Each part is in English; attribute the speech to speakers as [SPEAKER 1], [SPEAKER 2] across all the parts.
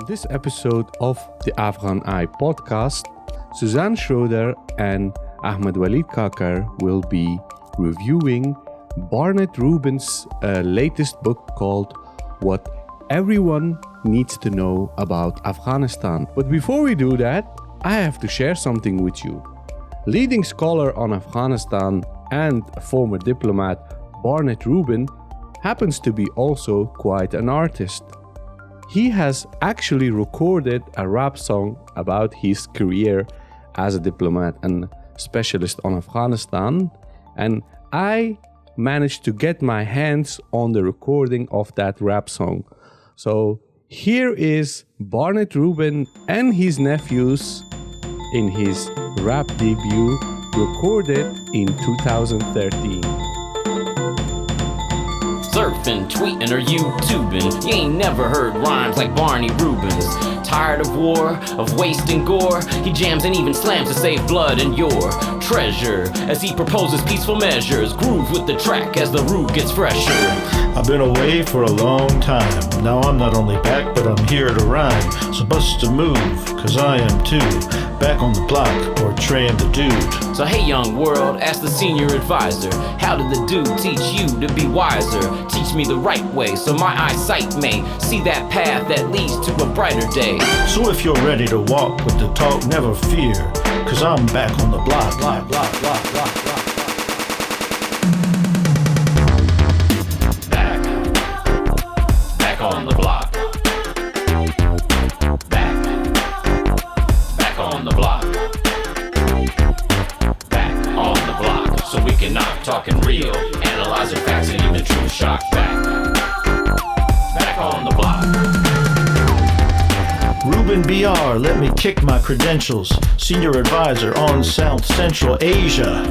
[SPEAKER 1] this episode of the Afghan Eye podcast, Suzanne Schroeder and Ahmed-waleed will be reviewing Barnett Rubin's latest book called What Everyone Needs to Know About Afghanistan. But before we do that, I have to share something with you. Leading scholar on Afghanistan and former diplomat Barnett Rubin happens to be also quite an artist. He has actually recorded a rap song about his career as a diplomat and specialist on Afghanistan, and I managed to get my hands on the recording of that rap song. So here is Barnett Rubin and his nephews in his rap debut recorded in 2013.
[SPEAKER 2] Surfing, tweeting, or YouTubing, you ain't never heard rhymes like Barney Rubin's. Tired of war, of waste and gore, he jams and even slams to save blood and your treasure. As he proposes peaceful measures, groove with the track as the root gets fresher.
[SPEAKER 3] I've been away for a long time. Now I'm not only back, but I'm here to rhyme. So bust a move, cause I am too. Back on the block, portraying the dude.
[SPEAKER 2] So hey young world, ask the senior advisor, how did the dude teach you to be wiser? Teach me the right way, so my eyesight may see that path that leads to a brighter day.
[SPEAKER 3] So if you're ready to walk with the talk, never fear, cause I'm back on the block.
[SPEAKER 2] Back on the block. Back on the block. Back on the block. So we can knock talking real, analyzing facts and even true shock. Back on the block.
[SPEAKER 3] Rubin BR, let me kick my credentials. Senior advisor on South Central Asia.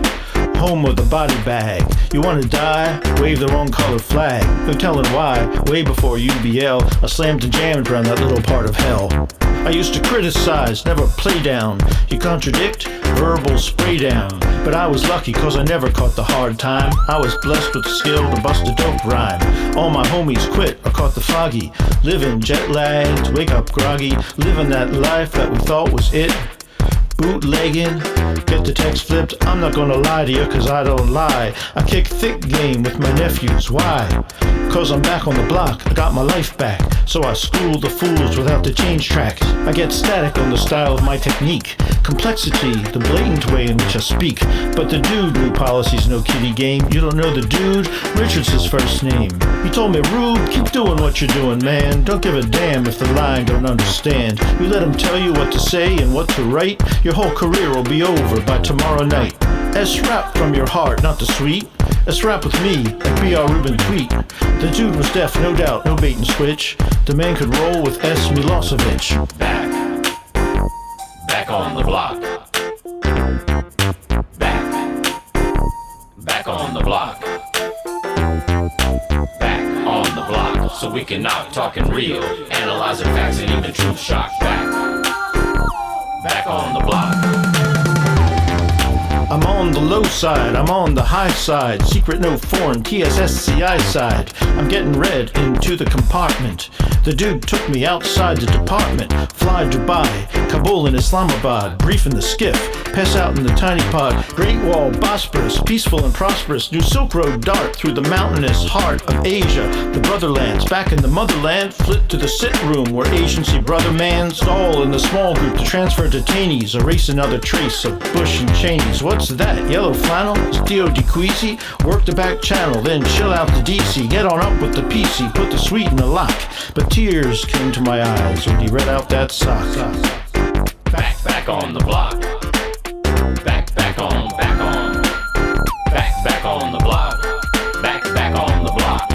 [SPEAKER 3] Home of the body bag. You wanna die? Wave the wrong color flag. No telling why. Way before UBL, I slammed and jammed around that little part of hell. I used to criticize, never play down. You contradict? Verbal spray down. But I was lucky cause I never caught the hard time. I was blessed with the skill to bust a dope rhyme. All my homies quit or caught the foggy. Living jet lagged, wake up groggy. Living that life that we thought was it. Bootlegging, get the text flipped. I'm not gonna lie to you cause I don't lie. I kick thick game with my nephews, why? Cause I'm back on the block, I got my life back. So I school the fools without the change tracks. I get static on the style of my technique. Complexity, the blatant way in which I speak. But the dude knew policy's no kiddie game. You don't know the dude? Richard's his first name. He told me, Rube, keep doing what you're doing, man. Don't give a damn if the line don't understand. You let him tell you what to say and what to write. Your whole career will be over by tomorrow night. S-rap from your heart, not the sweet. S-rap with me, like BR Rubin tweet. The dude was deaf, no doubt, no bait and switch. The man could roll with S. Milosevic.
[SPEAKER 2] Back on the block. Back on the block. Back on the block. So we can knock talking real, analyzing facts and even truth shock. Back on the block.
[SPEAKER 3] I'm on the low side, I'm on the high side. Secret no foreign, TSSCI side. I'm getting read into the compartment. The dude took me outside the department. Fly Dubai, Kabul and Islamabad. Brief in the skiff, pass out in the tiny pod. Great Wall, Bosporus, peaceful and prosperous. New Silk Road dart through the mountainous heart of Asia. The brotherlands, back in the motherland. Flit to the sit room where agency brother mans. All in the small group to transfer detainees. Erase another trace of Bush and Cheney's. What's that? Yellow flannel? It's D.O.D. Queasy? Work the back channel, then chill out the DC. Get on up with the PC, put the sweet in the lock. But tears came to my eyes when he read out that sock.
[SPEAKER 2] Back on the block. Back on the block. Back on the block.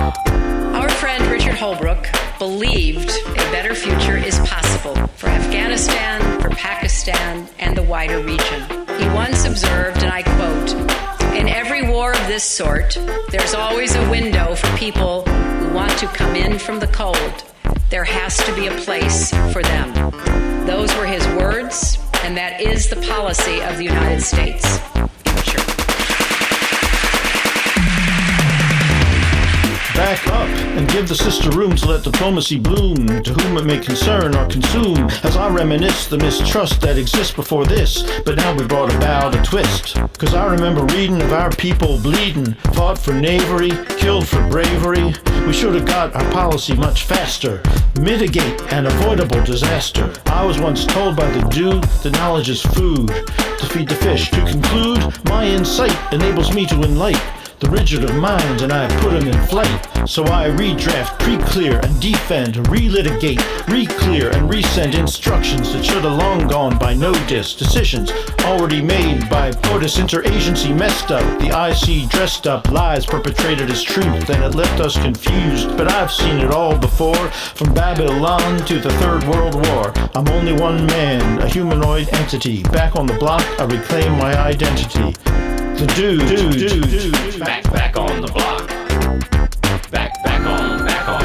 [SPEAKER 4] Our friend Richard Holbrooke believed a better future is possible for Afghanistan, for Pakistan, and the wider region. He once observed, and I quote, "In every war of this sort, there's always a window for people who want to come in from the cold. There has to be a place for them." Those were his words, and that is the policy of the United States.
[SPEAKER 3] back up and give the sister room to let diplomacy bloom, to whom it may concern or consume, as I reminisce the mistrust that exists before this, but now we brought about a twist. Cause I remember reading of our people bleeding, fought for knavery, killed for bravery. We should have got our policy much faster, mitigate an avoidable disaster. I was once told by the dude that knowledge is food, to feed the fish. To conclude, my insight enables me to enlighten the rigid of minds, and I put them in flight. So I redraft, pre-clear and defend, relitigate, re-clear and resend instructions that should have long gone by no decisions already made by POTUS interagency messed up. The IC dressed up lies perpetrated as truth, and it left us confused. But I've seen it all before, from Babylon to the Third World War. I'm only one man, a humanoid entity. Back on the block, I reclaim my identity. The dude.
[SPEAKER 2] Back on the block. Back on the block.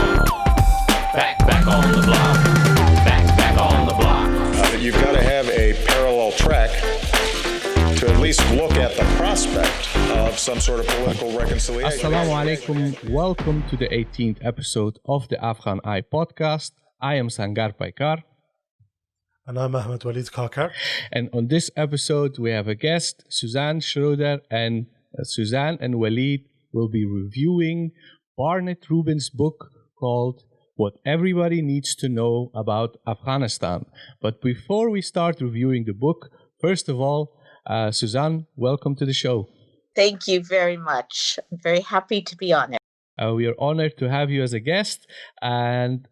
[SPEAKER 2] Back on the block.
[SPEAKER 5] You've got to have a parallel track to at least look at the prospect of some sort of political reconciliation.
[SPEAKER 1] Assalamu alaikum. Welcome to the 18th episode of the Afghan I podcast. I am Sangar Paikar.
[SPEAKER 6] And I'm ahmed-waleed.
[SPEAKER 1] And on this episode, we have a guest, Suzanne Schroeder, and Suzanne and Waleed will be reviewing Barnett Rubin's book called What Everybody Needs to Know About Afghanistan. But before we start reviewing the book, first of all, Suzanne, welcome to the show.
[SPEAKER 7] Thank you very much. I'm very happy to be on it.
[SPEAKER 1] We are honored to have you as a guest, and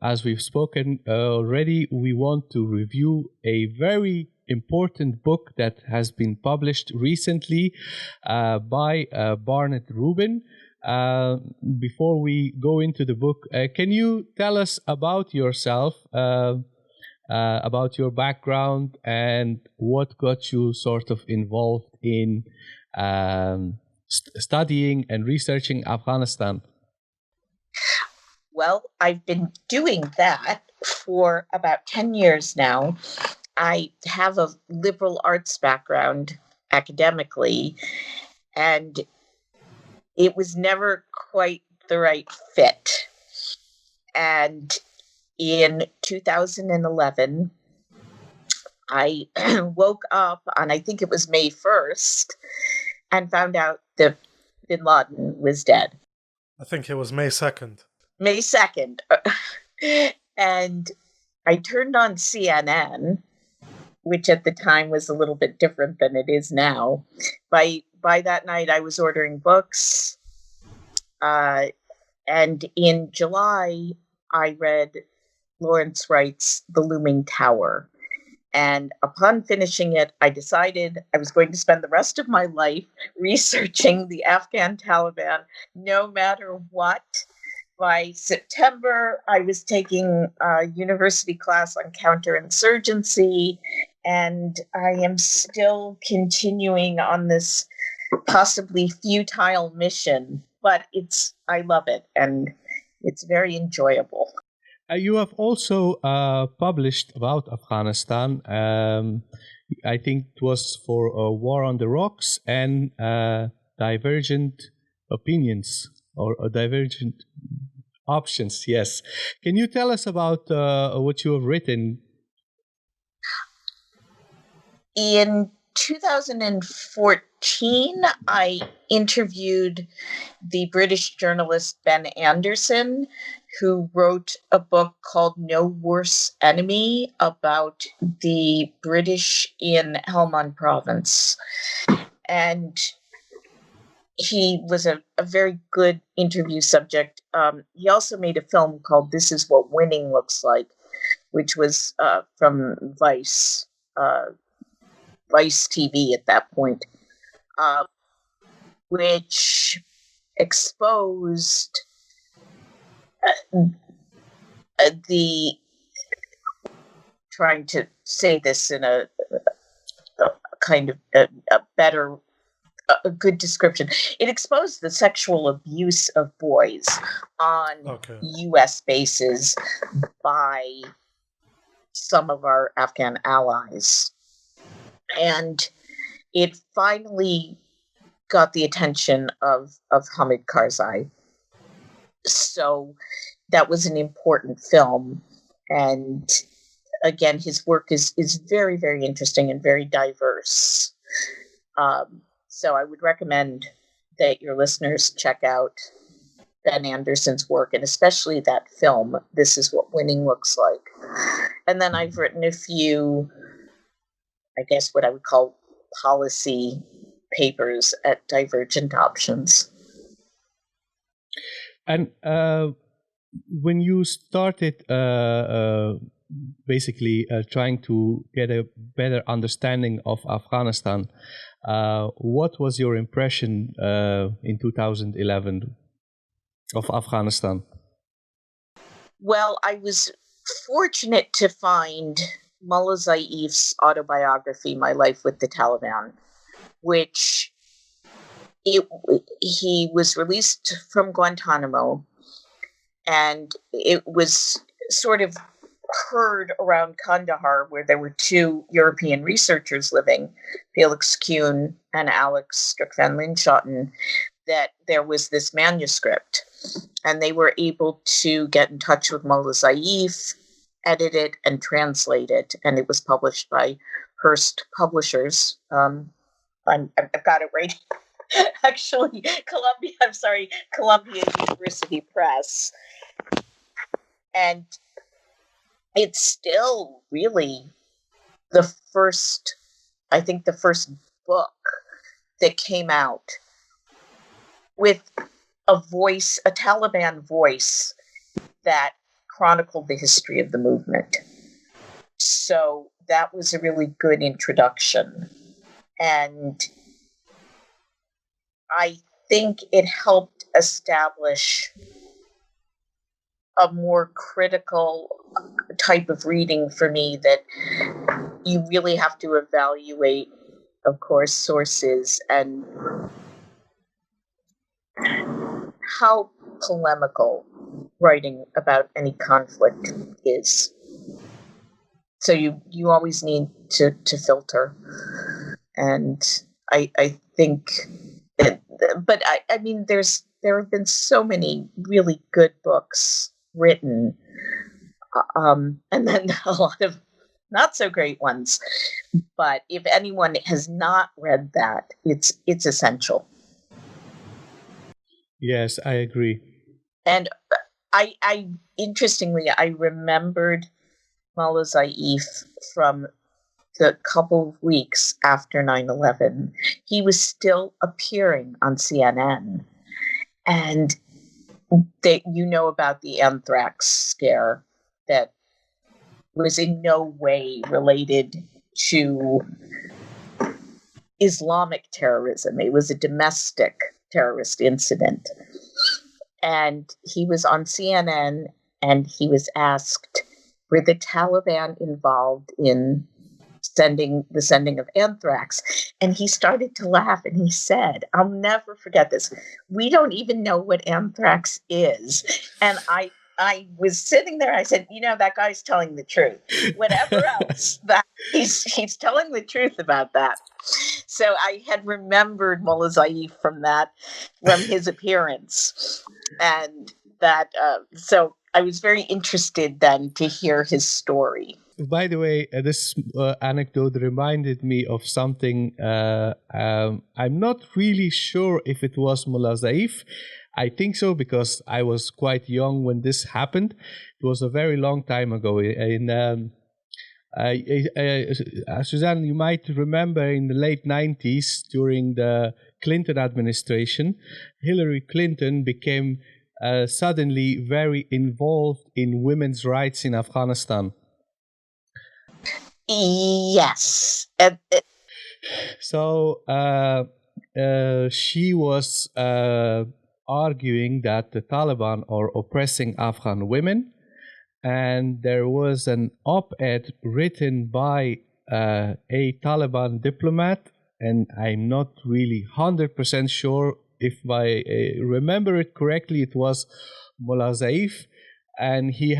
[SPEAKER 1] as we've spoken already, we want to review a very important book that has been published recently by Barnett Rubin. Before we go into the book, can you tell us about yourself, about your background, and what got you sort of involved in studying and researching Afghanistan?
[SPEAKER 7] Well, I've been doing that for about 10 years now. I have a liberal arts background academically, and it was never quite the right fit. And in 2011, I woke up on, I think it was May 1st, and found out that bin Laden was dead.
[SPEAKER 6] I think it was May 2nd.
[SPEAKER 7] May 2nd. And I turned on CNN, which at the time was a little bit different than it is now. By that night, I was ordering books. And in July, I read Lawrence Wright's The Looming Tower. And upon finishing it, I decided I was going to spend the rest of my life researching the Afghan Taliban, no matter what. By September, I was taking a university class on counterinsurgency, and I am still continuing on this possibly futile mission. But I love it, and it's very enjoyable.
[SPEAKER 1] You have also published about Afghanistan. I think it was for War on the Rocks and Divergent Opinions or Divergent Options. Yes. Can you tell us about what you have written?
[SPEAKER 7] In 2014, I interviewed the British journalist Ben Anderson, who wrote a book called No Worse Enemy about the British in Helmand province. And he was a very good interview subject. He also made a film called This Is What Winning Looks Like, which was from Vice TV at that point, which exposed trying to say this in a kind of a better, a good description. It exposed the sexual abuse of boys on U.S. bases by some of our Afghan allies. And it finally got the attention of Hamid Karzai. So that was an important film. And again, his work is very, very interesting and very diverse. So I would recommend that your listeners check out Ben Anderson's work, and especially that film, This Is What Winning Looks Like. And then I've written a few, I guess what I would call policy papers at Divergent Options.
[SPEAKER 1] And when you started basically trying to get a better understanding of Afghanistan, what was your impression in 2011 of Afghanistan?
[SPEAKER 7] Well, I was fortunate to find Mullah Zaif's autobiography, My Life with the Taliban, which he was released from Guantanamo, and it was sort of heard around Kandahar, where there were two European researchers living, Felix Kuhn and Alex Strick van Linschoten, that there was this manuscript. And they were able to get in touch with Mullah Zaif, edit it, and translate it. And it was published by Hearst Publishers. I've got it right. Actually, Columbia University Press. And it's still really the first book that came out with a voice, a Taliban voice that chronicled the history of the movement. So that was a really good introduction. And I think it helped establish a more critical type of reading for me, that you really have to evaluate, of course, sources and how polemical writing about any conflict is. So you always need to filter. And I think that, but I mean, there have been so many really good books written, and then a lot of not so great ones. But if anyone has not read that, it's essential.
[SPEAKER 1] Yes, I agree.
[SPEAKER 7] And I interestingly, I remembered Mullah Zaif from the couple of weeks after 9/11. He was still appearing on CNN. And about the anthrax scare that was in no way related to Islamic terrorism. It was a domestic terrorist incident. And he was on CNN, and he was asked, were the Taliban involved in the sending of anthrax? And he started to laugh, and he said, I'll never forget this, we don't even know what anthrax is. And I was sitting there, I said, that guy's telling the truth. Whatever else, that he's telling the truth about that. So I had remembered Mullah Zaif from his appearance. And that, so I was very interested then to hear his story.
[SPEAKER 1] By the way, this anecdote reminded me of something. I'm not really sure if it was Mullah Zaif. I think so, because I was quite young when this happened. It was a very long time ago. Suzanne, you might remember in the late 90s, during the Clinton administration, Hillary Clinton became suddenly very involved in women's rights in Afghanistan.
[SPEAKER 7] Yes.
[SPEAKER 1] So she was arguing that the Taliban are oppressing Afghan women, and there was an op-ed written by a Taliban diplomat, and I'm not really 100% sure if I remember it correctly, it was Mullah Zaif, and he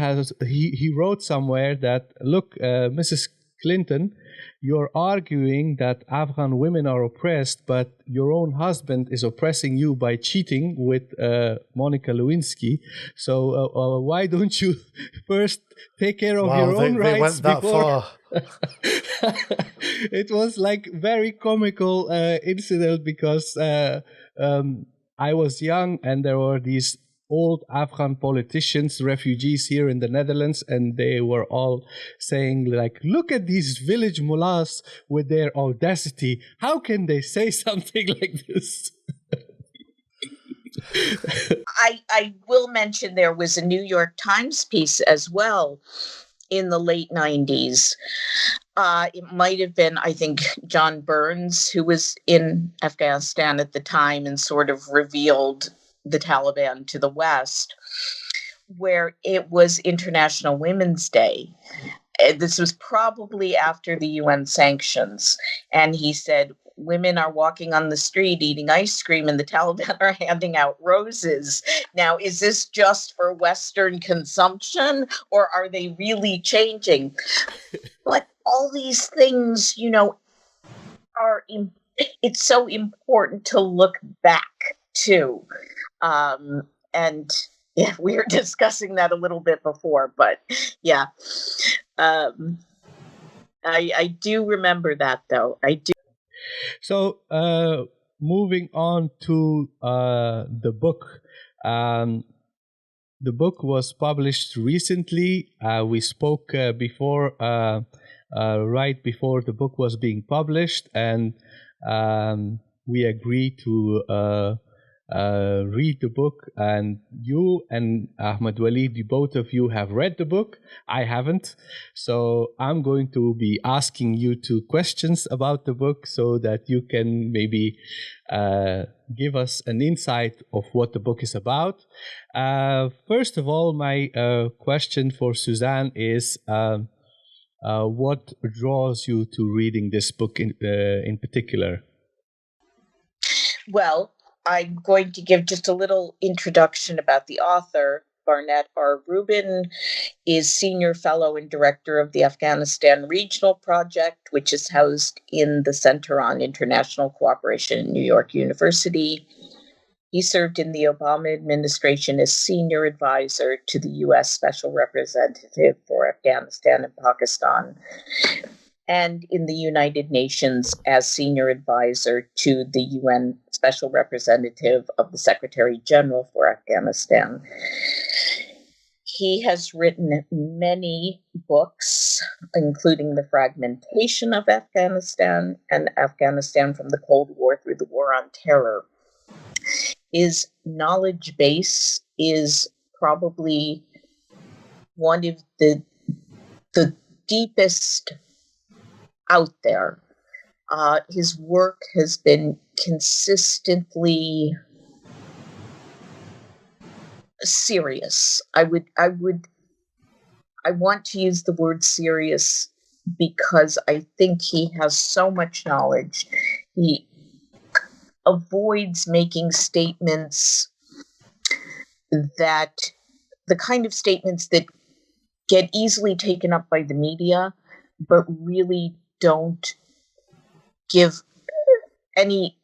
[SPEAKER 1] wrote somewhere that, look, Mrs. Clinton, you're arguing that Afghan women are oppressed, but your own husband is oppressing you by cheating with Monica Lewinsky. So why don't you first take care of your own rights?
[SPEAKER 6] They went that far.
[SPEAKER 1] It was like very comical incident because I was young and there were these old Afghan politicians, refugees here in the Netherlands, and they were all saying like, look at these village mullahs with their audacity. How can they say something like this?
[SPEAKER 7] I will mention there was a New York Times piece as well in the late 90s. It might have been, I think, John Burns, who was in Afghanistan at the time and sort of revealed the Taliban to the West, where it was International Women's Day. This was probably after the UN sanctions. And he said, women are walking on the street eating ice cream and the Taliban are handing out roses. Now, is this just for Western consumption or are they really changing? But all these things, you know, it's so important to look back to. And yeah, we were discussing that a little bit before, but yeah. I do remember that though. I do.
[SPEAKER 1] So moving on to the book. The book was published recently. We spoke before, right before the book was being published, and we agreed to read the book. And you and Ahmed-Waleed, both of you have read the book. I haven't. So I'm going to be asking you 2 questions about the book so that you can maybe give us an insight of what the book is about. First of all, my question for Suzanne is, what draws you to reading this book in particular?
[SPEAKER 7] Well, I'm going to give just a little introduction about the author. Barnett R. Rubin is Senior Fellow and Director of the Afghanistan Regional Project, which is housed in the Center on International Cooperation in New York University. He served in the Obama administration as Senior Advisor to the U.S. Special Representative for Afghanistan and Pakistan, and in the United Nations as Senior Advisor to the UN Special Representative of the Secretary General for Afghanistan. He has written many books, including The Fragmentation of Afghanistan and Afghanistan from the Cold War Through the War on Terror. His knowledge base is probably one of the deepest out there. His work has been consistently serious. I want to use the word serious because I think he has so much knowledge. He avoids making statements that the kind of statements that get easily taken up by the media, but really don't give any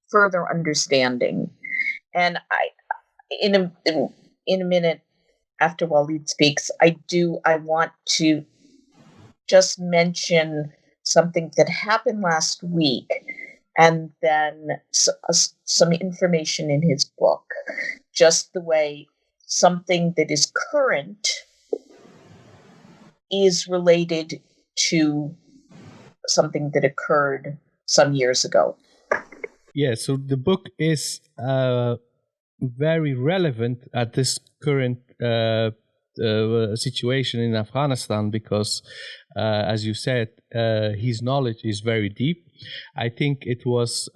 [SPEAKER 7] further understanding. And in a minute after Waleed speaks, I want to just mention something that happened last week, and then some information in his book, just the way something that is current is related to something that occurred some years ago.
[SPEAKER 1] Yeah, so the book is very relevant at this current situation in Afghanistan because, as you said, his knowledge is very deep. I think it was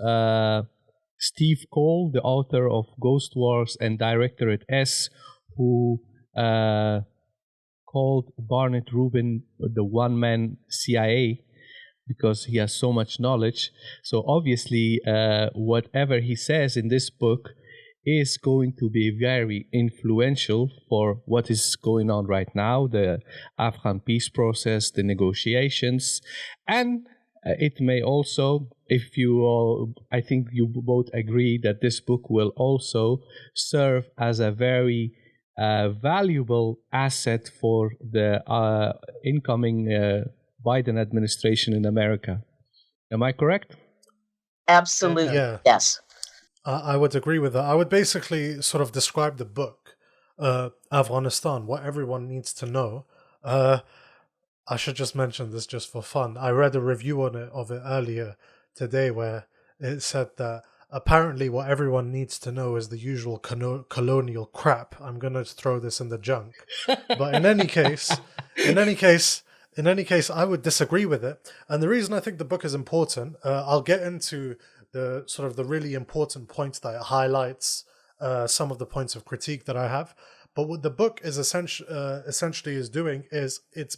[SPEAKER 1] Steve Cole, the author of Ghost Wars and director at S, who called Barnett Rubin the one-man CIA because he has so much knowledge. So obviously, whatever he says in this book is going to be very influential for what is going on right now, the Afghan peace process, the negotiations, and it may also, if you all, I think you both agree that this book will also serve as a very valuable asset for the incoming Biden administration in America. Am I correct?
[SPEAKER 7] Absolutely.
[SPEAKER 6] Yeah.
[SPEAKER 7] Yes.
[SPEAKER 6] I would agree with that. I would basically sort of describe the book, Afghanistan, what everyone needs to know. I should just mention this just for fun. I read a review of it earlier today where it said that apparently what everyone needs to know is the usual colonial crap. I'm going to throw this in the junk. But in any case, I would disagree with it. And the reason I think the book is important, I'll get into the sort of the really important points that it highlights, some of the points of critique that I have. But what the book is essentially is doing is it's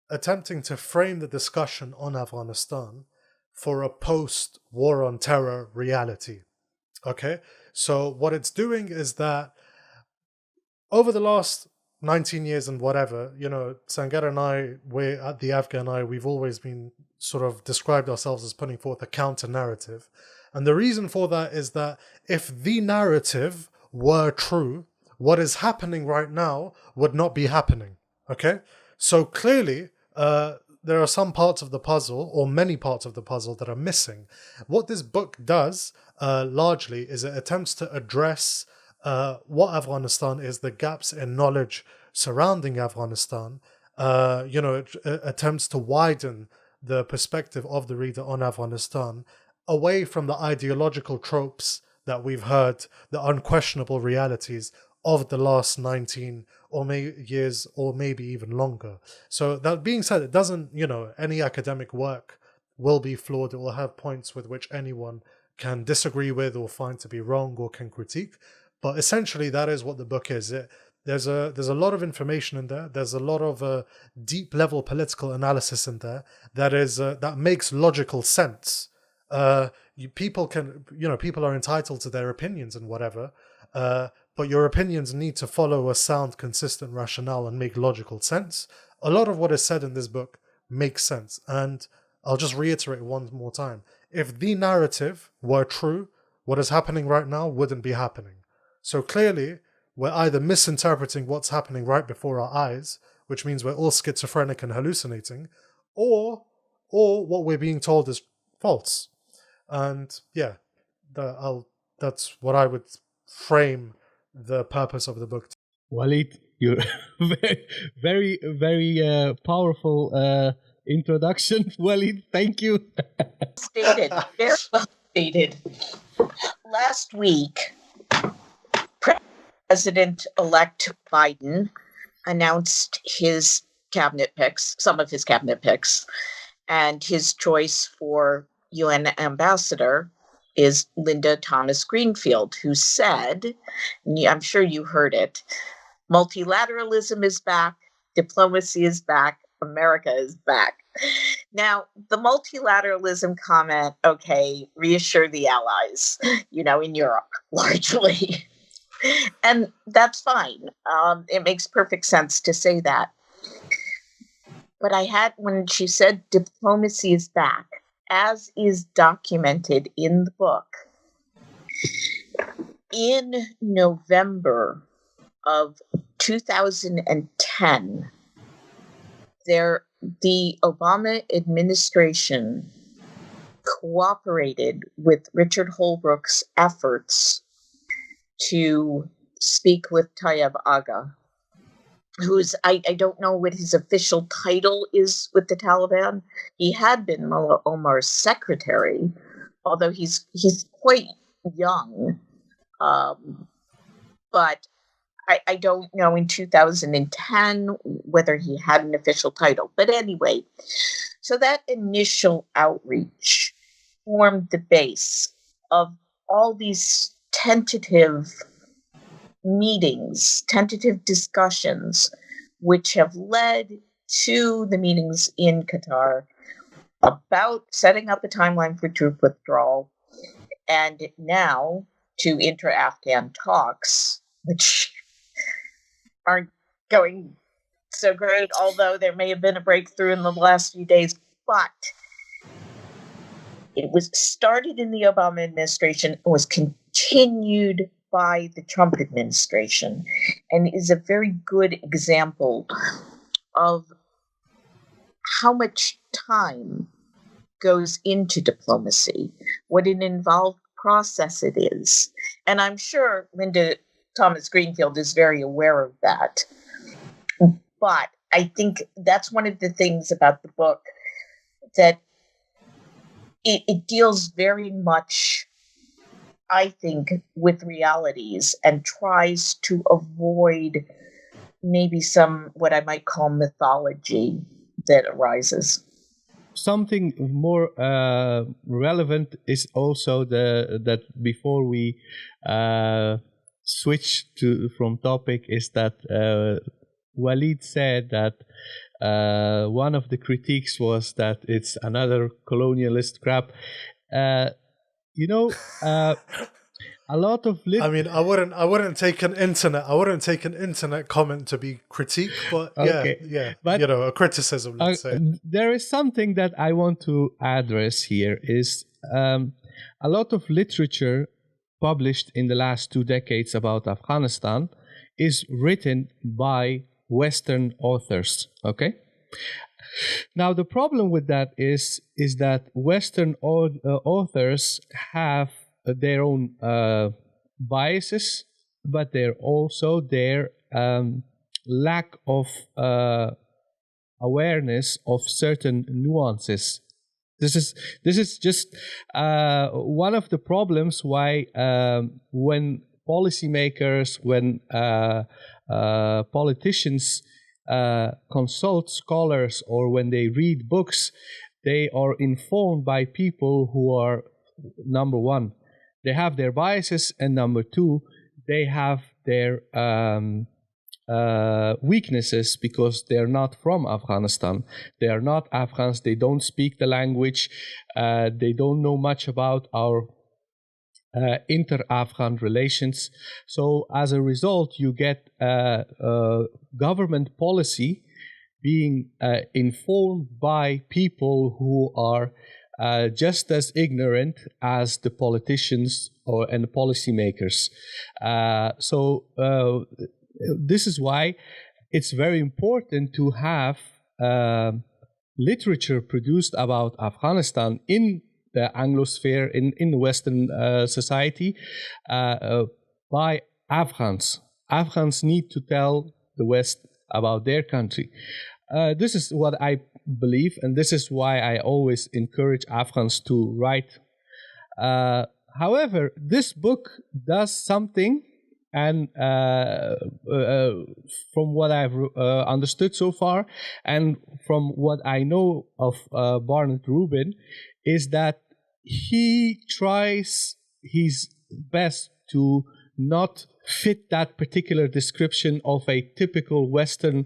[SPEAKER 6] attempting to frame the discussion on Afghanistan for a post-war on terror reality. Okay, so what it's doing is that over the last 19 years and whatever, Sangar and I, we're at the Afghan Eye, we've always been sort of described ourselves as putting forth a counter-narrative. And the reason for that is that if the narrative were true, what is happening right now would not be happening. Okay? So clearly, there are some parts of the puzzle, or many parts of the puzzle, that are missing. What this book does, largely, is it attempts to address what Afghanistan is, the gaps in knowledge surrounding Afghanistan. It attempts to widen the perspective of the reader on Afghanistan away from the ideological tropes that we've heard, the unquestionable realities of the last 19 years or maybe even longer. So that being said, it doesn't, any academic work will be flawed. It will have points with which anyone can disagree with or find to be wrong or can critique. But essentially, that is what the book is. There's a lot of information in there. There's a lot of deep level political analysis in there that makes logical sense. People are entitled to their opinions and whatever, but your opinions need to follow a sound, consistent rationale and make logical sense. A lot of what is said in this book makes sense, and I'll just reiterate one more time. If the narrative were true, what is happening right now wouldn't be happening. So clearly, we're either misinterpreting what's happening right before our eyes, which means we're all schizophrenic and hallucinating, or what we're being told is false. And yeah, that's what I would frame the purpose of the book.
[SPEAKER 1] Waleed, you're very, very powerful introduction. Waleed, thank you.
[SPEAKER 7] Stated, very well stated. Last week, President-elect Biden announced his cabinet picks, some of his cabinet picks, and his choice for UN ambassador is Linda Thomas Greenfield, who said, and I'm sure you heard it, multilateralism is back, diplomacy is back, America is back. Now, the multilateralism comment, okay, reassure the allies, in Europe, largely. And that's fine. It makes perfect sense to say that. But when she said diplomacy is back, as is documented in the book, in November of 2010, the Obama administration cooperated with Richard Holbrooke's efforts to speak with Tayyip Aga, who's, I don't know what his official title is with the Taliban. He had been Mullah Omar's secretary, although he's quite young. But I don't know in 2010 whether he had an official title. But anyway, so that initial outreach formed the base of all these tentative meetings, tentative discussions, which have led to the meetings in Qatar about setting up a timeline for troop withdrawal. And now to inter-Afghan talks, which aren't going so great, although there may have been a breakthrough in the last few days. But it was started in the Obama administration and was continued by the Trump administration, and is a very good example of how much time goes into diplomacy, what an involved process it is. And I'm sure Linda Thomas Greenfield is very aware of that. But I think that's one of the things about the book, that it deals very much, I think, with realities and tries to avoid maybe some what I might call mythology that arises.
[SPEAKER 1] Something more relevant is also that before we switch from topic is that Waleed said that one of the critiques was that it's another colonialist crap. A lot of
[SPEAKER 6] I mean, I wouldn't take an internet comment to be critique, but yeah, but a criticism, let's say.
[SPEAKER 1] There is something that I want to address here is a lot of literature published in the last 2 decades about Afghanistan is written by Western authors, okay? Now, the problem with that is that Western authors have their own biases, but they're also their lack of awareness of certain nuances. This is just one of the problems why when policymakers, when politicians consult scholars or when they read books, they are informed by people who are, number one, they have their biases, and number two, they have their weaknesses because they're not from Afghanistan. They are not Afghans. They don't speak the language. They don't know much about our inter-Afghan relations. So as a result, you get government policy being informed by people who are just as ignorant as the politicians and the policymakers. So this is why it's very important to have literature produced about Afghanistan in the Anglosphere, in the Western society, by Afghans. Afghans need to tell the West about their country. This is what I believe, and this is why I always encourage Afghans to write. However, this book does something, and from what I've understood so far, and from what I know of Barnett Rubin, is that he tries his best to not fit that particular description of a typical Western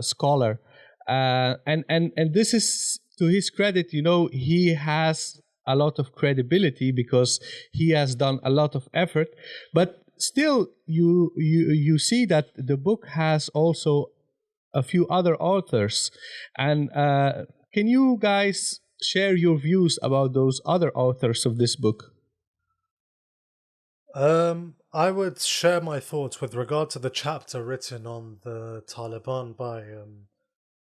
[SPEAKER 1] scholar. And this is to his credit. He has a lot of credibility because he has done a lot of effort, but still you see that the book has also a few other authors. And can you guys share your views about those other authors of this book?
[SPEAKER 6] I would share my thoughts with regard to the chapter written on the Taliban by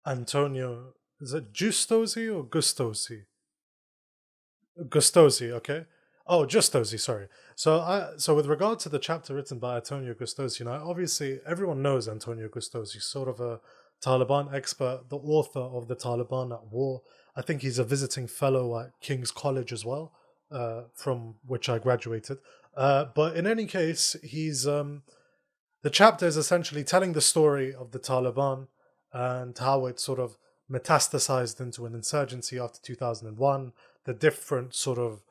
[SPEAKER 6] Antonio. Is it Giustosi or Gustosi? Gustosi, okay. Oh, Giustosi, sorry. So with regard to the chapter written by Antonio Gustosi, obviously everyone knows Antonio Gustosi, sort of a Taliban expert, the author of The Taliban at War. I think he's a visiting fellow at King's College as well, from which I graduated. But in any case, he's the chapter is essentially telling the story of the Taliban and how it sort of metastasized into an insurgency after 2001, the different sort of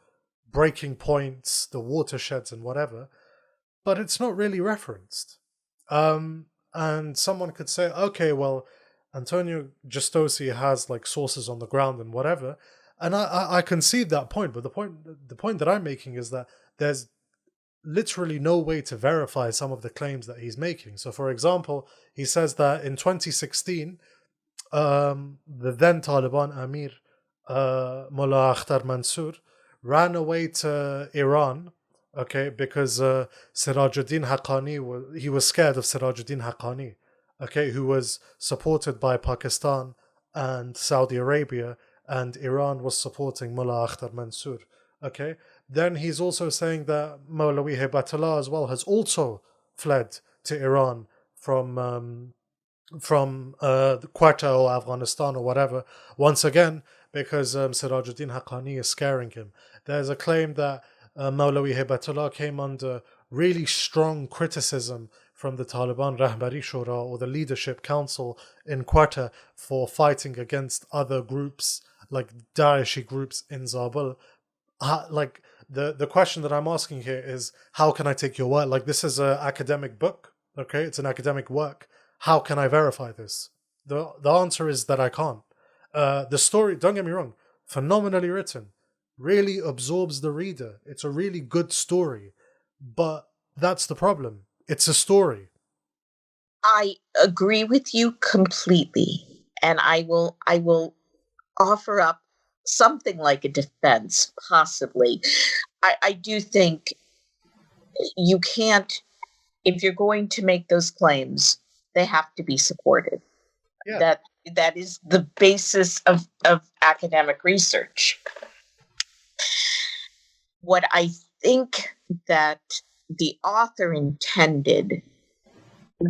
[SPEAKER 6] breaking points, the watersheds and whatever, but it's not really referenced. And someone could say, okay, well, Antonio Giustosi has like sources on the ground and whatever, and I concede that point, but the point that I'm making is that there's literally no way to verify some of the claims that he's making. So, for example, he says that in 2016, the then Taliban Amir, Mullah Akhtar Mansour, ran away to Iran, okay, because Sirajuddin Haqqani, he was scared of Sirajuddin Haqqani, okay, who was supported by Pakistan and Saudi Arabia, and Iran was supporting Mullah Akhtar Mansour, okay. Then he's also saying that Mawlawi Hibatullah as well has also fled to Iran from Quetta or Afghanistan or whatever, once again because Sirajuddin Haqqani is scaring him. There's a claim that Mawlawi Hibatullah came under really strong criticism from the Taliban Rahbari Shura, or the leadership council in Quetta, for fighting against other groups like Daeshi groups in Zabul. Like the question that I'm asking here is, how can I take your word? Like, this is an academic book, okay? It's an academic work. How can I verify this? The answer is that I can't. The story, don't get me wrong, phenomenally written, really absorbs the reader. It's a really good story, but that's the problem. It's a story.
[SPEAKER 7] I agree with you completely, and I will offer up something like a defense, possibly. I do think you can't, if you're going to make those claims, they have to be supported.
[SPEAKER 6] Yeah.
[SPEAKER 7] That is the basis of academic research. What I think that the author intended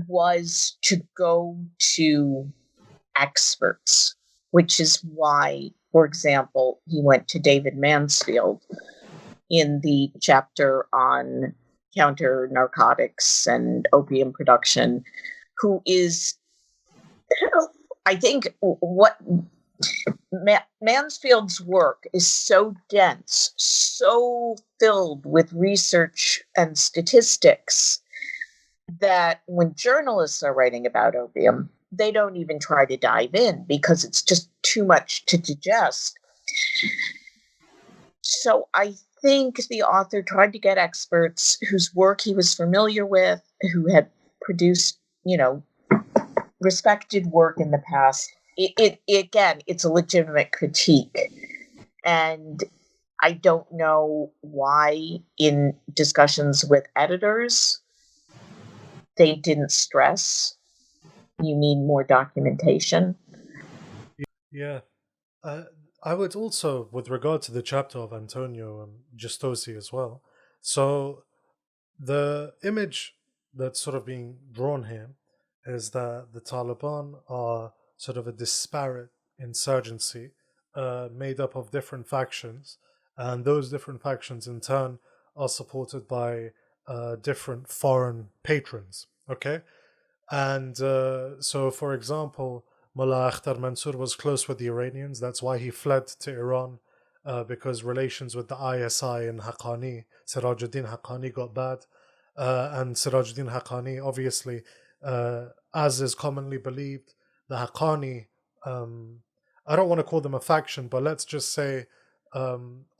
[SPEAKER 7] was to go to experts, which is why, for example, he went to David Mansfield in the chapter on counter narcotics and opium production, who is, I think, what Mansfield's work is so dense, so filled with research and statistics, that when journalists are writing about opium, they don't even try to dive in because it's just too much to digest. So I think the author tried to get experts whose work he was familiar with, who had produced, respected work in the past. Again, it's a legitimate critique. And I don't know why in discussions with editors, they didn't stress you need more documentation.
[SPEAKER 6] Yeah. I would also, with regard to the chapter of Antonio Gistosi as well, so the image that's sort of being drawn here is that the Taliban are sort of a disparate insurgency made up of different factions, and those different factions in turn are supported by different foreign patrons, okay? And so, for example, Mullah Akhtar Mansour was close with the Iranians. That's why he fled to Iran, because relations with the ISI and Haqqani, Sirajuddin Haqqani, got bad. And Sirajuddin Haqqani, obviously, as is commonly believed, the Haqqani, I don't want to call them a faction, but let's just say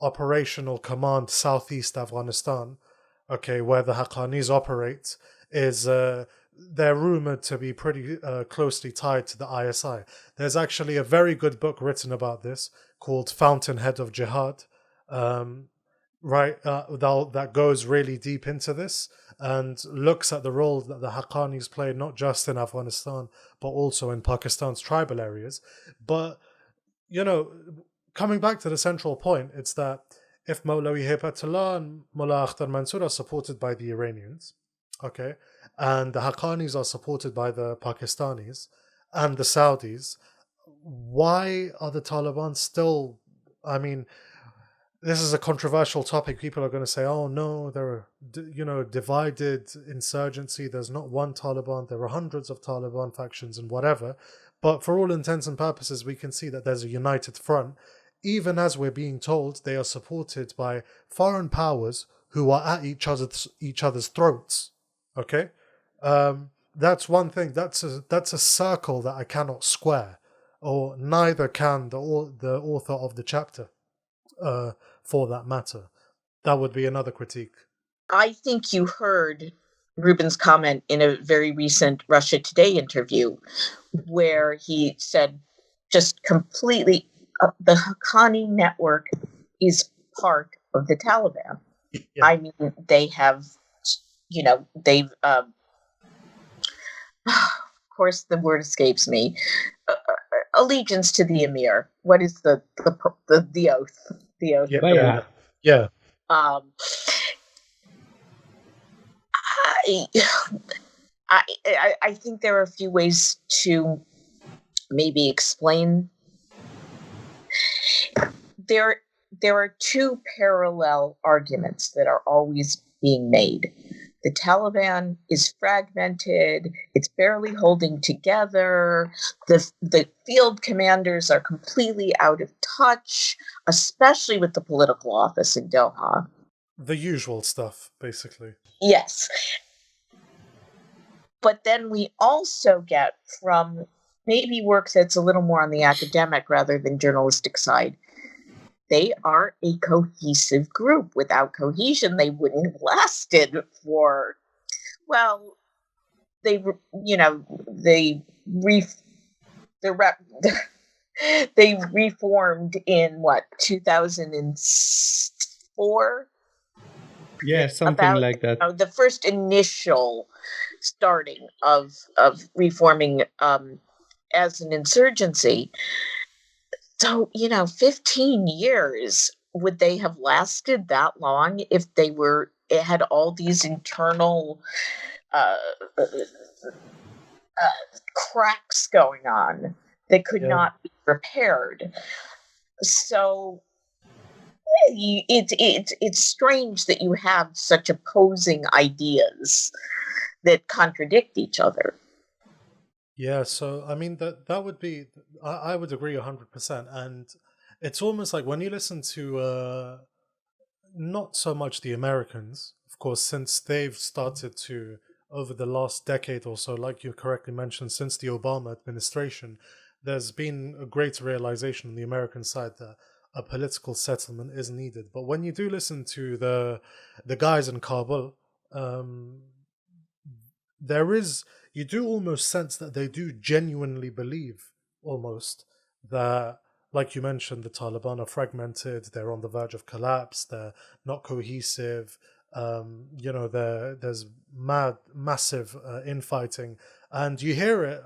[SPEAKER 6] Operational Command Southeast Afghanistan, okay, where the Haqqanis operate, is they're rumored to be pretty closely tied to the ISI. There's actually a very good book written about this called Fountainhead of Jihad, that goes really deep into this and looks at the role that the Haqqanis play not just in Afghanistan but also in Pakistan's tribal areas. But, coming back to the central point, it's that if Mawlawi Hibatullah and Mullah Akhtar Mansour are supported by the Iranians, okay, and the Haqqanis are supported by the Pakistanis and the Saudis, why are the Taliban still, this is a controversial topic. People are going to say, oh no, they're, divided insurgency. There's not one Taliban. There are hundreds of Taliban factions and whatever. But for all intents and purposes, we can see that there's a united front, even as we're being told they are supported by foreign powers who are at each other's throats. Okay? That's one thing. That's a circle that I cannot square, or neither can the author of the chapter, for that matter. That would be another critique.
[SPEAKER 7] I think you heard Rubin's comment in a very recent Russia Today interview where he said just completely the Haqqani network is part of the Taliban.
[SPEAKER 6] Yeah.
[SPEAKER 7] I mean, they have, they've, of course, the word escapes me, allegiance to the emir. What is the oath? The oath.
[SPEAKER 6] Yeah. Yeah.
[SPEAKER 7] I think there are a few ways to maybe explain. There are two parallel arguments that are always being made. The Taliban is fragmented. It's barely holding together. The field commanders are completely out of touch, especially with the political office in Doha.
[SPEAKER 6] The usual stuff, basically.
[SPEAKER 7] Yes. But then we also get from maybe work that's a little more on the academic rather than journalistic side. They are a cohesive group. Without cohesion, they wouldn't have lasted for, well, they reformed in 2004?
[SPEAKER 1] Yeah, something like that.
[SPEAKER 7] The first initial starting of reforming as an insurgency. So, 15 years, would they have lasted that long if it had all these internal cracks going on that could not be repaired? So it's strange that you have such opposing ideas that contradict each other.
[SPEAKER 6] Yeah, so I mean that would be, I would agree 100%, and it's almost like when you listen to not so much the Americans, of course, since they've started to, over the last decade or so, like you correctly mentioned, since the Obama administration, there's been a greater realization on the American side that a political settlement is needed. But when you do listen to the guys in Kabul, you do almost sense that they do genuinely believe almost that, like you mentioned, the Taliban are fragmented, they're on the verge of collapse, they're not cohesive, there's massive infighting, and you hear it,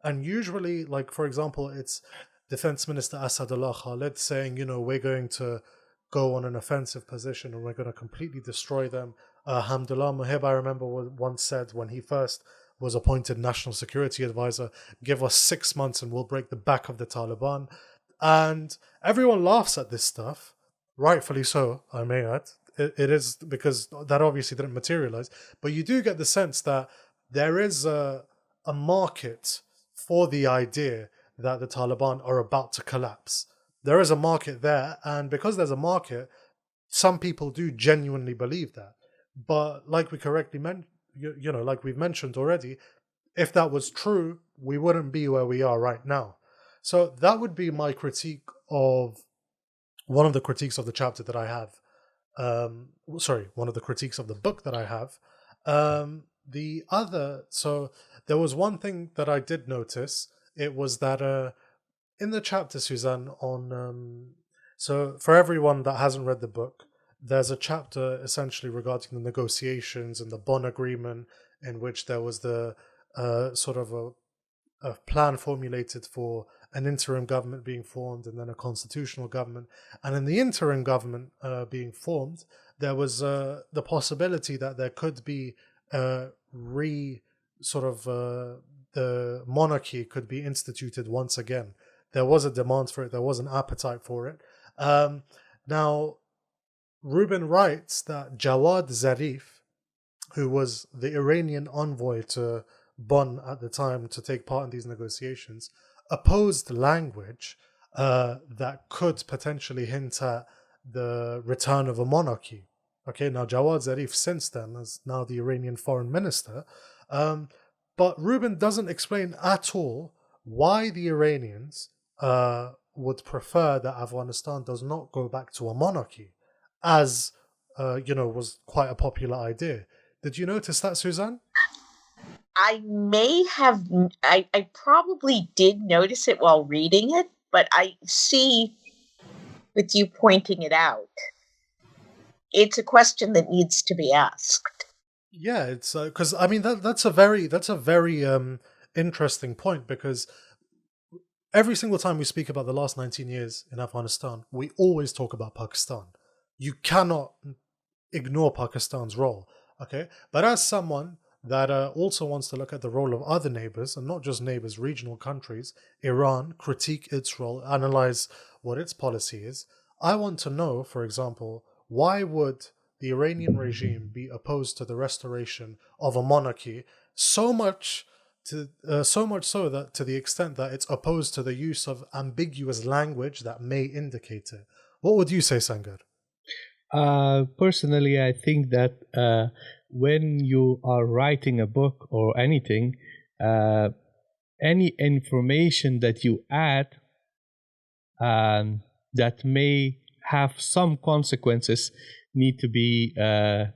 [SPEAKER 6] and usually, like, for example, it's Defense Minister Asadullah Khalid saying, we're going to go on an offensive position and we're going to completely destroy them. Hamdullah Muhib, I remember, once said when he first was appointed National Security Advisor, give us 6 months and we'll break the back of the Taliban. And everyone laughs at this stuff, rightfully so, I may add. It is because that obviously didn't materialize. But you do get the sense that there is a market for the idea that the Taliban are about to collapse. There is a market there, and because there's a market, some people do genuinely believe that. But like we correctly like we've mentioned already, if that was true, we wouldn't be where we are right now. So that would be my critique of one of the critiques of the chapter that I have. One of the critiques of the book that I have. The other, so there was one thing that I did notice. It was that in the chapter, Suzanne, on so for everyone that hasn't read the book, there's a chapter essentially regarding the negotiations and the Bonn Agreement, in which there was the sort of a plan formulated for an interim government being formed and then a constitutional government. And in the interim government being formed, there was the possibility that there could be the monarchy could be instituted once again. There was a demand for it. There was an appetite for it. Now, Rubin writes that Jawad Zarif, who was the Iranian envoy to Bonn at the time to take part in these negotiations, opposed language that could potentially hint at the return of a monarchy. Okay, now Jawad Zarif since then is now the Iranian foreign minister. But Rubin doesn't explain at all why the Iranians would prefer that Afghanistan does not go back to a monarchy, as was quite a popular idea. Did you notice that, Suzanne?
[SPEAKER 7] I may have, I probably did notice it while reading it, but I see with you pointing it out, it's a question that needs to be asked.
[SPEAKER 6] Yeah, it's because I mean that's a very interesting point, because every single time we speak about the last 19 years in Afghanistan, we always talk about Pakistan. You cannot ignore Pakistan's role, okay? But as someone that also wants to look at the role of other neighbors, and not just neighbors, regional countries, Iran, critique its role, analyze what its policy is, I want to know, for example, why would the Iranian regime be opposed to the restoration of a monarchy so much so that to the extent that it's opposed to the use of ambiguous language that may indicate it? What would you say, Sangar?
[SPEAKER 1] Personally, I think that when you are writing a book or anything, any information that you add that may have some consequences need to be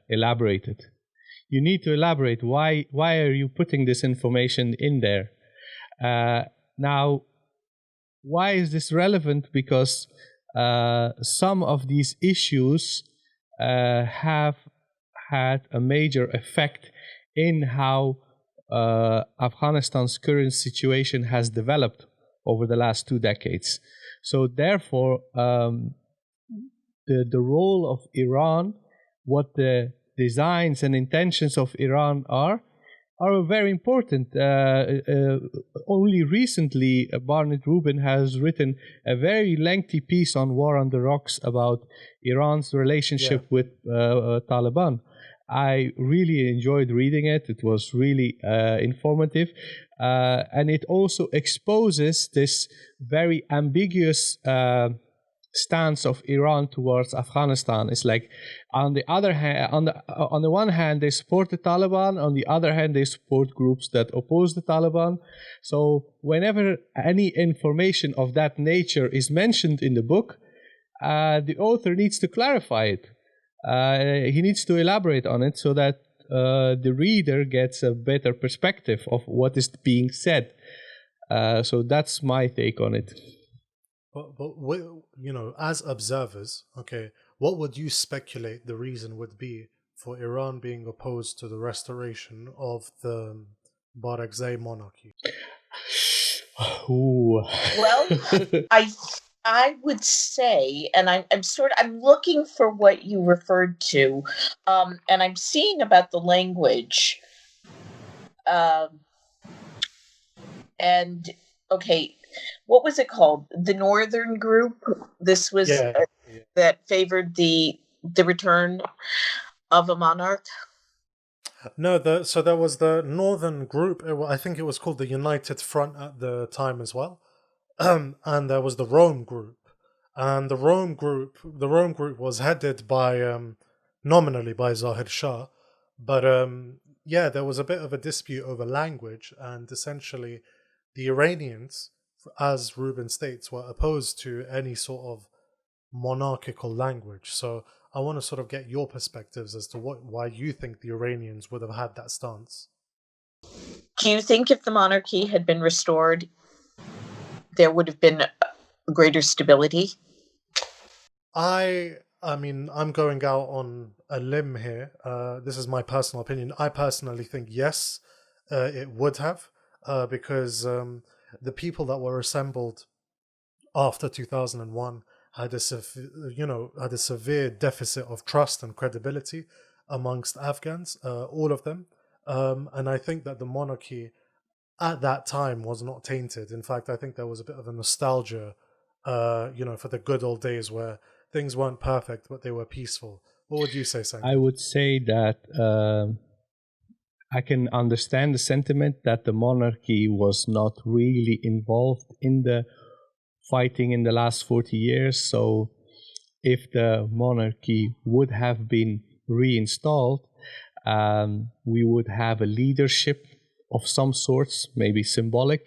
[SPEAKER 1] elaborated. You need to elaborate why are you putting this information in there. Now, why is this relevant? Because some of these issues have had a major effect in how Afghanistan's current situation has developed over the last 2 decades. So therefore, the role of Iran, what the designs and intentions of Iran are very important. Only recently, Barnett Rubin has written a very lengthy piece on War on the Rocks about Iran's relationship with Taliban. I really enjoyed reading it. It was really informative. And it also exposes this very ambiguous stance of Iran towards Afghanistan. It's like, on the other hand, on the one hand, they support the Taliban. On the other hand, they support groups that oppose the Taliban. So whenever any information of that nature is mentioned in the book, the author needs to clarify it. He needs to elaborate on it so that the reader gets a better perspective of what is being said. So that's my take on it.
[SPEAKER 6] But as observers, okay, what would you speculate the reason would be for Iran being opposed to the restoration of the Barakzai monarchy?
[SPEAKER 1] Ooh.
[SPEAKER 7] Well, I would say, and I'm looking for what you referred to, and I'm seeing about the language, and okay, what was it called? The Northern Group. This was that favored the return of a monarch.
[SPEAKER 6] No, so there was the Northern Group. I think it was called the United Front at the time as well. And there was the Rome Group, and the Rome Group was headed by nominally by Zahir Shah, but there was a bit of a dispute over language, and essentially the Iranians, as Rubin states, were opposed to any sort of monarchical language. So I want to sort of get your perspectives as to why you think the Iranians would have had that stance.
[SPEAKER 7] Do you think if the monarchy had been restored, there would have been greater stability?
[SPEAKER 6] I mean, I'm going out on a limb here. This is my personal opinion. I personally think yes, it would have, because the people that were assembled after 2001 had a severe deficit of trust and credibility amongst Afghans, all of them, and I think that the monarchy at that time was not tainted. In fact, I think there was a bit of a nostalgia, for the good old days where things weren't perfect, but they were peaceful. What would you say, Sam?
[SPEAKER 1] I would say that I can understand the sentiment that the monarchy was not really involved in the fighting in the last 40 years. So if the monarchy would have been reinstalled, we would have a leadership of some sorts, maybe symbolic,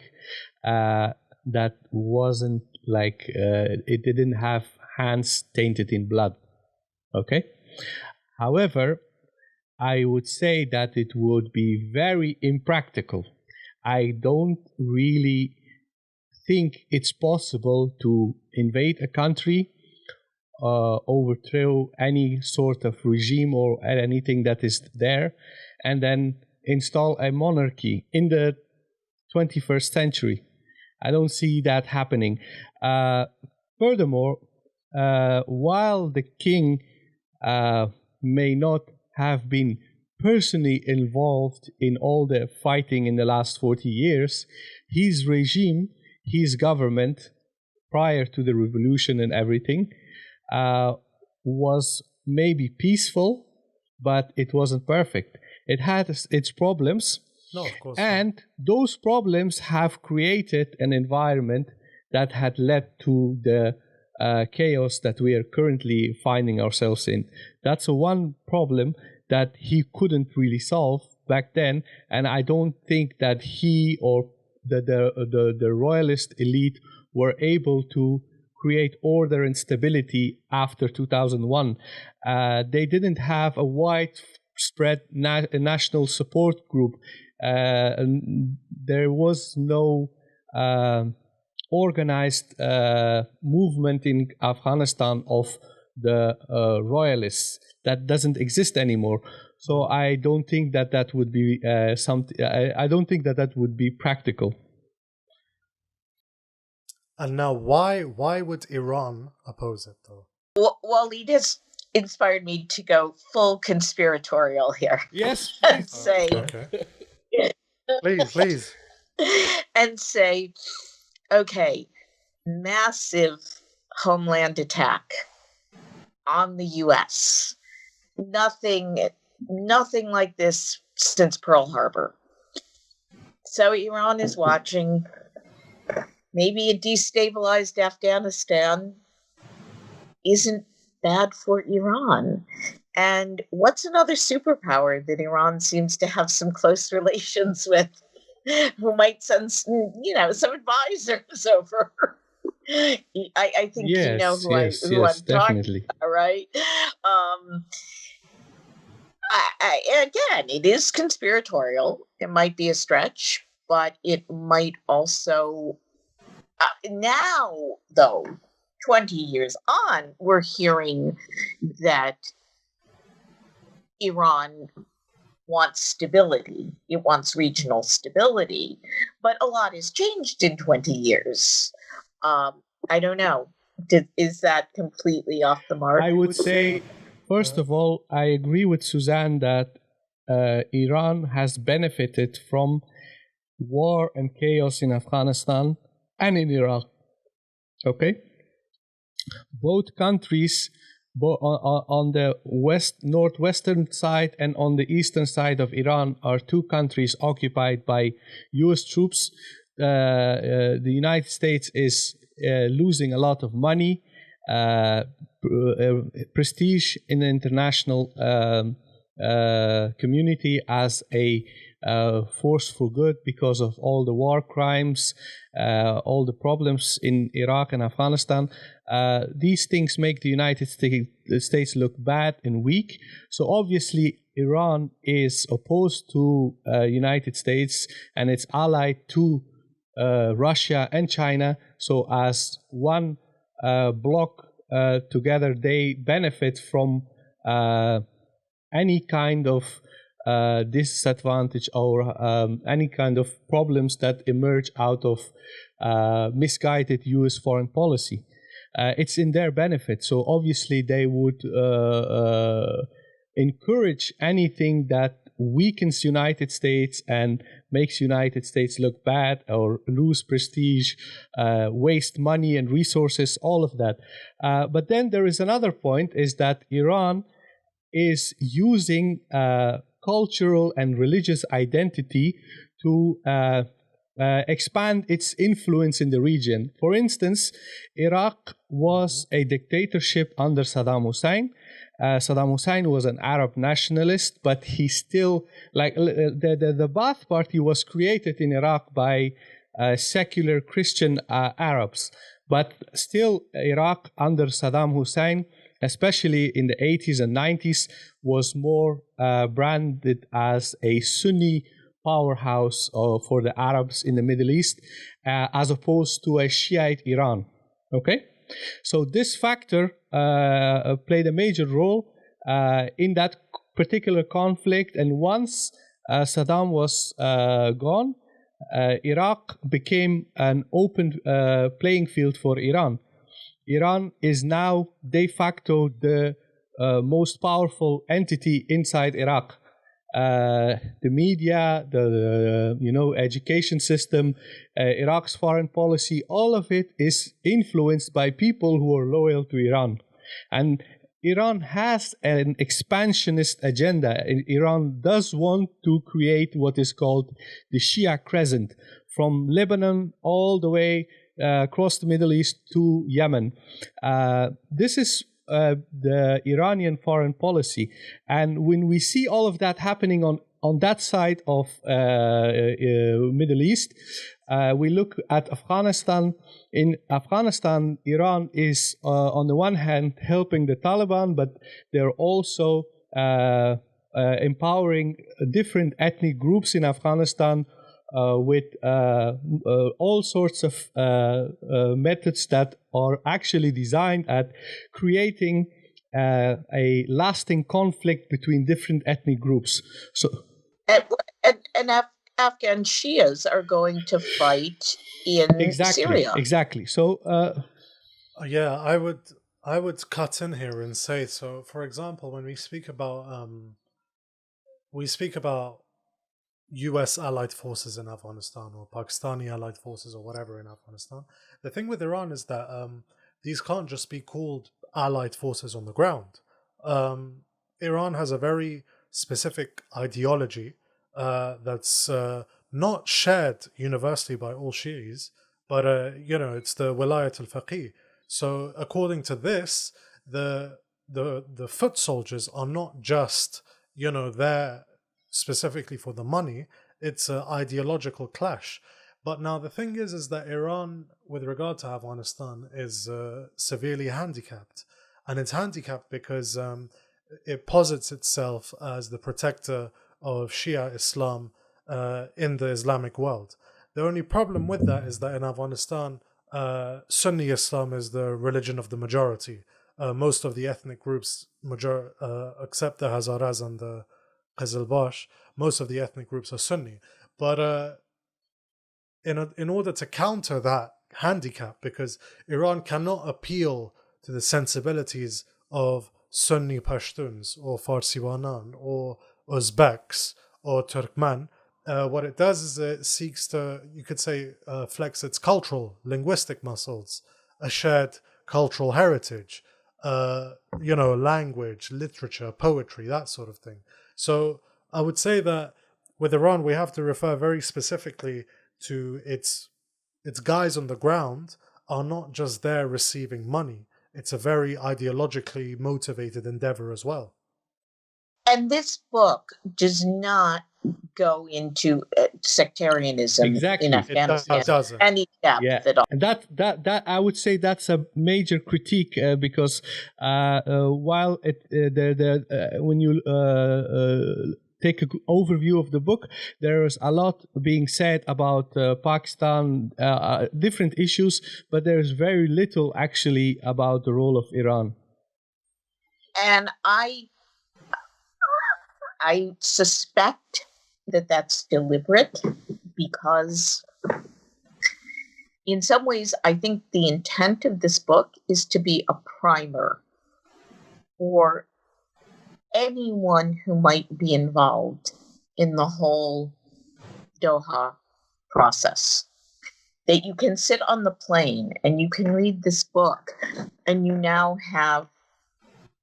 [SPEAKER 1] that wasn't like, it didn't have hands tainted in blood. Okay? However, I would say that it would be very impractical. I don't really think it's possible to invade a country, overthrow any sort of regime or anything that is there, and then install a monarchy in the 21st century. I don't see that happening. Furthermore, while the king may not have been personally involved in all the fighting in the last 40 years, his regime, his government, prior to the revolution and everything, was maybe peaceful, but it wasn't perfect. It had its problems.
[SPEAKER 6] No, of course.
[SPEAKER 1] And those problems have created an environment that had led to the chaos that we are currently finding ourselves in. That's one problem that he couldn't really solve back then, and I don't think that he or the royalist elite were able to create order and stability after 2001. They didn't have a widespread national support group. There was no organized movement in Afghanistan of the royalists. That doesn't exist anymore. So I don't think that would be something. I don't think that would be practical.
[SPEAKER 6] And now, why would Iran oppose it, though?
[SPEAKER 7] Waleed has inspired me to go full conspiratorial here.
[SPEAKER 1] Yes,
[SPEAKER 7] and say,
[SPEAKER 6] Okay. Please.
[SPEAKER 7] And say, okay, massive homeland attack on the U.S. Nothing like this since Pearl Harbor. So Iran is watching. Maybe a destabilized Afghanistan isn't bad for Iran. And what's another superpower that Iran seems to have some close relations with, who might send, some advisors over? I think you know who I'm talking about, right? Again, it is conspiratorial. It might be a stretch, but it might also... now, though, 20 years on, we're hearing that Iran wants stability. It wants regional stability. But a lot has changed in 20 years. I don't know. Is that completely off the mark?
[SPEAKER 1] I would say, first of all, I agree with Suzanne that Iran has benefited from war and chaos in Afghanistan and in Iraq. Okay? Both countries, on the northwestern side and on the eastern side of Iran, are two countries occupied by US troops. The United States is losing a lot of money, prestige in the international community as a force for good because of all the war crimes, all the problems in Iraq and Afghanistan. These things make the United States look bad and weak. So obviously Iran is opposed to United States and it's allied to Russia and China. So as one bloc together, they benefit from any kind of disadvantage or any kind of problems that emerge out of misguided US foreign policy. It's in their benefit. So obviously they would encourage anything that weakens United States and makes United States look bad or lose prestige, waste money and resources, all of that. But then there is another point, is that Iran is using cultural and religious identity to expand its influence in the region. For instance, Iraq was a dictatorship under Saddam Hussein. Saddam Hussein was an Arab nationalist, but he still, like, the Ba'ath Party was created in Iraq by secular Christian Arabs. But still, Iraq under Saddam Hussein especially in the 80s and 90s, was more branded as a Sunni powerhouse for the Arabs in the Middle East, as opposed to a Shiite Iran. Okay? So this factor played a major role in that particular conflict, and once Saddam was gone, Iraq became an open playing field for Iran. Iran is now de facto the most powerful entity inside Iraq. The media, the education system, Iraq's foreign policy, all of it is influenced by people who are loyal to Iran. And Iran has an expansionist agenda. Iran does want to create what is called the Shia Crescent, from Lebanon all the way across the Middle East to Yemen. This is the Iranian foreign policy. And when we see all of that happening on that side of Middle East, we look at Afghanistan. In Afghanistan, Iran is on the one hand helping the Taliban, but they're also empowering different ethnic groups in Afghanistan with all sorts of methods that are actually designed at creating a lasting conflict between different ethnic groups. So,
[SPEAKER 7] and Afghan Shias are going to fight in Syria.
[SPEAKER 1] Exactly. So,
[SPEAKER 6] yeah, I would cut in here and say, so for example, when we speak about US allied forces in Afghanistan, or Pakistani allied forces, or whatever in Afghanistan, the thing with Iran is that these can't just be called allied forces on the ground. Iran has a very specific ideology that's not shared universally by all Shi'is, but it's the Wilayat al-Faqih. So according to this, the foot soldiers are not just there specifically for the money. It's an ideological clash. But now the thing is that Iran, with regard to Afghanistan, is severely handicapped. And it's handicapped because it posits itself as the protector of Shia Islam in the Islamic world. The only problem with that is that in Afghanistan, Sunni Islam is the religion of the majority. Most of the ethnic groups, except the Hazaras and the Qizilbash, most of the ethnic groups are Sunni. But in order to counter that handicap, because Iran cannot appeal to the sensibilities of Sunni Pashtuns or Farsiwanan or Uzbeks or Turkmen, what it does is it seeks to, you could say, flex its cultural, linguistic muscles, a shared cultural heritage, language, literature, poetry, that sort of thing. So I would say that with Iran, we have to refer very specifically to its guys on the ground are not just there receiving money. It's a very ideologically motivated endeavor as well.
[SPEAKER 7] And this book does not go into sectarianism in Afghanistan.
[SPEAKER 6] It doesn't.
[SPEAKER 7] Any depth at all.
[SPEAKER 1] And that I would say that's a major critique because while when you take an overview of the book, there is a lot being said about Pakistan, different issues, but there is very little actually about the role of Iran.
[SPEAKER 7] And I suspect that that's deliberate because in some ways, I think the intent of this book is to be a primer for anyone who might be involved in the whole Doha process. That you can sit on the plane and you can read this book and you now have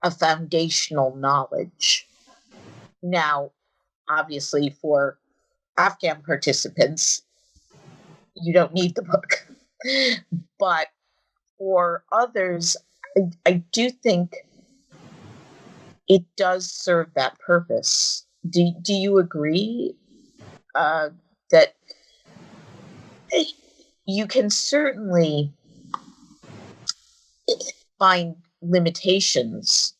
[SPEAKER 7] a foundational knowledge. Now, obviously, for Afghan participants, you don't need the book. But for others, I do think it does serve that purpose. Do you agree that you can certainly find limitations,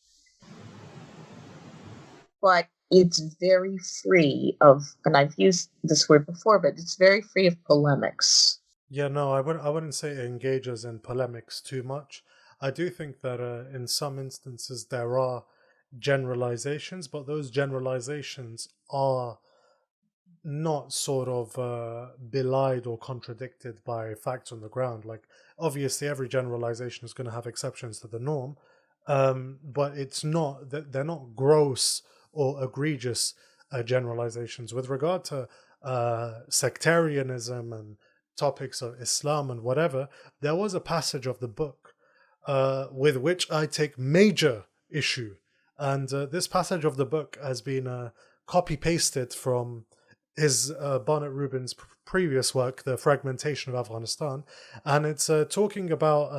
[SPEAKER 7] but it's very free of, and I've used this word before, but it's very free of polemics.
[SPEAKER 6] Yeah, no, I wouldn't say it engages in polemics too much. I do think that in some instances there are generalizations, but those generalizations are not sort of belied or contradicted by facts on the ground. Like, obviously every generalization is going to have exceptions to the norm, but it's not that they're not gross or egregious generalizations. With regard to sectarianism and topics of Islam and whatever, there was a passage of the book with which I take major issue, and this passage of the book has been copy-pasted from his Barnett Rubin's previous work, The Fragmentation of Afghanistan, and it's talking about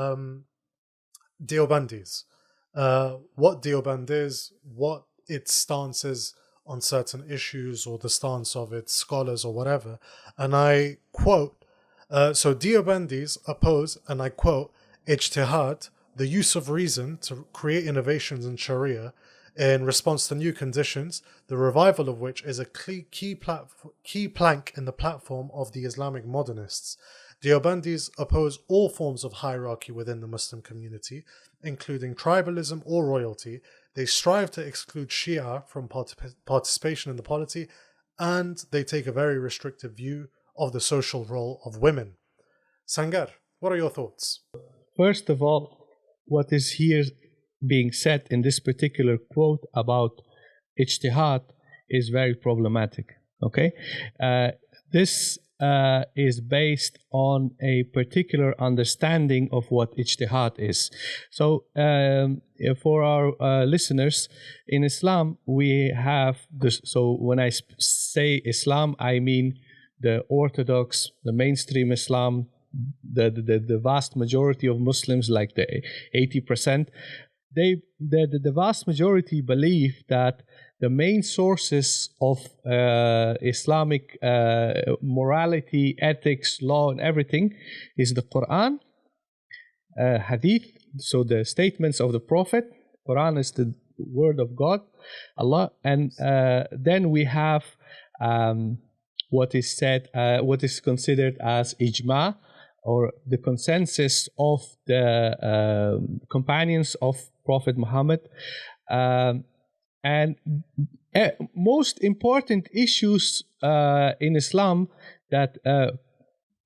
[SPEAKER 6] Deobandis, what Deoband is, what its stance is on certain issues, or the stance of its scholars or whatever. And I quote, so Deobandis oppose, and I quote, ijtihad, the use of reason to create innovations in Sharia in response to new conditions, the revival of which is a key plank in the platform of the Islamic modernists. Deobandis oppose all forms of hierarchy within the Muslim community, including tribalism or royalty. They strive to exclude Shia from participation in the polity, and they take a very restrictive view of the social role of women. Sangar, what are your thoughts?
[SPEAKER 8] First of all, what is here being said in this particular quote about ijtihad is very problematic. Okay, this is based on a particular understanding of what ijtihad is. So for our listeners, in Islam we have this. So when I say Islam, I mean the Orthodox, the mainstream Islam, the vast majority of Muslims, like the 80%. The vast majority believe that the main sources of Islamic morality, ethics, law, and everything is the Quran, Hadith, so the statements of the Prophet. Quran is the word of God, Allah, and then we have what is said, what is considered as ijma, or the consensus of the companions of Prophet Muhammad, and most important issues in Islam that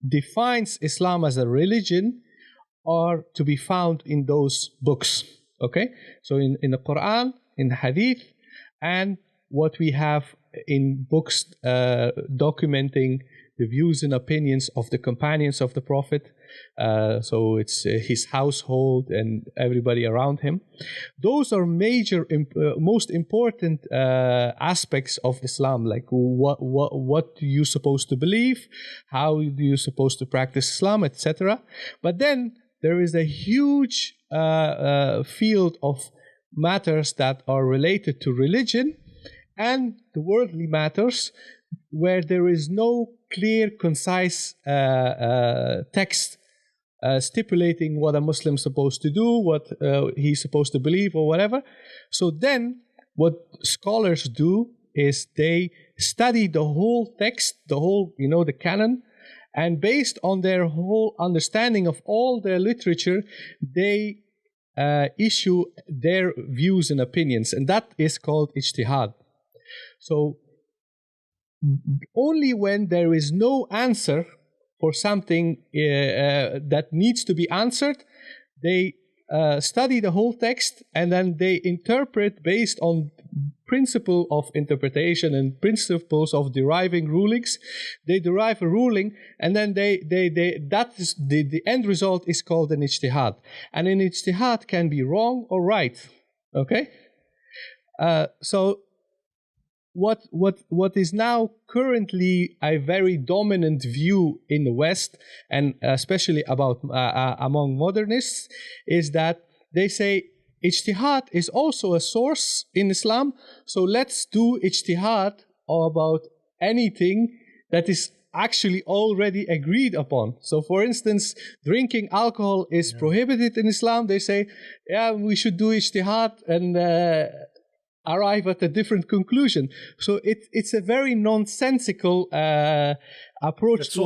[SPEAKER 8] defines Islam as a religion are to be found in those books. Okay, so in the Quran, in the Hadith, and what we have in books documenting the views and opinions of the companions of the Prophet, so it's his household and everybody around him. Those are major, most important aspects of Islam, like what do you supposed to believe, how do you supposed to practice Islam, etc. But then there is a huge field of matters that are related to religion and the worldly matters, where there is no clear, concise text stipulating what a Muslim is supposed to do, what he's supposed to believe, or whatever. So then what scholars do is they study the whole text, the whole, the canon, and based on their whole understanding of all their literature, they issue their views and opinions, and that is called ijtihad. So only when there is no answer for something that needs to be answered, they study the whole text, and then they interpret based on principle of interpretation and principles of deriving rulings. They derive a ruling, and then that is the end result is called an ijtihad. And an ijtihad can be wrong or right. Okay, so what is now currently a very dominant view in the West, and especially about among modernists, is that they say ijtihad is also a source in Islam, so let's do ijtihad about anything that is actually already agreed upon. So, for instance, drinking alcohol is prohibited in Islam. They say, yeah, we should do ijtihad and arrive at a different conclusion. So it's a very nonsensical approach.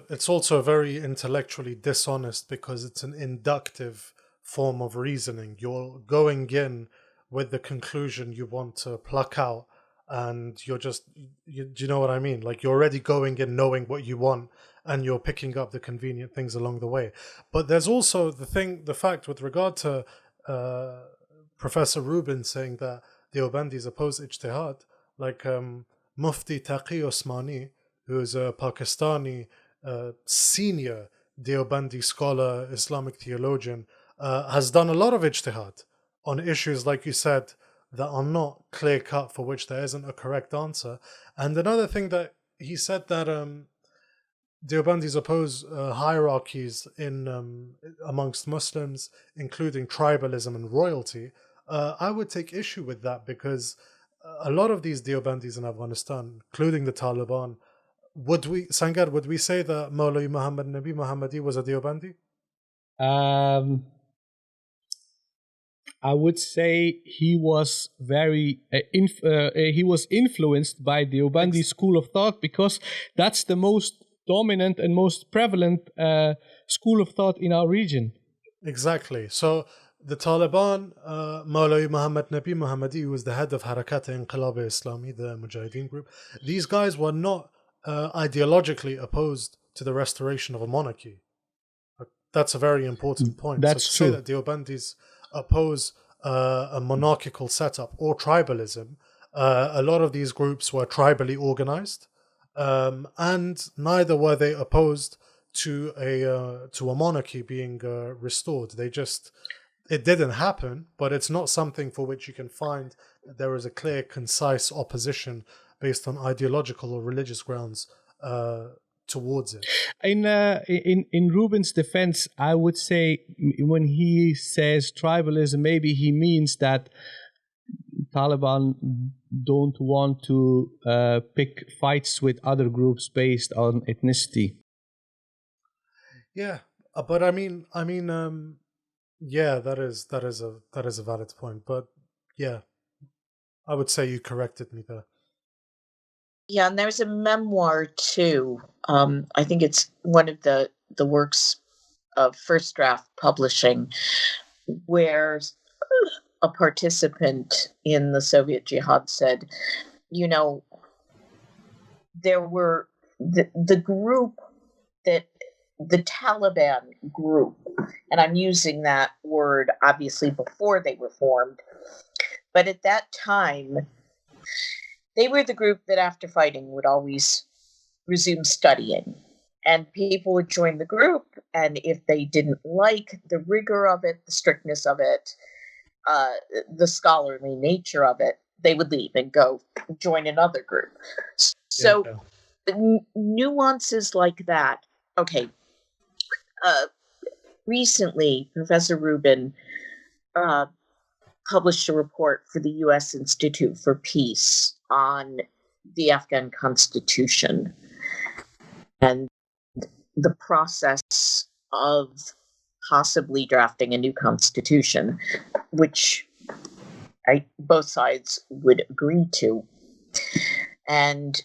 [SPEAKER 6] It's also very intellectually dishonest because it's an inductive form of reasoning. You're going in with the conclusion you want to pluck out, and do you know what I mean? Like, you're already going in knowing what you want, and you're picking up the convenient things along the way. But there's also the fact with regard to Professor Rubin saying that Deobandis oppose ijtihad, like Mufti Taqi Osmani, who is a Pakistani senior Deobandi scholar, Islamic theologian, has done a lot of ijtihad on issues, like you said, that are not clear-cut, for which there isn't a correct answer. And another thing that he said, that Deobandis oppose hierarchies in amongst Muslims, including tribalism and royalty. I would take issue with that, because a lot of these Deobandis in Afghanistan, including the Taliban, would we say that Maulvi Muhammad Nabi Muhammadi was a Deobandi?
[SPEAKER 8] I would say he was very he was influenced by the Deobandi school of thought, because that's the most dominant and most prevalent school of thought in our region.
[SPEAKER 6] Exactly. So the Taliban, Maulvi Muhammad Nabi Muhammadi, who was the head of Harakat-e-Inqilab Islami, the Mujahideen group, these guys were not ideologically opposed to the restoration of a monarchy. That's a very important point.
[SPEAKER 8] That's
[SPEAKER 6] so to
[SPEAKER 8] true.
[SPEAKER 6] say that Deobandis oppose a monarchical setup or tribalism, a lot of these groups were tribally organized, and neither were they opposed to a monarchy being restored. It didn't happen, but it's not something for which you can find that there is a clear, concise opposition based on ideological or religious grounds towards it.
[SPEAKER 8] In Rubin's defense, I would say when he says tribalism, maybe he means that Taliban don't want to pick fights with other groups based on ethnicity.
[SPEAKER 6] Yeah, but I mean, yeah, that is a valid point. But yeah, I would say you corrected me there.
[SPEAKER 7] Yeah, and there's a memoir too. I think it's one of the works of First Draft Publishing, where a participant in the Soviet jihad said, there were the group that the Taliban group, and I'm using that word obviously before they were formed, but at that time, they were the group that after fighting would always resume studying. And people would join the group, and if they didn't like the rigor of it, the strictness of it, the scholarly nature of it, they would leave and go join another group. So nuances like that. Okay. Recently, Professor Rubin published a report for the U.S. Institute for Peace on the Afghan Constitution and the process of possibly drafting a new constitution, which both sides would agree to. And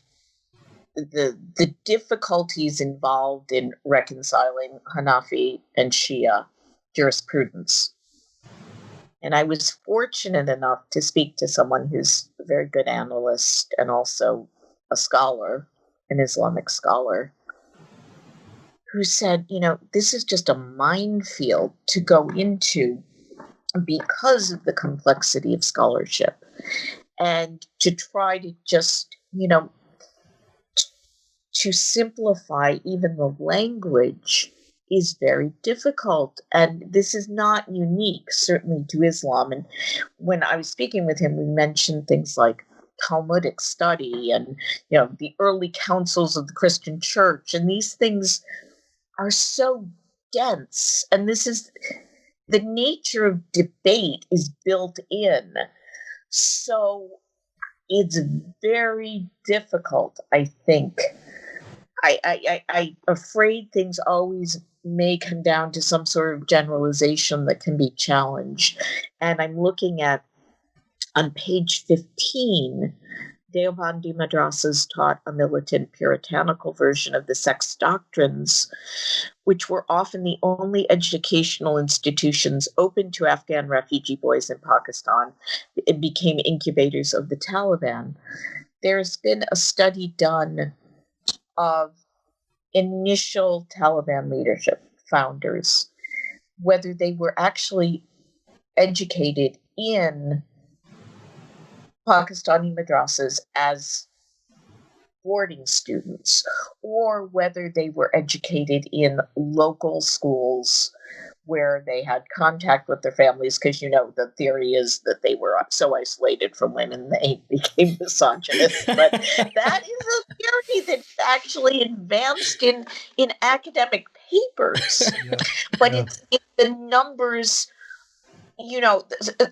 [SPEAKER 7] the difficulties involved in reconciling Hanafi and Shia jurisprudence. And I was fortunate enough to speak to someone who's a very good analyst and also a scholar, an Islamic scholar, who said, this is just a minefield to go into because of the complexity of scholarship. And to try to just, to simplify even the language is very difficult. And this is not unique, certainly, to Islam. And when I was speaking with him, we mentioned things like Talmudic study and, the early councils of the Christian church. And these things are so dense. And this is the nature of debate is built in. So it's very difficult, I think, I'm afraid things always may come down to some sort of generalization that can be challenged. And I'm looking at, on page 15, Deobandi madrasas taught a militant puritanical version of the sex doctrines, which were often the only educational institutions open to Afghan refugee boys in Pakistan. It became incubators of the Taliban. There's been a study done of initial Taliban leadership founders, whether they were actually educated in Pakistani madrasas as boarding students, or whether they were educated in local schools where they had contact with their families, because, you know, the theory is that they were so isolated from women they became misogynist. But that is a theory that's actually advanced in academic papers. But it's the numbers, you know,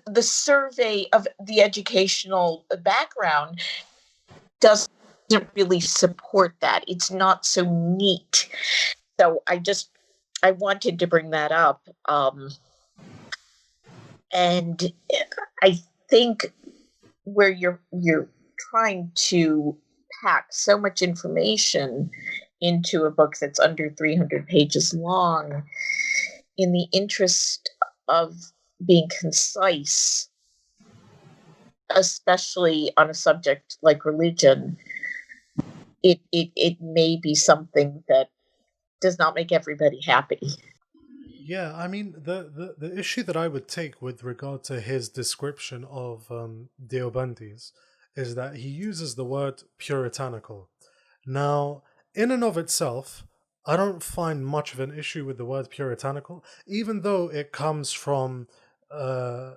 [SPEAKER 7] the survey of the educational background doesn't really support that. It's not so neat. So I wanted to bring that up. And I think where you're trying to pack so much information into a book that's under 300 pages long, in the interest of being concise, especially on a subject like religion, it may be something that does not make everybody happy.
[SPEAKER 6] Yeah, I mean, the issue that I would take with regard to his description of Deobandis is that he uses the word puritanical. Now, in and of itself, I don't find much of an issue with the word puritanical, even though it comes from a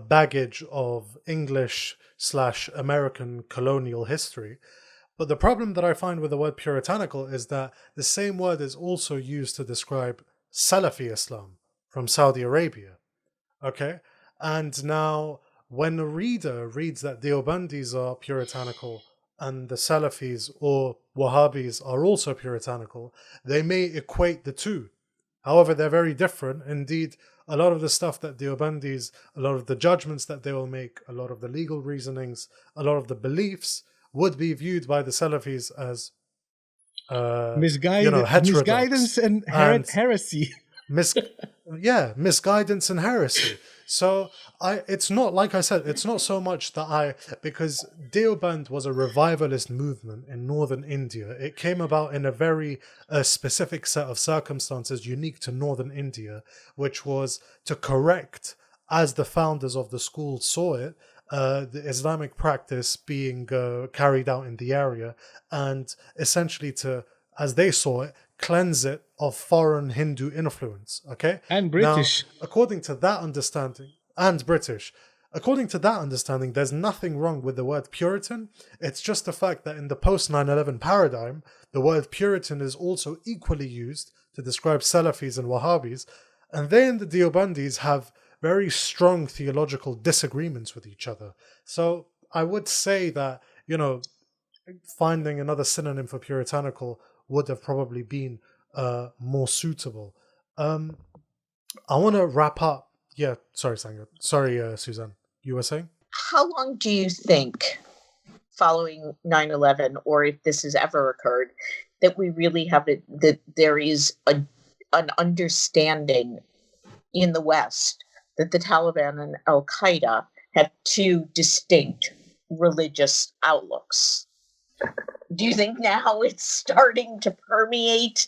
[SPEAKER 6] baggage of English/American colonial history. But the problem that I find with the word puritanical is that the same word is also used to describe Salafi Islam from Saudi Arabia. Okay? And now, when a reader reads that Deobandis are puritanical and the Salafis or Wahhabis are also puritanical, they may equate the two. However, they're very different. Indeed, a lot of the stuff that Deobandis, a lot of the judgments that they will make, a lot of the legal reasonings, a lot of the beliefs would be viewed by the Salafis as
[SPEAKER 8] misguidance and heresy.
[SPEAKER 6] Misguidance and heresy. So it's not, like I said, it's not so much that because Deoband was a revivalist movement in northern India. It came about in a very specific set of circumstances unique to northern India, which was to correct, as the founders of the school saw it, the Islamic practice being carried out in the area, and essentially to, as they saw it, cleanse it of foreign Hindu influence. Okay,
[SPEAKER 8] and British.
[SPEAKER 6] Now, according to that understanding, there's nothing wrong with the word Puritan. It's just the fact that in the post 9/11 paradigm, the word Puritan is also equally used to describe Salafis and Wahhabis, and then the Deobandis have very strong theological disagreements with each other. So I would say that, finding another synonym for puritanical would have probably been more suitable. I want to wrap up. Yeah, sorry, Sangha. Sorry, Suzanne. You were saying?
[SPEAKER 7] How long do you think, following 9/11, or if this has ever occurred, that we really have it, that there is an understanding in the West that the Taliban and Al-Qaeda have two distinct religious outlooks? Do you think now it's starting to permeate,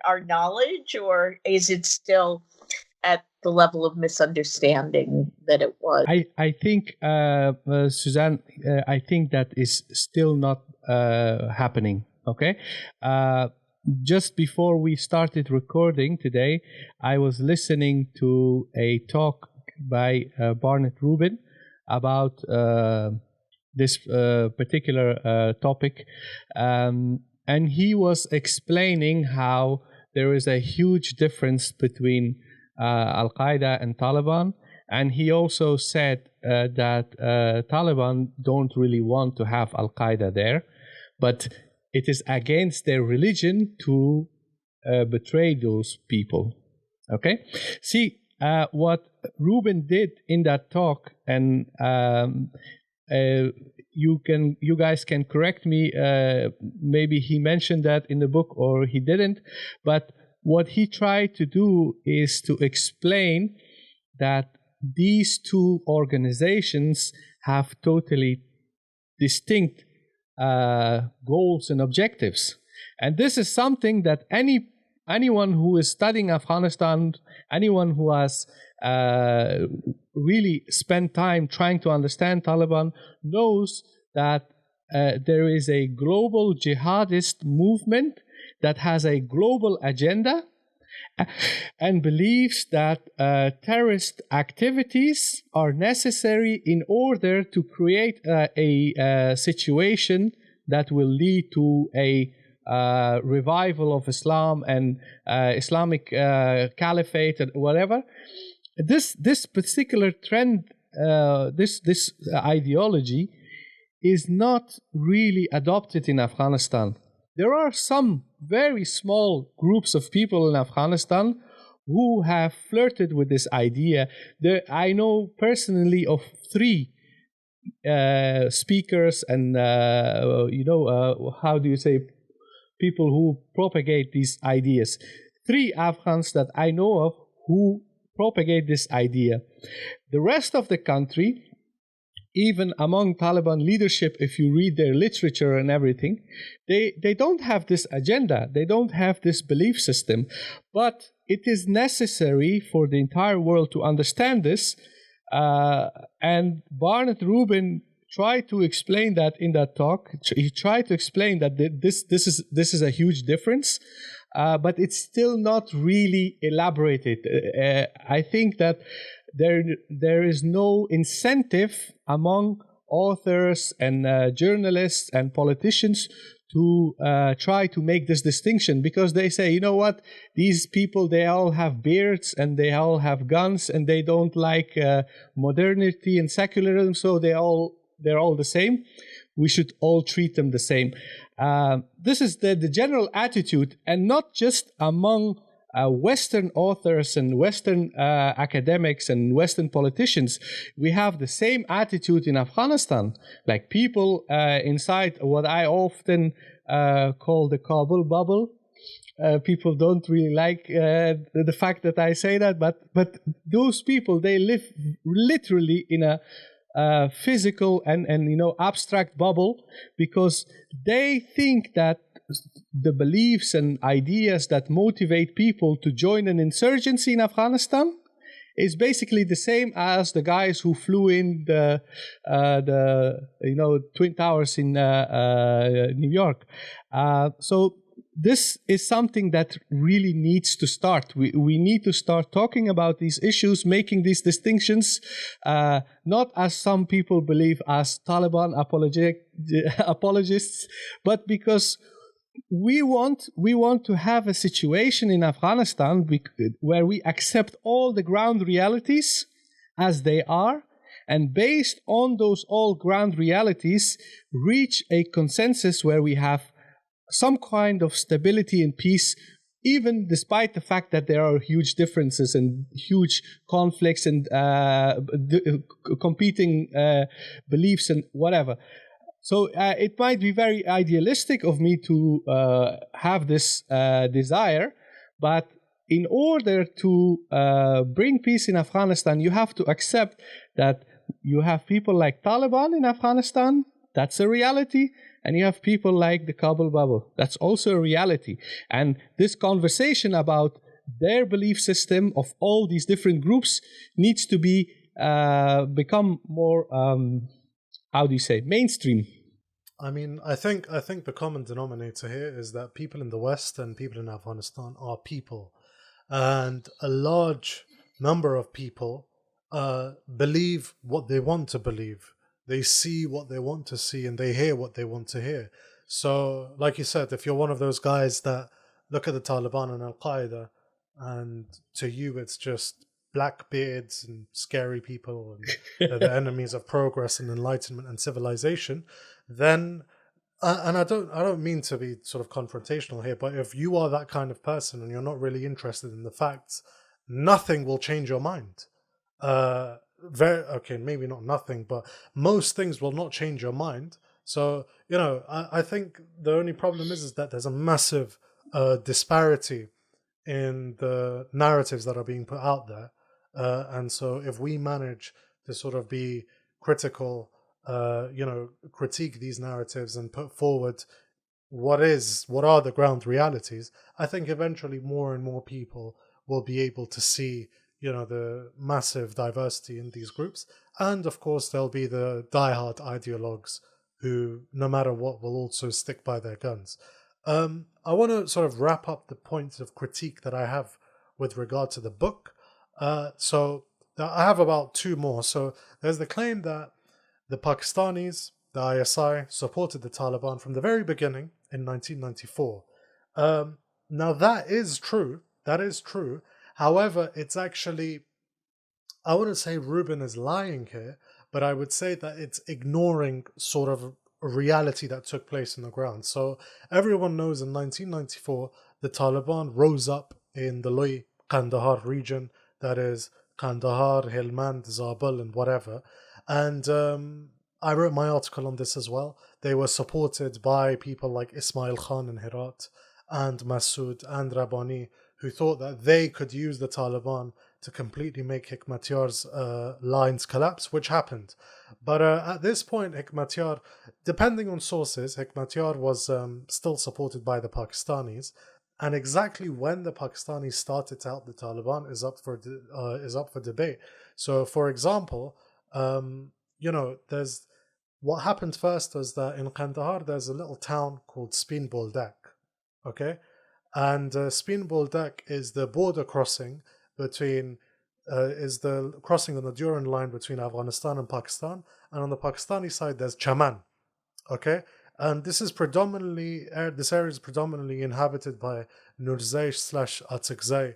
[SPEAKER 7] our knowledge, or is it still at the level of misunderstanding that it was?
[SPEAKER 8] I think, Suzanne, I think that is still not happening, okay? Just before we started recording today, I was listening to a talk by Barnett Rubin about this particular topic, and he was explaining how there is a huge difference between Al-Qaeda and Taliban, and he also said that Taliban don't really want to have Al-Qaeda there, but it is against their religion to betray those people. Okay? See, what Rubin did in that talk, and you guys can correct me, maybe he mentioned that in the book or he didn't, but what he tried to do is to explain that these two organizations have totally distinct goals and objectives. And this is something that anyone who is studying Afghanistan, anyone who has really spent time trying to understand Taliban knows that there is a global jihadist movement that has a global agenda and believes that terrorist activities are necessary in order to create a situation that will lead to a revival of Islam and Islamic caliphate and whatever. This particular trend, this ideology is not really adopted in Afghanistan. There are some very small groups of people in Afghanistan who have flirted with this idea. I know personally of 3 speakers and, how do you say, people who propagate these ideas. 3 Afghans that I know of who propagate this idea. The rest of the country, even among Taliban leadership, if you read their literature and everything, they don't have this agenda. They don't have this belief system. But it is necessary for the entire world to understand this. And Barnett Rubin tried to explain that in that talk. He tried to explain that this is a huge difference. But it's still not really elaborated. I think that there is no incentive among authors and journalists and politicians to try to make this distinction, because they say, you know what, these people, they all have beards and they all have guns and they don't like modernity and secularism, so they're all the same. We should all treat them the same. This is the general attitude, and not just among Western authors and Western academics and Western politicians. We have the same attitude in Afghanistan. Like people inside what I often call the Kabul bubble. People don't really like the fact that I say that, but those people, they live literally in a physical and abstract bubble, because they think that the beliefs and ideas that motivate people to join an insurgency in Afghanistan is basically the same as the guys who flew in the Twin Towers in New York. So this is something that really needs to start. We need to start talking about these issues, making these distinctions, not as some people believe as Taliban apologists, but because we want to have a situation in Afghanistan where we accept all the ground realities as they are, and based on those all ground realities, reach a consensus where we have some kind of stability and peace, even despite the fact that there are huge differences and huge conflicts and competing beliefs and whatever. So it might be very idealistic of me to have this desire, but in order to bring peace in Afghanistan, you have to accept that you have people like Taliban in Afghanistan. That's a reality. And you have people like the Kabul bubble. That's also a reality. And this conversation about their belief system of all these different groups needs to be become more, mainstream.
[SPEAKER 6] I mean, I think the common denominator here is that people in the West and people in Afghanistan are people. And a large number of people believe what they want to believe. They see what they want to see and they hear what they want to hear. So, like you said, if you're one of those guys that look at the Taliban and Al-Qaeda and to you it's just black beards and scary people and they're the enemies of progress and enlightenment and civilization, then And I don't mean to be sort of confrontational here, but if you are that kind of person and you're not really interested in the facts, nothing will change your mind. Okay, maybe not nothing, but most things will not change your mind. So, I think the only problem is that there's a massive disparity in the narratives that are being put out there. And so if we manage to sort of be critical, critique these narratives and put forward what are the ground realities, I think eventually more and more people will be able to see, the massive diversity in these groups. And of course, there'll be the diehard ideologues who, no matter what, will also stick by their guns. I want to sort of wrap up the points of critique that I have with regard to the book. So I have about two more. So there's the claim that the Pakistanis, the ISI, supported the Taliban from the very beginning in 1994. Now that is true. That is true. However, it's actually, I wouldn't say Rubin is lying here, but I would say that it's ignoring sort of a reality that took place on the ground. So everyone knows in 1994, the Taliban rose up in the Loy Kandahar region, that is Kandahar, Helmand, Zabul, and whatever. And I wrote my article on this as well. They were supported by people like Ismail Khan in Herat and Masood and Rabbani, who thought that they could use the Taliban to completely make Hekmatyar's lines collapse, which happened. But at this point, Hekmatyar, depending on sources, Hekmatyar was still supported by the Pakistanis. And exactly when the Pakistanis started to help the Taliban is up for debate. So, for example, there's what happened first was that in Kandahar there's a little town called Spin Boldak, okay, and Spin Boldak is the border crossing between is the crossing on the Durand line between Afghanistan and Pakistan, and on the Pakistani side there's Chaman, okay. And this area is predominantly inhabited by Nurzai/Atikzai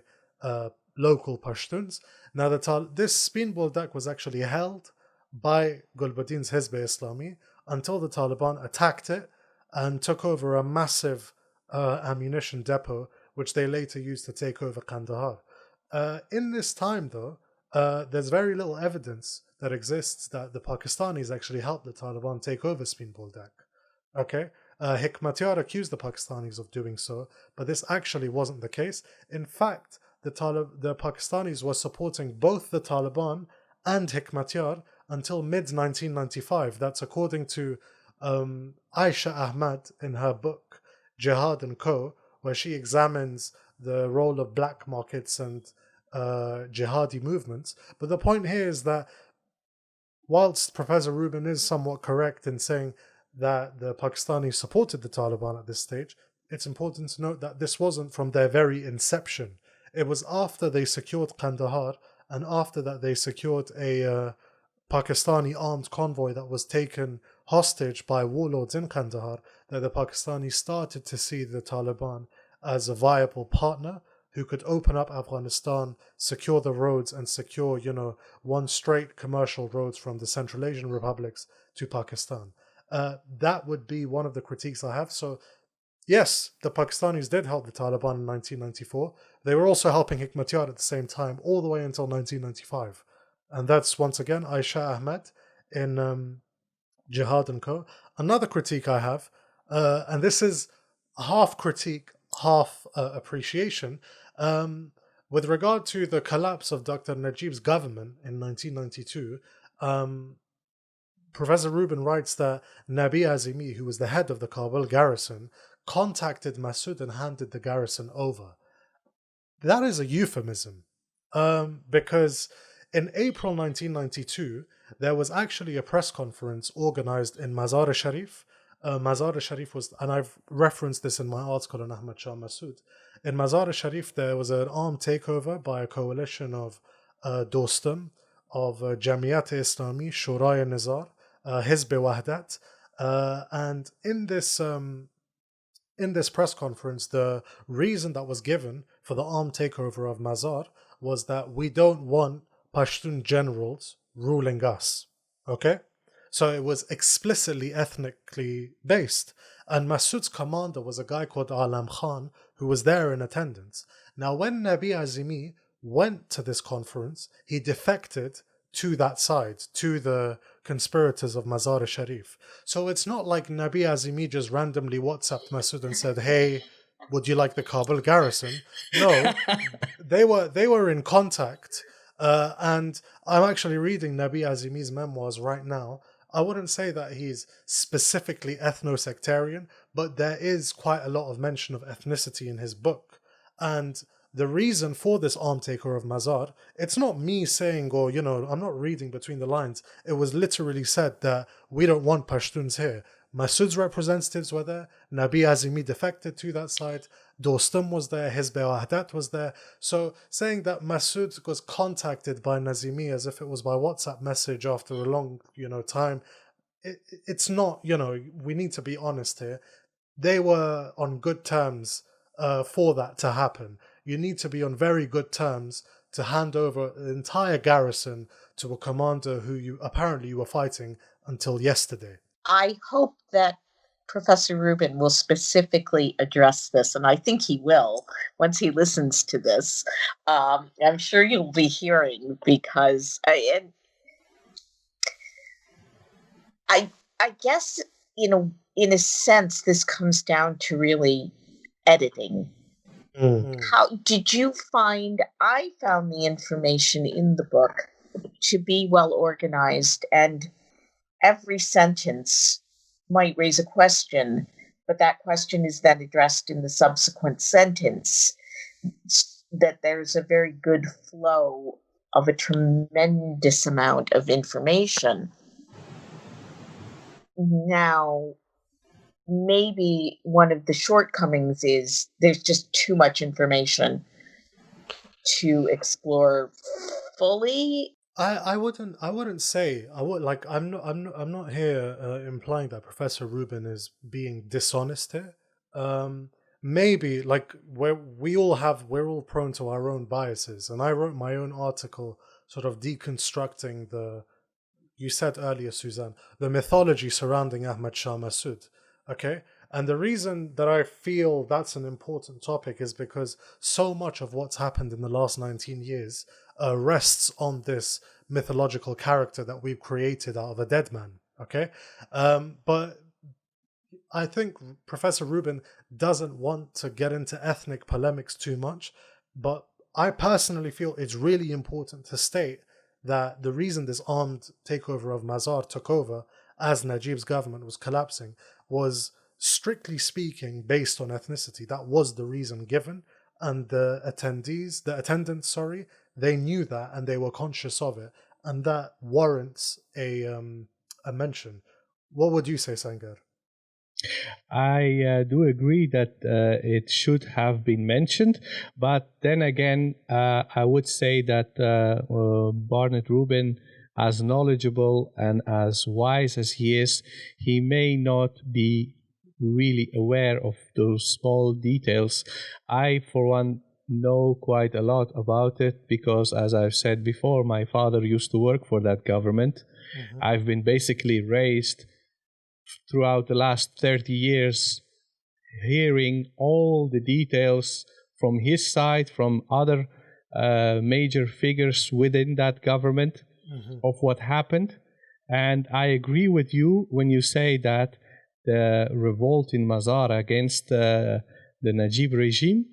[SPEAKER 6] local Pashtuns. Now, this Spin Boldak was actually held by Gulbuddin's Hizb-e-Islami until the Taliban attacked it and took over a massive ammunition depot, which they later used to take over Kandahar. In this time, though, there's very little evidence that exists that the Pakistanis actually helped the Taliban take over Spin Boldak. Okay, Hekmatyar accused the Pakistanis of doing so, but this actually wasn't the case. In fact, the Pakistanis were supporting both the Taliban and Hekmatyar until mid-1995. That's according to Aisha Ahmad in her book Jihad and Co., where she examines the role of black markets and jihadi movements. But the point here is that whilst Professor Rubin is somewhat correct in saying that the Pakistanis supported the Taliban at this stage, it's important to note that this wasn't from their very inception. It was after they secured Kandahar, and after that they secured a Pakistani armed convoy that was taken hostage by warlords in Kandahar, that the Pakistanis started to see the Taliban as a viable partner who could open up Afghanistan, secure the roads, and secure, one straight commercial roads from the Central Asian republics to Pakistan. That would be one of the critiques I have. So, yes, the Pakistanis did help the Taliban in 1994. They were also helping Hekmatyar at the same time, all the way until 1995. And that's, once again, Aisha Ahmed in Jihad and Co. Another critique I have, and this is half critique, half appreciation, with regard to the collapse of Dr. Najib's government in 1992, Professor Rubin writes that Nabi Azimi, who was the head of the Kabul garrison, contacted Masood and handed the garrison over. That is a euphemism, because in April 1992, there was actually a press conference organized in Mazar-e-Sharif. Mazar-e-Sharif was, and I've referenced this in my article on Ahmad Shah Masood. In Mazar-e-Sharif, there was an armed takeover by a coalition of Dostum, of Jamiyat-e-Islami, Shura-e-Nizar, Hizb-e-Wahdat, and in this press conference, the reason that was given for the armed takeover of Mazar was that we don't want Pashtun generals ruling us. Okay? So it was explicitly ethnically based. And Masood's commander was a guy called Alam Khan, who was there in attendance. Now, when Nabi Azimi went to this conference, he defected to that side, to the conspirators of Mazar-e-Sharif. So it's not like Nabi Azimi just randomly WhatsApped Masood and said, hey, would you like the Kabul garrison? No, they were in contact. And I'm actually reading Nabi Azimi's memoirs right now. I wouldn't say that he's specifically ethno-sectarian, but there is quite a lot of mention of ethnicity in his book. And the reason for this armed takeover of Mazar, it's not me saying, or, I'm not reading between the lines. It was literally said that we don't want Pashtuns here. Masood's representatives were there. Nabi Azimi defected to that side. Dostum was there. Hizb Wahdat was there. So saying that Masood was contacted by Nazimi as if it was by WhatsApp message after a long, time, it's not, we need to be honest here. They were on good terms for that to happen. You need to be on very good terms to hand over an entire garrison to a commander who you were fighting until yesterday.
[SPEAKER 7] I hope that Professor Rubin will specifically address this, and I think he will once he listens to this. I'm sure you'll be hearing, because I guess, in a sense, this comes down to really editing. How did you find? I found the information in the book to be well organized, and every sentence might raise a question, but that question is then addressed in the subsequent sentence. That there's a very good flow of a tremendous amount of information. Now, maybe one of the shortcomings is there's just too much information to explore fully.
[SPEAKER 6] I wouldn't say I'm not here implying that Professor Rubin is being dishonest here. Maybe we're all prone to our own biases, and I wrote my own article sort of deconstructing you said earlier, Suzanne, the mythology surrounding Ahmad Shah Massoud. Okay? And the reason that I feel that's an important topic is because so much of what's happened in the last 19 years rests on this mythological character that we've created out of a dead man. Okay? But I think Professor Rubin doesn't want to get into ethnic polemics too much, but I personally feel it's really important to state that the reason this armed takeover of Mazar took over as Najib's government was collapsing was, strictly speaking, based on ethnicity. That was the reason given, and the attendants, they knew that and they were conscious of it, and that warrants a mention. What would you say, Sangar?
[SPEAKER 8] I do agree that it should have been mentioned, but then again, I would say that Barnett Rubin, as knowledgeable and as wise as he is, he may not be really aware of those small details. I, for one, know quite a lot about it because, as I've said before, my father used to work for that government. Mm-hmm. I've been basically raised throughout the last 30 years hearing all the details from his side, from other major figures within that government, mm-hmm. of what happened. And I agree with you when you say that the revolt in Mazar against the Najib regime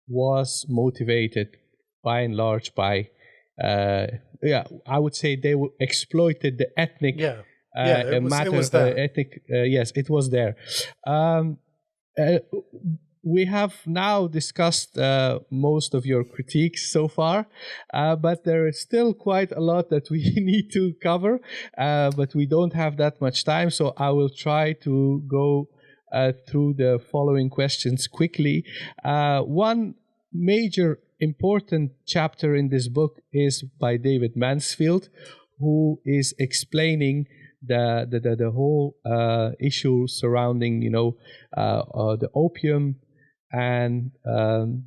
[SPEAKER 8] was motivated by and large by, I would say they exploited the ethnic ethnic. Yes, it was there. We have now discussed most of your critiques so far, but there is still quite a lot that we need to cover, but we don't have that much time, so I will try to go through the following questions quickly. One major important chapter in this book is by David Mansfield, who is explaining the whole issue surrounding, the opium, and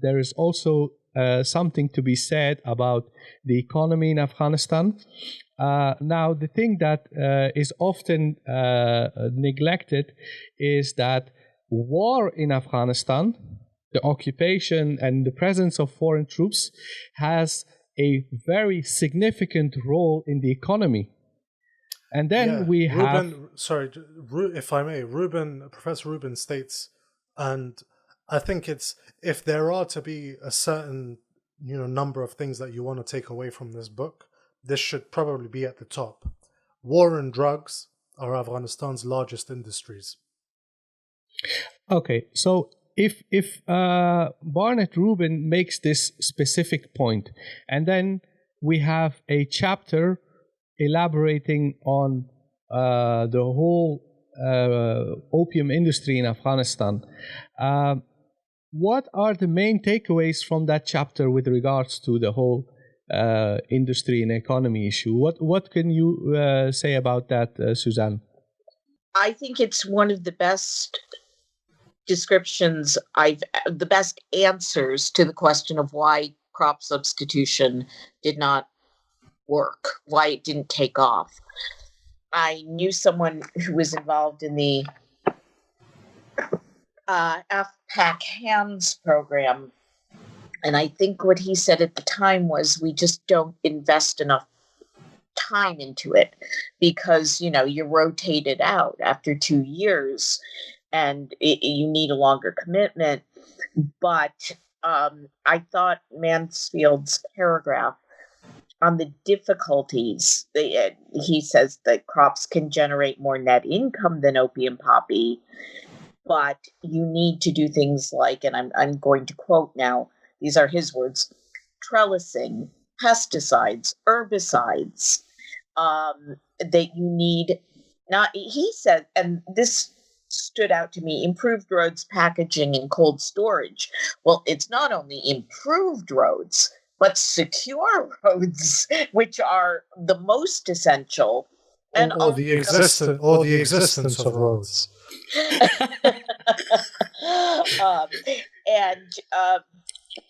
[SPEAKER 8] there is also something to be said about the economy in Afghanistan. Now, the thing that is often neglected is that war in Afghanistan, the occupation and the presence of foreign troops, has a very significant role in the economy. And then we have...
[SPEAKER 6] Sorry, if I may, Professor Rubin states, and I think it's, if there are to be a certain number of things that you want to take away from this book, this should probably be at the top. War and drugs are Afghanistan's largest industries.
[SPEAKER 8] Okay, so if Barnett Rubin makes this specific point, and then we have a chapter elaborating on the whole opium industry in Afghanistan, what are the main takeaways from that chapter with regards to the whole industry and economy issue? What can you say about that, Suzanne?
[SPEAKER 7] I think it's one of the best descriptions, the best answers to the question of why crop substitution did not work, why it didn't take off. I knew someone who was involved in the AFPAC Hands program, and I think what he said at the time was, we just don't invest enough time into it because, you're rotated out after 2 years and you need a longer commitment. But I thought Mansfield's paragraph on the difficulties, he says that crops can generate more net income than opium poppy, but you need to do things like, and I'm going to quote now, these are his words, trellising, pesticides, herbicides, that you need, he said, and this stood out to me, improved roads, packaging, and cold storage. Well, it's not only improved roads, but secure roads, which are the most essential. And
[SPEAKER 6] or the existence of roads.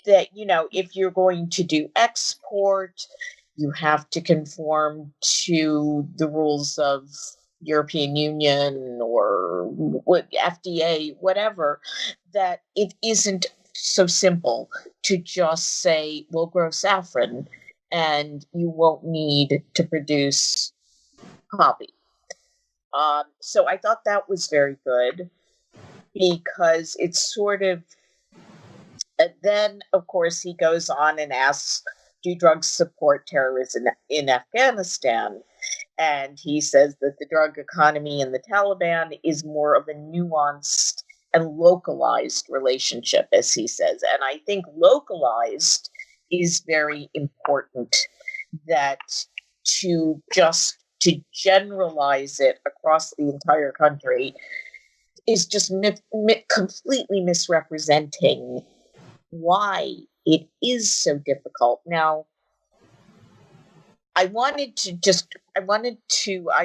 [SPEAKER 7] That, if you're going to do export, you have to conform to the rules of European Union or FDA, whatever, that it isn't so simple to just say, we'll grow saffron and you won't need to produce poppy. So I thought that was very good because it's sort of, then of course he goes on and asks, do drugs support terrorism in Afghanistan? And he says that the drug economy in the Taliban is more of a nuanced and localized relationship, as he says. And I think localized is very important, that to generalize it across the entire country is just completely misrepresenting why it is so difficult. Now, I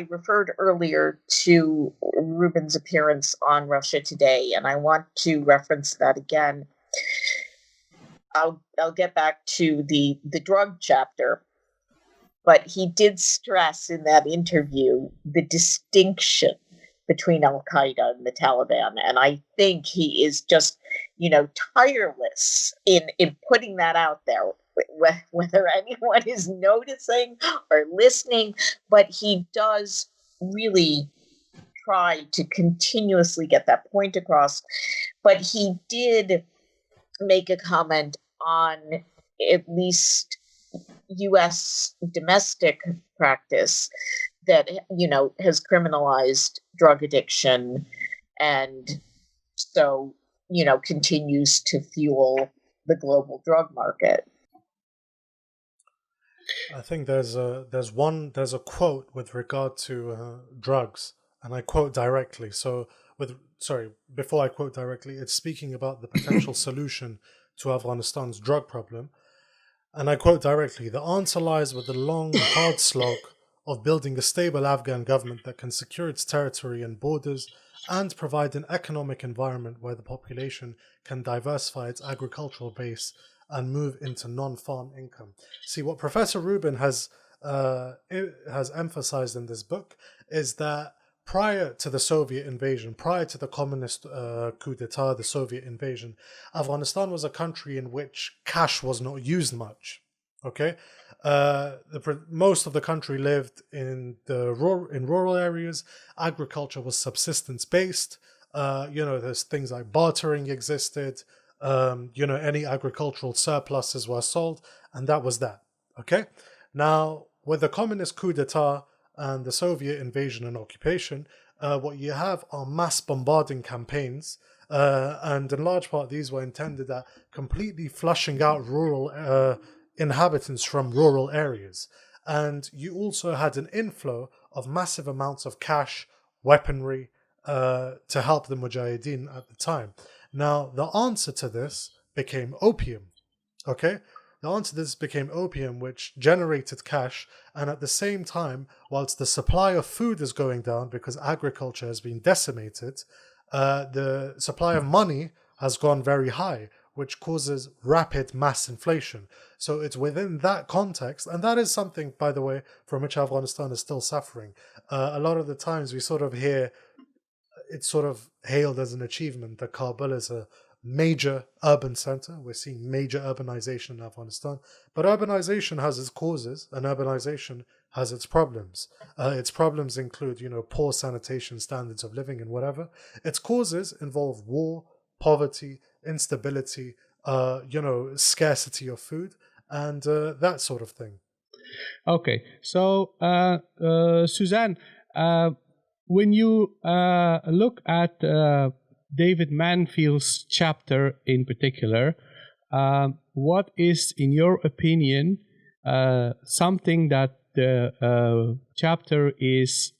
[SPEAKER 7] referred earlier to Rubin's appearance on Russia Today, and I want to reference that again. I'll get back to the drug chapter, but he did stress in that interview the distinction between Al-Qaeda and the Taliban, and I think he is just, tireless in putting that out there, whether anyone is noticing or listening, but he does really try to continuously get that point across. But he did make a comment on at least U.S. domestic practice that, has criminalized drug addiction and so, continues to fuel the global drug market.
[SPEAKER 6] I think there's a quote with regard to drugs, and I quote directly. Before I quote directly, it's speaking about the potential solution to Afghanistan's drug problem, and I quote directly: "The answer lies with the long, hard slog of building a stable Afghan government that can secure its territory and borders and provide an economic environment where the population can diversify its agricultural base and move into non-farm income." See, what Professor Rubin has it has emphasized in this book is that prior to the Soviet invasion, prior to the communist coup d'etat, the Soviet invasion, Afghanistan was a country in which cash was not used much. Okay, most of the country lived in rural areas. Agriculture was subsistence based. There's things like bartering existed. Any agricultural surpluses were sold, and that was that. Okay, now with the communist coup d'etat and the Soviet invasion and occupation, what you have are mass bombarding campaigns, and in large part these were intended at completely flushing out rural inhabitants from rural areas. And you also had an inflow of massive amounts of cash, weaponry, to help the Mujahideen at the time. Now, the answer to this became opium. Okay? The answer to this became opium, which generated cash, and at the same time, whilst the supply of food is going down because agriculture has been decimated, the supply of money has gone very high, which causes rapid mass inflation. So it's within that context, and that is something, by the way, from which Afghanistan is still suffering. A lot of the times we sort of hear it's sort of hailed as an achievement that Kabul is a major urban center. We're seeing major urbanization in Afghanistan, but urbanization has its causes and urbanization has its problems. Its problems include, poor sanitation standards of living and whatever. Its causes involve war, poverty, instability, scarcity of food, and that sort of thing.
[SPEAKER 8] Okay, so Suzanne, when you look at David Manfield's chapter in particular, what is, in your opinion, something that the chapter is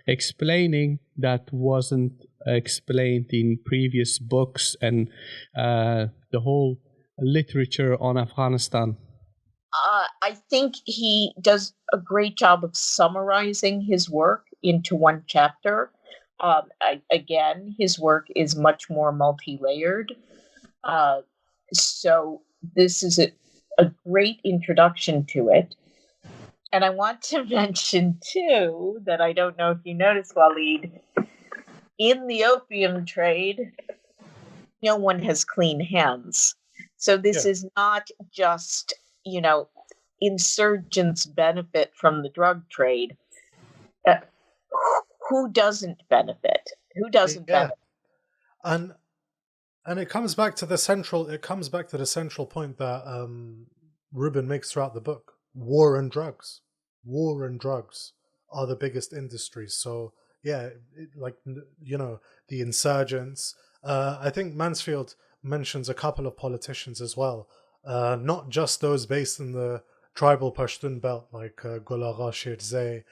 [SPEAKER 8] explaining that wasn't explained in previous books and the whole literature on Afghanistan?
[SPEAKER 7] I think he does a great job of summarizing his work into one chapter. Again, his work is much more multi-layered. So this is a great introduction to it. And I want to mention, too, that I don't know if you noticed, Waleed, in the opium trade, no one has clean hands. So this is not just, insurgents benefit from the drug trade. Who doesn't benefit? Who doesn't benefit?
[SPEAKER 6] And it comes back to the central point that Rubin makes throughout the book. War and drugs are the biggest industries. So the insurgents. I think Mansfield mentions a couple of politicians as well, not just those based in the tribal Pashtun belt like Gul Agha Shirzai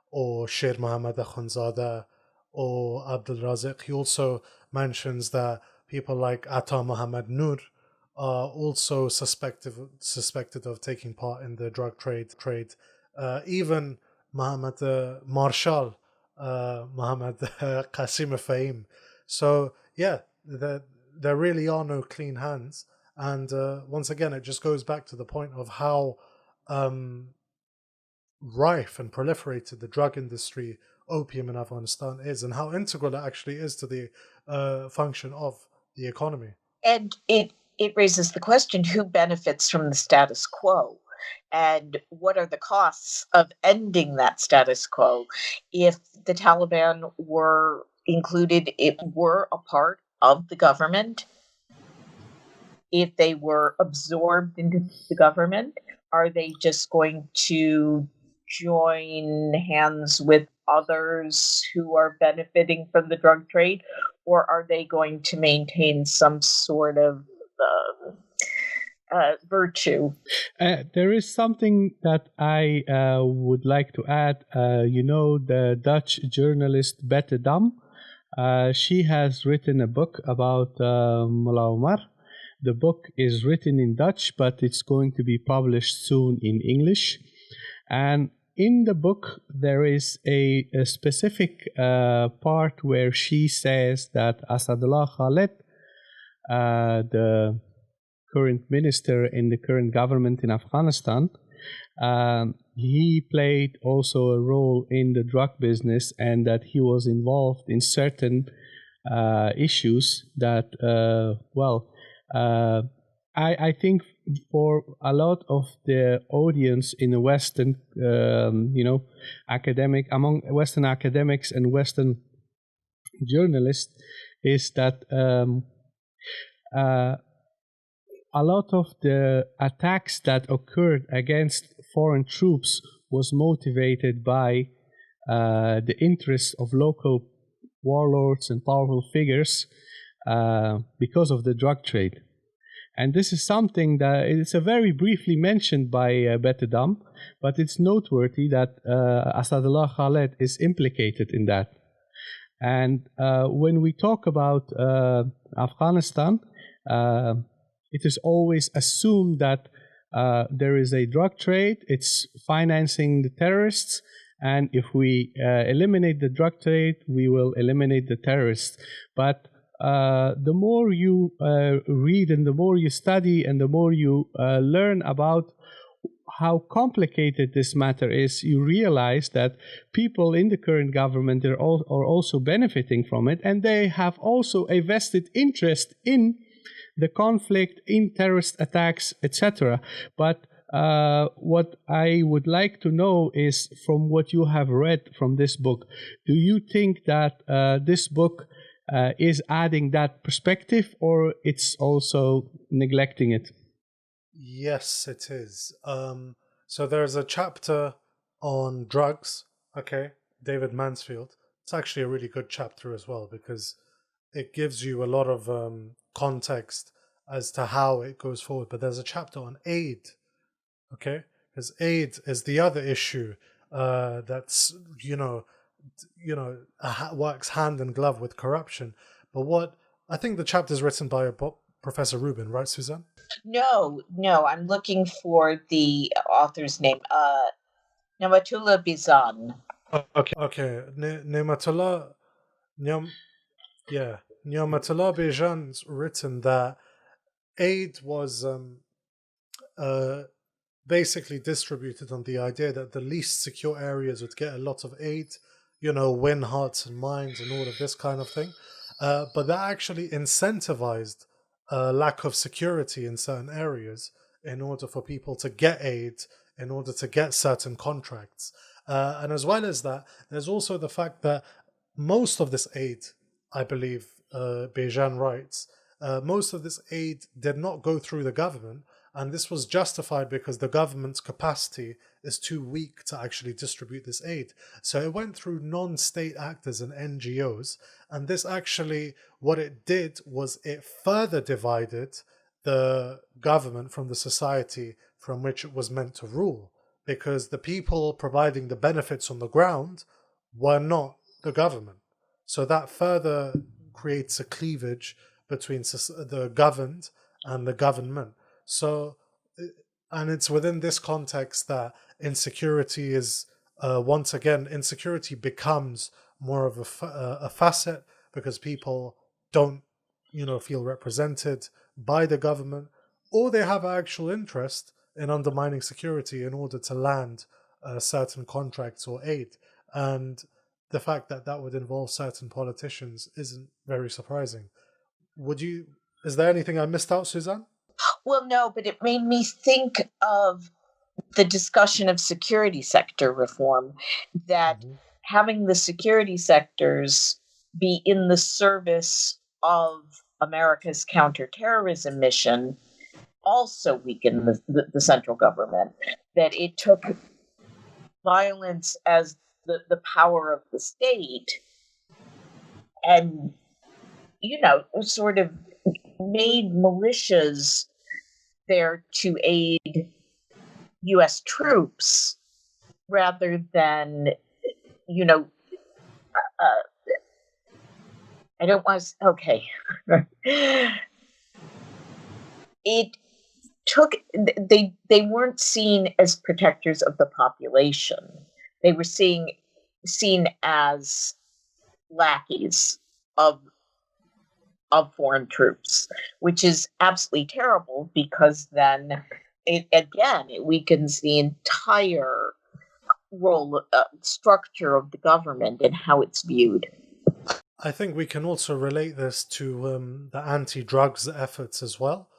[SPEAKER 6] or Sher Mohammad Akhundzada or Abdul Razik. He also mentions that people like Atta Muhammad Nur are also suspected of taking part in the drug trade. Even Muhammad Marshal, Muhammad Qasim Fahim. So there really are no clean hands. And once again, it just goes back to the point of how rife and proliferated the drug industry, opium in Afghanistan is, and how integral it actually is to the function of the economy.
[SPEAKER 7] And it raises the question, who benefits from the status quo? And what are the costs of ending that status quo? If the Taliban were included, it were a part of the government, if they were absorbed into the government, are they just going to join hands with others who are benefiting from the drug trade? Or are they going to maintain some sort of virtue?
[SPEAKER 8] There is something that I would like to add. The Dutch journalist Bette Dam, she has written a book about Mullah Omar. The book is written in Dutch, but it's going to be published soon in English. And in the book, there is a specific part where she says that Asadullah Khaled, the current minister in the current government in Afghanistan, he played also a role in the drug business, and that he was involved in certain issues that, I think for a lot of the audience in the Western, among Western academics and Western journalists, is that a lot of the attacks that occurred against foreign troops was motivated by the interests of local warlords and powerful figures because of the drug trade. And this is something that it's very briefly mentioned by Bettedam, but it's noteworthy that Asadullah Khaled is implicated in that. And when we talk about Afghanistan, it is always assumed that there is a drug trade, it's financing the terrorists, and if we eliminate the drug trade, we will eliminate the terrorists. But the more you read and the more you study and the more you learn about how complicated this matter is, you realize that people in the current government are also benefiting from it, and they have also a vested interest in the conflict, in terrorist attacks, etc. But what I would like to know is, from what you have read from this book, do you think that this book is adding that perspective, or it's also neglecting it?
[SPEAKER 6] Yes, it is. So there's a chapter on drugs, okay, David Mansfield. It's actually a really good chapter as well, because it gives you a lot of context as to how it goes forward. But there's a chapter on aid, okay, because aid is the other issue that's, works hand in glove with corruption. But what I think the chapter is written by Professor Rubin, right, Suzanne?
[SPEAKER 7] No, I'm looking for the author's name. Nematullah Bizan.
[SPEAKER 6] Okay. Nematullah Bijan's written that aid was basically distributed on the idea that the least secure areas would get a lot of aid, win hearts and minds and all of this kind of thing. But that actually incentivized lack of security in certain areas in order for people to get aid, in order to get certain contracts. And as well as that, there's also the fact that most of this aid, I believe, Bijan writes, most of this aid did not go through the government, and this was justified because the government's capacity is too weak to actually distribute this aid. So it went through non-state actors and NGOs, and this actually, what it did was it further divided the government from the society from which it was meant to rule, because the people providing the benefits on the ground were not the government. So that further creates a cleavage between the governed and the government. So, and it's within this context that insecurity is, once again, insecurity becomes more of a facet, because people don't, feel represented by the government, or they have actual interest in undermining security in order to land certain contracts or aid. And the fact that that would involve certain politicians isn't very surprising. Is there anything I missed out, Suzanne?
[SPEAKER 7] Well, no, but it made me think of the discussion of security sector reform, that having the security sectors be in the service of America's counterterrorism mission also weakened the central government, that it took violence as the power of the state and, sort of made militias there to aid U.S. troops rather than, I don't want to, okay. It took, they weren't seen as protectors of the population. They were seen as lackeys of foreign troops, which is absolutely terrible, because then it weakens the entire role, structure of the government and how it's viewed.
[SPEAKER 6] I think we can also relate this to the anti-drugs efforts as well.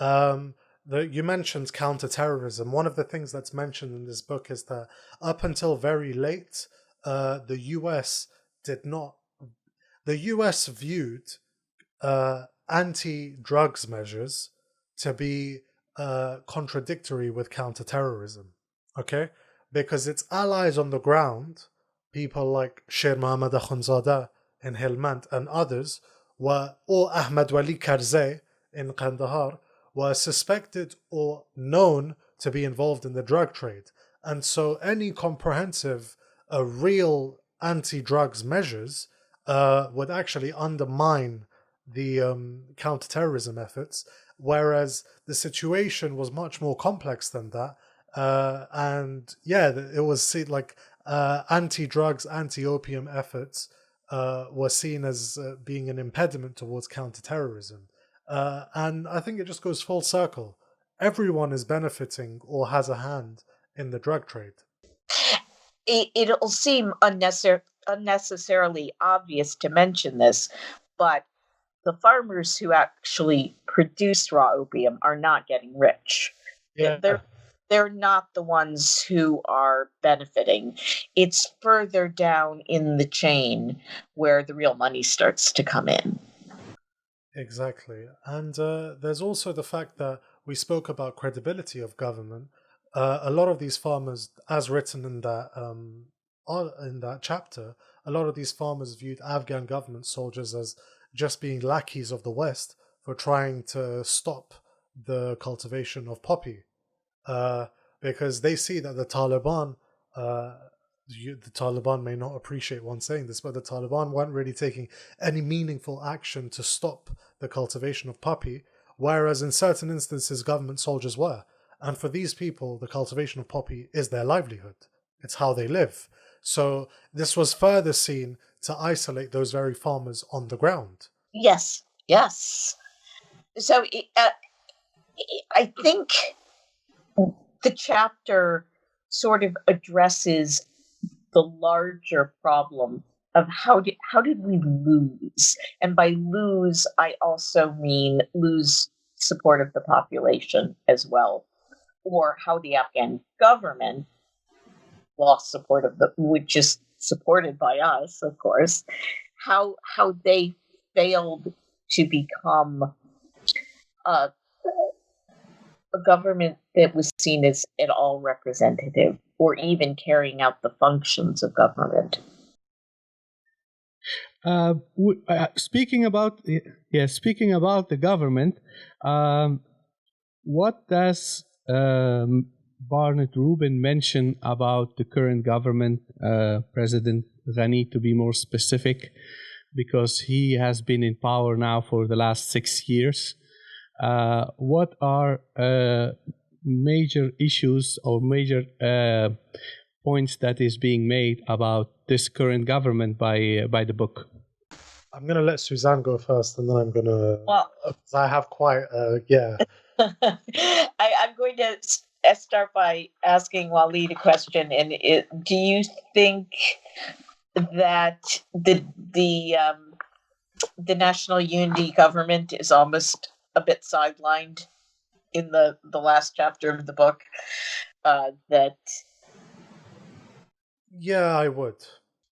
[SPEAKER 6] You mentioned counterterrorism. One of the things that's mentioned in this book is that up until very late, the US viewed anti-drugs measures to be contradictory with counterterrorism. Okay, because its allies on the ground, people like Sher Mohammad Akhundzadeh in Helmand and others, or ahmed-waleed Karzai in Kandahar, were suspected or known to be involved in the drug trade. And so any comprehensive, real anti-drugs measures would actually undermine the counterterrorism efforts, whereas the situation was much more complex than that. And yeah, it was seen like anti-drugs, anti-opium efforts were seen as being an impediment towards counterterrorism. And I think it just goes full circle. Everyone is benefiting or has a hand in the drug trade.
[SPEAKER 7] It'll seem unnecessarily obvious to mention this, but the farmers who actually produce raw opium are not getting rich.
[SPEAKER 6] Yeah.
[SPEAKER 7] They're not the ones who are benefiting. It's further down in the chain where the real money starts to come in.
[SPEAKER 6] Exactly. And there's also the fact that we spoke about credibility of government. A lot of these farmers, as written in that chapter, a lot of these farmers viewed Afghan government soldiers as just being lackeys of the West for trying to stop the cultivation of poppy. Because they see that the Taliban may not appreciate one saying this, but the Taliban weren't really taking any meaningful action to stop the cultivation of poppy, whereas in certain instances government soldiers were. And for these people, the cultivation of poppy is their livelihood. It's how they live. So this was further seen to isolate those very farmers on the ground.
[SPEAKER 7] Yes. So I think the chapter sort of addresses the larger problem of how did we lose? And by lose, I also mean lose support of the population as well, or how the Afghan government lost support of which is supported by us, of course, how they failed to become a government that was seen as at all representative or even carrying out the functions of government.
[SPEAKER 8] Speaking about the government, what does Barnett Rubin mention about the current government, President Ghani, to be more specific, because he has been in power now for the last 6 years? What are major issues or major points that is being made about this current government by the book?
[SPEAKER 6] I'm going to let Suzanne go first, and then I'm going to...
[SPEAKER 7] Well,
[SPEAKER 6] I have quite... yeah.
[SPEAKER 7] I'm going to start by asking Waleed a question. And do you think that the National Unity Government is almost a bit sidelined in the last chapter of the book? That...
[SPEAKER 6] Yeah, I would.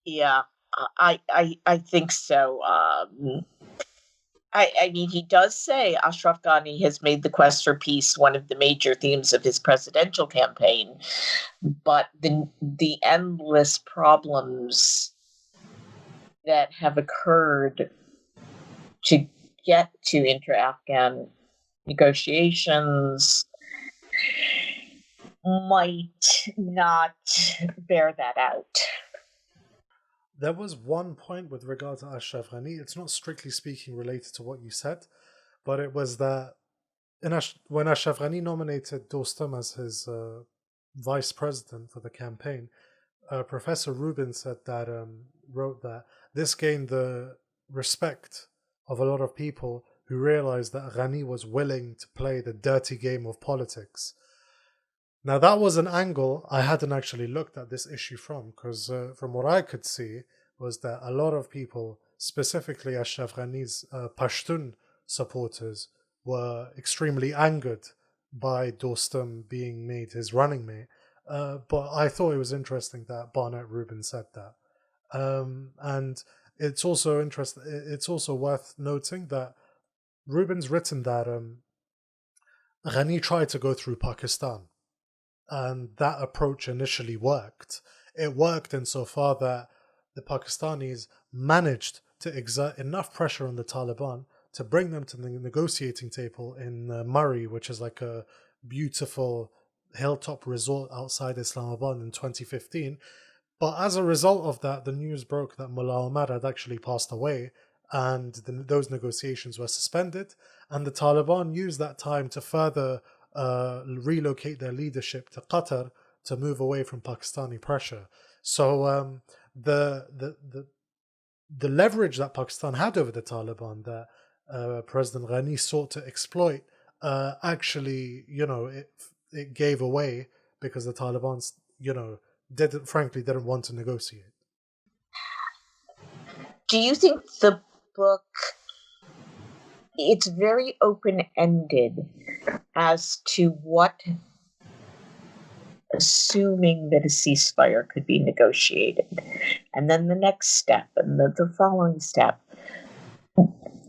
[SPEAKER 7] Yeah, I think so. I mean, he does say Ashraf Ghani has made the quest for peace one of the major themes of his presidential campaign, but the endless problems that have occurred to get to inter-Afghan negotiations might not bear that out.
[SPEAKER 6] There was one point with regard to Ashraf Ghani. It's not strictly speaking related to what you said, but it was that when Ashraf Ghani nominated Dostum as his vice president for the campaign, Professor Rubin said that wrote that this gained the respect of a lot of people who realized that Ghani was willing to play the dirty game of politics. Now, that was an angle I hadn't actually looked at this issue from, because from what I could see was that a lot of people, specifically Ashraf Ghani's Pashtun supporters, were extremely angered by Dostum being made his running mate. But I thought it was interesting that Barnett Rubin said that. And it's also interesting. It's also worth noting that Rubin's written that Ghani tried to go through Pakistan, and that approach initially worked. It worked insofar that the Pakistanis managed to exert enough pressure on the Taliban to bring them to the negotiating table in Murray, which is like a beautiful hilltop resort outside Islamabad in 2015. But as a result of that, the news broke that Mullah Omar had actually passed away, and those negotiations were suspended, and the Taliban used that time to further relocate their leadership to Qatar to move away from Pakistani pressure. So the leverage that Pakistan had over the Taliban, that President Ghani sought to exploit, actually, it gave away because the Taliban, didn't want to negotiate.
[SPEAKER 7] Do you think the book, it's very open-ended as to what, assuming that a ceasefire could be negotiated, and then the next step, and the following step.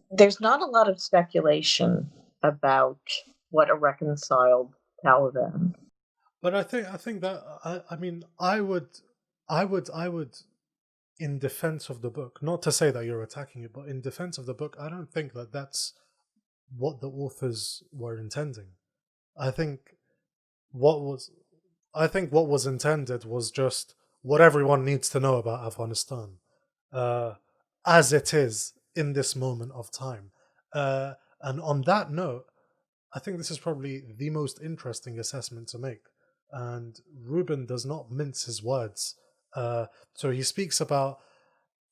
[SPEAKER 7] There's not a lot of speculation about what a reconciled Taliban.
[SPEAKER 6] But I think that I would, in defense of the book, not to say that you're attacking it, but in defense of the book, I don't think that that's what the authors were intending. I think what was intended was just what everyone needs to know about Afghanistan, as it is in this moment of time. And on that note, I think this is probably the most interesting assessment to make. And Rubin does not mince his words. So he speaks about,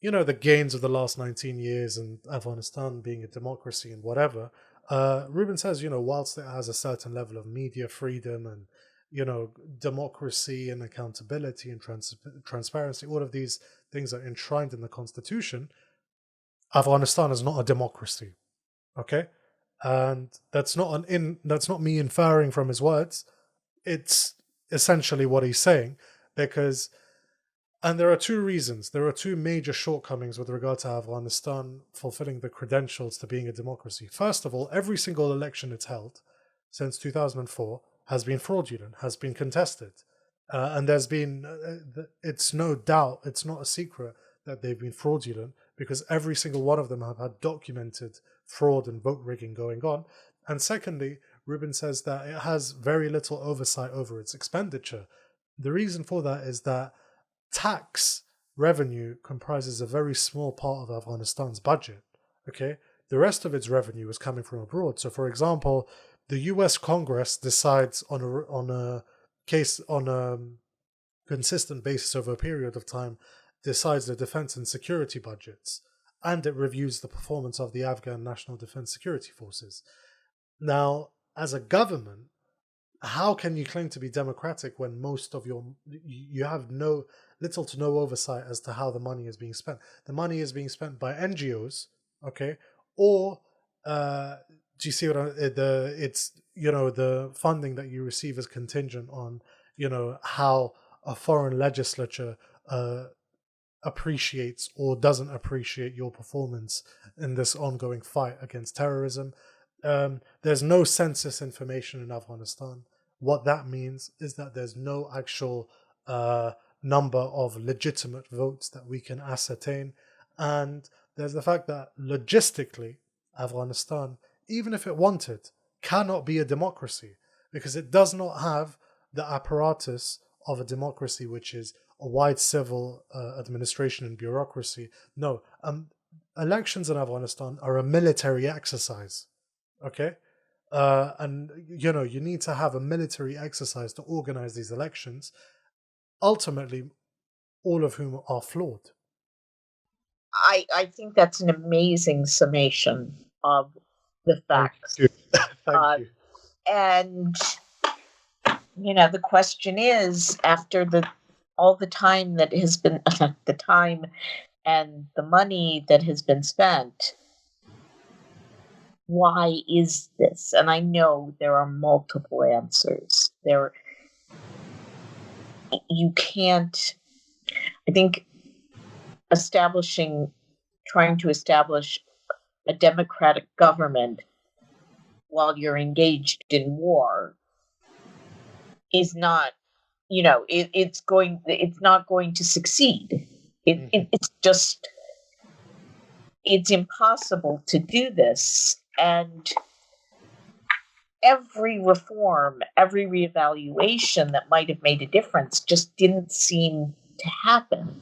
[SPEAKER 6] the gains of the last 19 years and Afghanistan being a democracy and whatever. Rubin says, whilst it has a certain level of media freedom and, democracy and accountability and transparency, all of these things are enshrined in the constitution, Afghanistan is not a democracy. Okay? And that's not me inferring from his words. It's essentially what he's saying, because, and there are two reasons. There are two major shortcomings with regard to Afghanistan fulfilling the credentials to being a democracy. First of all, every single election it's held since 2004 has been fraudulent, has been contested. And there's been, it's no doubt, it's not a secret that they've been fraudulent, because every single one of them have had documented fraud and vote rigging going on. And secondly, Rubin says that it has very little oversight over its expenditure. The reason for that is that tax revenue comprises a very small part of Afghanistan's budget. Okay, the rest of its revenue is coming from abroad. So, for example, the U.S. Congress decides on a consistent basis over a period of time, decides the defense and security budgets, and it reviews the performance of the Afghan National Defense Security Forces. Now, as a government, how can you claim to be democratic when most of you have little to no oversight as to how the money is being spent? The money is being spent by NGOs, okay, or do you see what it's the funding that you receive is contingent on how a foreign legislature appreciates or doesn't appreciate your performance in this ongoing fight against terrorism. There's no census information in Afghanistan. What that means is that there's no actual number of legitimate votes that we can ascertain. And there's the fact that logistically, Afghanistan, even if it wanted, cannot be a democracy, because it does not have the apparatus of a democracy, which is a wide civil administration and bureaucracy. No, elections in Afghanistan are a military exercise. Okay, and you need to have a military exercise to organize these elections, ultimately all of whom are flawed.
[SPEAKER 7] I think that's an amazing summation of the facts.
[SPEAKER 6] Thank you.
[SPEAKER 7] And the question is, after all the time that has been, the time and the money that has been spent, why is this? And I know there are multiple answers. You can't, I think, trying to establish a democratic government while you're engaged in war is not, it's not going to succeed. It's impossible to do this. And every reform, every reevaluation that might have made a difference just didn't seem to happen.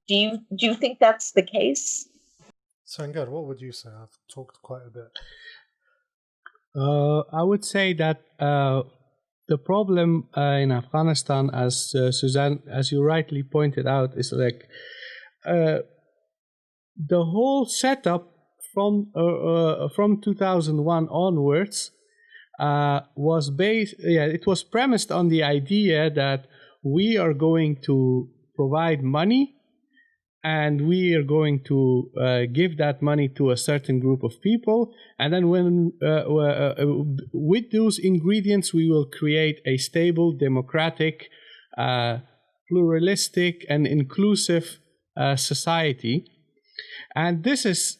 [SPEAKER 7] Do you think that's the case?
[SPEAKER 6] Sangar, what would you say? I've talked quite a bit.
[SPEAKER 8] I would say that the problem in Afghanistan, as Suzanne, as you rightly pointed out, is like the whole setup from 2001 onwards was it was premised on the idea that we are going to provide money and we are going to give that money to a certain group of people, and then with those ingredients we will create a stable, democratic, pluralistic and inclusive society. And this is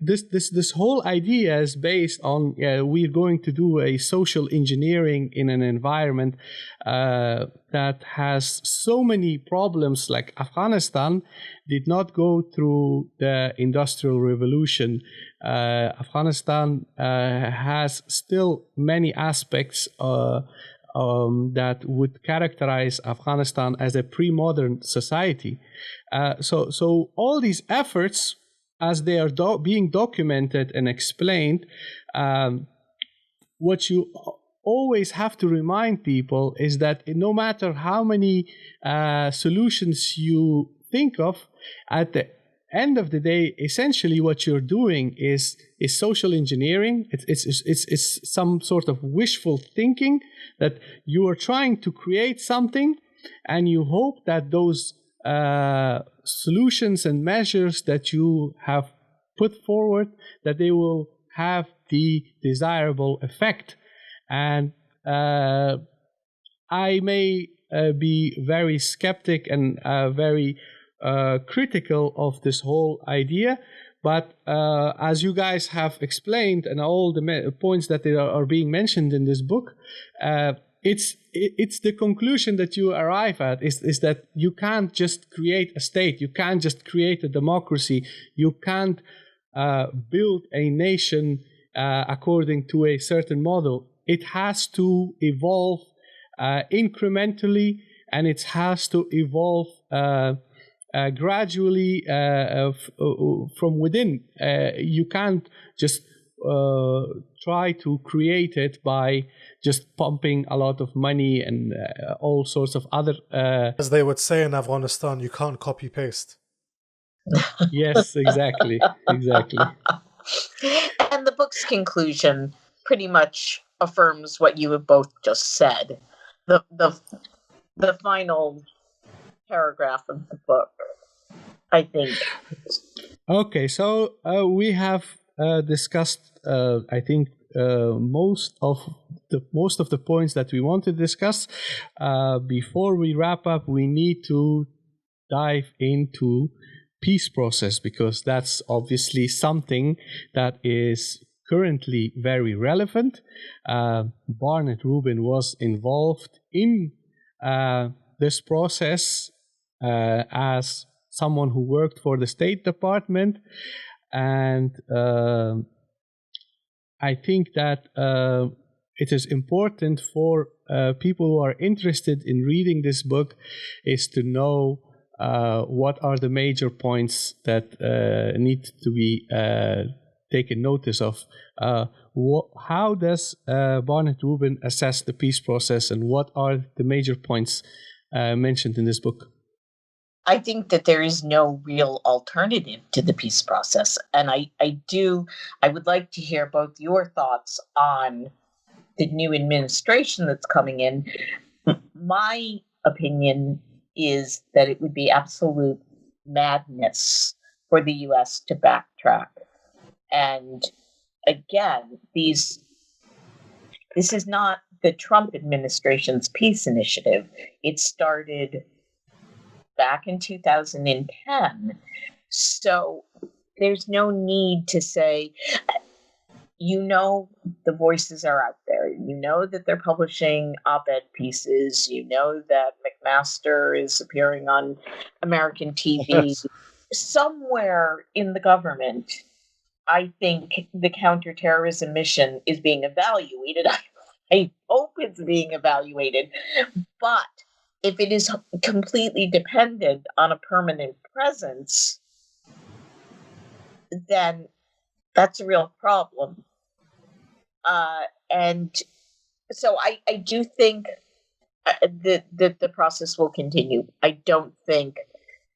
[SPEAKER 8] this whole idea is based on we're going to do a social engineering in an environment that has so many problems. Like Afghanistan did not go through the Industrial Revolution. Afghanistan has still many aspects that would characterize Afghanistan as a pre-modern society. So all these efforts, as they are being documented and explained, what you always have to remind people is that no matter how many solutions you think of, at the end of the day, essentially what you're doing is social engineering. It's some sort of wishful thinking that you are trying to create something, and you hope that those solutions and measures that you have put forward, that they will have the desirable effect. And I may be very skeptic and very critical of this whole idea, but as you guys have explained, and all the points that are being mentioned in this book, it's the conclusion that you arrive at is that you can't just create a state, you can't just create a democracy, you can't build a nation according to a certain model. It has to evolve incrementally, and it has to evolve gradually from within. You can't just try to create it by just pumping a lot of money and all sorts of other...
[SPEAKER 6] As they would say in Afghanistan, you can't copy-paste.
[SPEAKER 8] Yes, exactly. Exactly.
[SPEAKER 7] And the book's conclusion pretty much affirms what you have both just said. The final paragraph of the book, I think.
[SPEAKER 8] Okay, so we have discussed, I think, most of the points that we want to discuss. Before we wrap up, we need to dive into peace process, because that's obviously something that is currently very relevant. Barnett Rubin was involved in this process as someone who worked for the State Department, and I think that it is important for people who are interested in reading this book is to know what are the major points that need to be taken notice of. How does Barnett Rubin assess the peace process, and what are the major points mentioned in this book?
[SPEAKER 7] I think that there is no real alternative to the peace process. And I would like to hear both your thoughts on the new administration that's coming in, my opinion is that it would be absolute madness for the U.S. to backtrack. And again, this is not the Trump administration's peace initiative. It started back in 2010. So there's no need to say, the voices are out there. You know that they're publishing op-ed pieces. You know that McMaster is appearing on American TV.
[SPEAKER 6] Yes.
[SPEAKER 7] Somewhere in the government, I think the counterterrorism mission is being evaluated. I hope it's being evaluated. But if it is completely dependent on a permanent presence, then that's a real problem. And so I do think that the process will continue. I don't think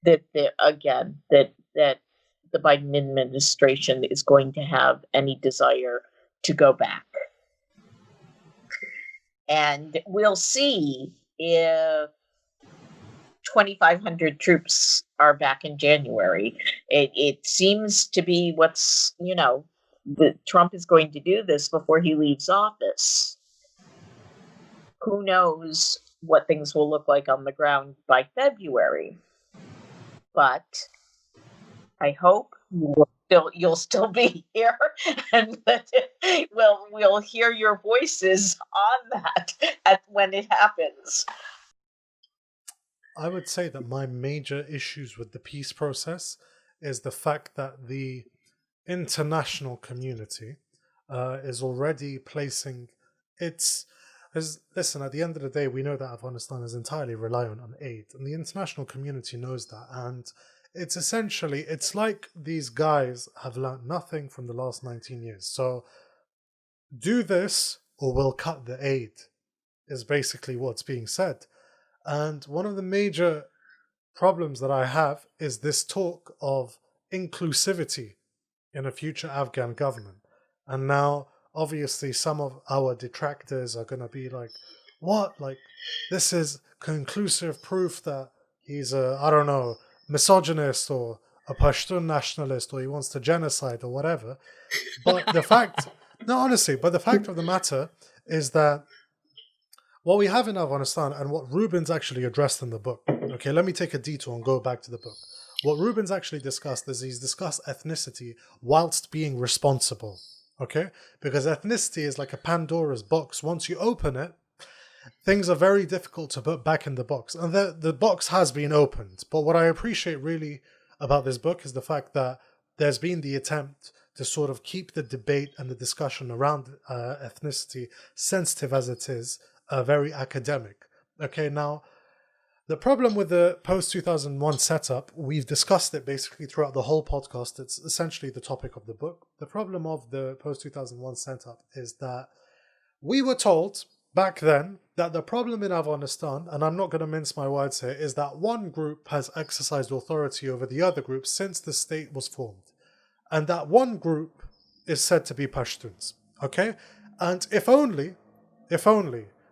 [SPEAKER 7] that the Biden administration is going to have any desire to go back. And we'll see if 2,500 troops are back in January. It seems to be Trump is going to do this before he leaves office. Who knows what things will look like on the ground by February? But I hope you'll still be here, and that we'll hear your voices on that when it happens.
[SPEAKER 6] I would say that my major issues with the peace process is the fact that the international community is already placing listen, at the end of the day, we know that Afghanistan is entirely reliant on aid, and the international community knows that. And it's like these guys have learned nothing from the last 19 years. So do this or we'll cut the aid is basically what's being said. And one of the major problems that I have is this talk of inclusivity in a future Afghan government. And now, obviously, some of our detractors are going to be like, what? Like, this is conclusive proof that he's a, misogynist or a Pashtun nationalist, or he wants to genocide or whatever. But the fact of the matter is that what we have in Afghanistan and what Rubin's actually addressed in the book, okay, let me take a detour and go back to the book. What Rubin's actually discussed is he's discussed ethnicity whilst being responsible, okay? Because ethnicity is like a Pandora's box. Once you open it, things are very difficult to put back in the box. And the box has been opened. But what I appreciate really about this book is the fact that there's been the attempt to sort of keep the debate and the discussion around ethnicity, sensitive as it is, very academic. Okay, now, the problem with the post-2001 setup, we've discussed it basically throughout the whole podcast. It's essentially the topic of the book. The problem of the post-2001 setup is that we were told back then that the problem in Afghanistan, and I'm not going to mince my words here, is that one group has exercised authority over the other group since the state was formed. And that one group is said to be Pashtuns. Okay? And if only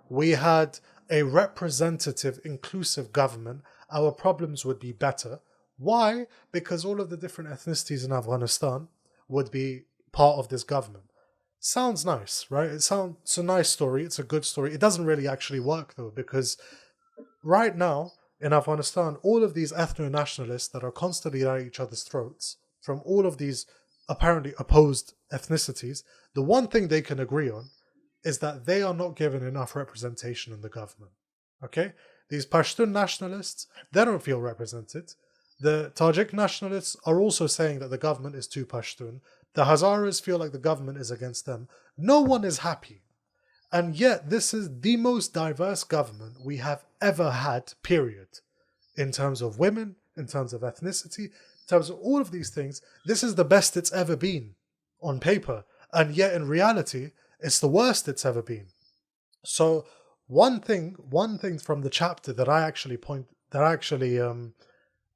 [SPEAKER 6] we had a representative, inclusive government, our problems would be better. Why? Because all of the different ethnicities in Afghanistan would be part of this government. Sounds nice, right? It's a nice story. It's a good story. It doesn't really actually work, though, because right now in Afghanistan, all of these ethno-nationalists that are constantly at each other's throats from all of these apparently opposed ethnicities, the one thing they can agree on is that they are not given enough representation in the government. Okay? These Pashtun nationalists, they don't feel represented. The Tajik nationalists are also saying that the government is too Pashtun. The Hazaras feel like the government is against them. No one is happy. And yet, this is the most diverse government we have ever had, period. In terms of women, in terms of ethnicity, in terms of all of these things, this is the best it's ever been on paper. And yet, in reality, it's the worst it's ever been. So, one thing from the chapter that I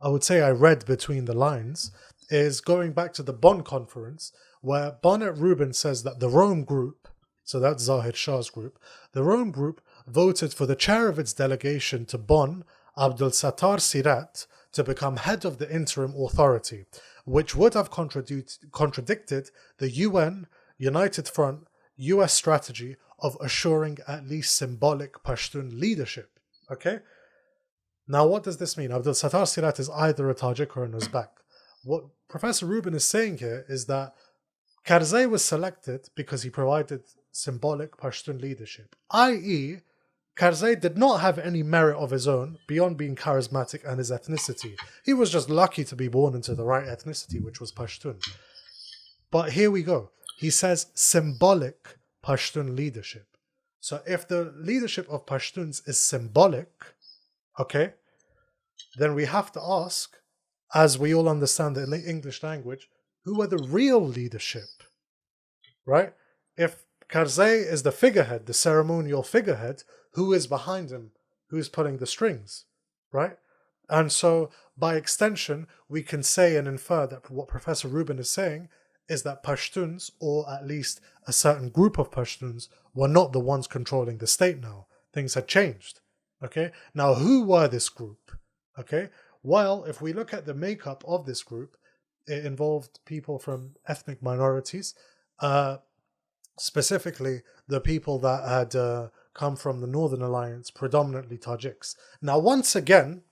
[SPEAKER 6] would say I read between the lines is going back to the Bonn conference, where Barnett Rubin says that the Rome group so that's Zahid Shah's group, the Rome group voted for the chair of its delegation to Bonn, Abdul Sattar Sirat, to become head of the interim authority, which would have contradicted the UN, United Front, US strategy of assuring at least symbolic Pashtun leadership. Okay? Now, what does this mean? Abdul Sattar Sirat is either a Tajik or an Uzbek. What Professor Rubin is saying here is that Karzai was selected because he provided symbolic Pashtun leadership, i.e., Karzai did not have any merit of his own beyond being charismatic and his ethnicity. He was just lucky to be born into the right ethnicity, which was Pashtun. But here we go. He says symbolic Pashtun leadership. So if the leadership of Pashtuns is symbolic, okay, then we have to ask, as we all understand the English language, who are the real leadership, right? If Karzai is the figurehead, the ceremonial figurehead, who is behind him? Who's pulling the strings, right? And so, by extension, we can say and infer that what Professor Rubin is saying is that Pashtuns, or at least a certain group of Pashtuns, were not the ones controlling the state now. Things had changed, okay? Now, who were this group, okay? Well, if we look at the makeup of this group, it involved people from ethnic minorities, specifically the people that had come from the Northern Alliance, predominantly Tajiks. Now, once again,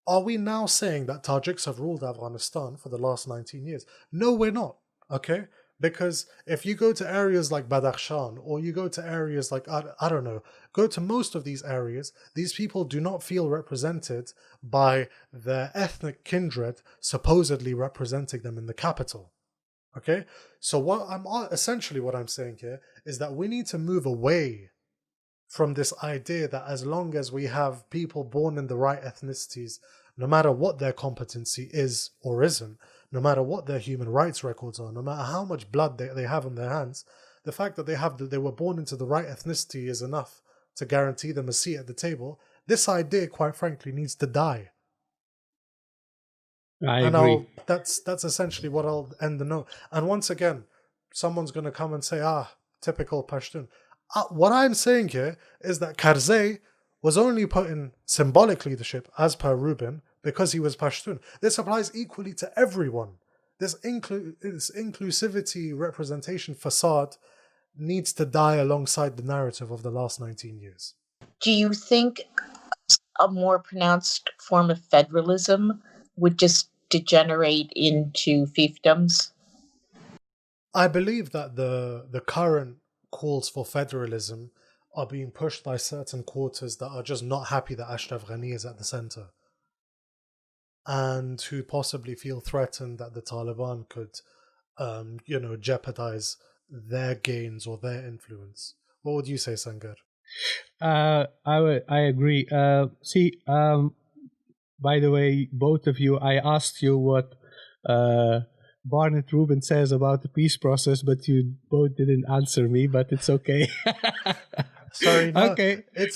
[SPEAKER 6] are we now saying that Tajiks have ruled Afghanistan for the last 19 years? No, we're not, okay? Because if you go to areas like Badakhshan, or you go to areas like, I don't know, go to most of these areas, these people do not feel represented by their ethnic kindred supposedly representing them in the capital. Okay, so what I'm saying here is that we need to move away from this idea that as long as we have people born in the right ethnicities, no matter what their competency is or isn't, no matter what their human rights records are, no matter how much blood they have on their hands, the fact that they were born into the right ethnicity is enough to guarantee them a seat at the table. This idea, quite frankly, needs to die.
[SPEAKER 8] I agree.
[SPEAKER 6] That's essentially what I'll end the note. And once again, someone's going to come and say, typical Pashtun. What I'm saying here is that Karzai was only put in symbolic leadership, as per Rubin, because he was Pashtun. This applies equally to everyone. This inclusivity representation facade needs to die alongside the narrative of the last 19 years.
[SPEAKER 7] Do you think a more pronounced form of federalism would just degenerate into fiefdoms?
[SPEAKER 6] I believe that the current calls for federalism are being pushed by certain quarters that are just not happy that Ashraf Ghani is at the center, and who possibly feel threatened that the Taliban could, jeopardize their gains or their influence. What would you say, Sangar?
[SPEAKER 8] I agree. By the way, both of you, I asked you what Barnett Rubin says about the peace process, but you both didn't answer me. But it's okay.
[SPEAKER 6] Sorry, no.
[SPEAKER 8] Okay.
[SPEAKER 6] The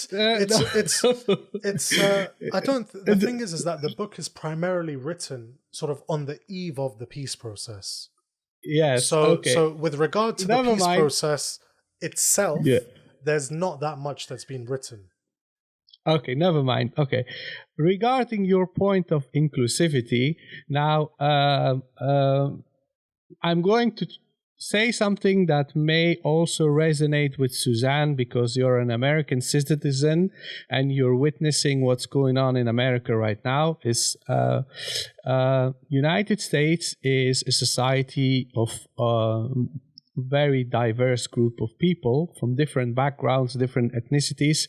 [SPEAKER 6] thing is that the book is primarily written sort of on the eve of the peace process.
[SPEAKER 8] Yes.
[SPEAKER 6] So with regard to the peace process itself, there's not that much that's been written.
[SPEAKER 8] Okay, never mind. Okay. Regarding your point of inclusivity, now I'm going to say something that may also resonate with Suzanne, because you're an American citizen and you're witnessing what's going on in America right now. Is United States is a society of very diverse group of people from different backgrounds, different ethnicities.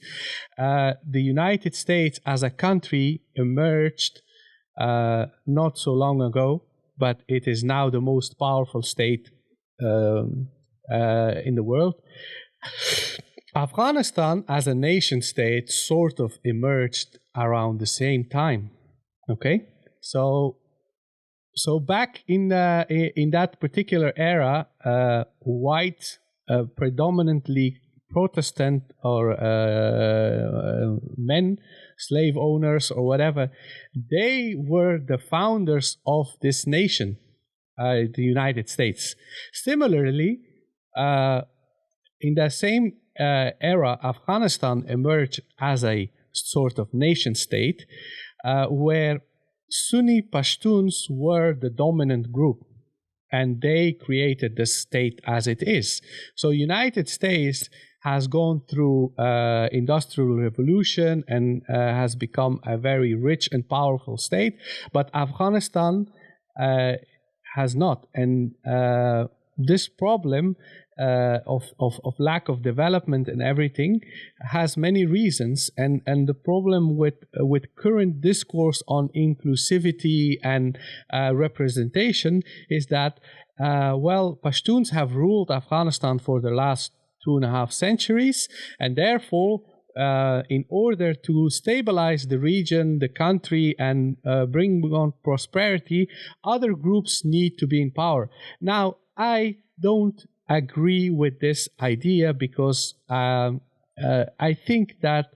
[SPEAKER 8] The United States as a country emerged not so long ago, but it is now the most powerful state in the world. Afghanistan as a nation state sort of emerged around the same time. Okay, so back in that particular era, white, predominantly Protestant or men, slave owners or whatever, they were the founders of this nation, the United States. Similarly, in the same era, Afghanistan emerged as a sort of nation state where Sunni Pashtuns were the dominant group, and they created the state as it is. So United States has gone through industrial revolution and has become a very rich and powerful state, but Afghanistan has not. And this problem of lack of development and everything has many reasons, and the problem with current discourse on inclusivity and representation is that Pashtuns have ruled Afghanistan for the last 2.5 centuries, and therefore in order to stabilize the region, the country, and bring on prosperity, other groups need to be in power. Now, I don't agree with this idea because I think that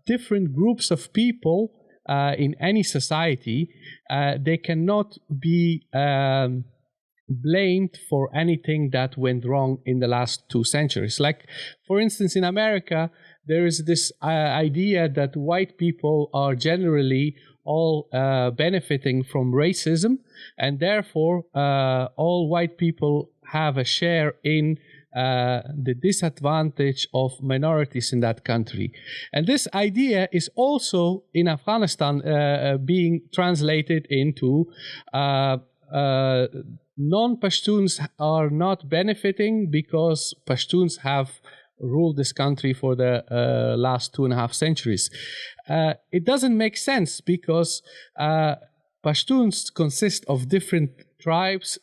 [SPEAKER 8] different groups of people in any society, they cannot be blamed for anything that went wrong in the last 2 centuries. Like, for instance, in America, there is this idea that white people are generally all benefiting from racism, and therefore all white people have a share in the disadvantage of minorities in that country. And this idea is also in Afghanistan being translated into non-Pashtuns are not benefiting because Pashtuns have ruled this country for the last 2.5 centuries. It doesn't make sense because Pashtuns consist of different tribes,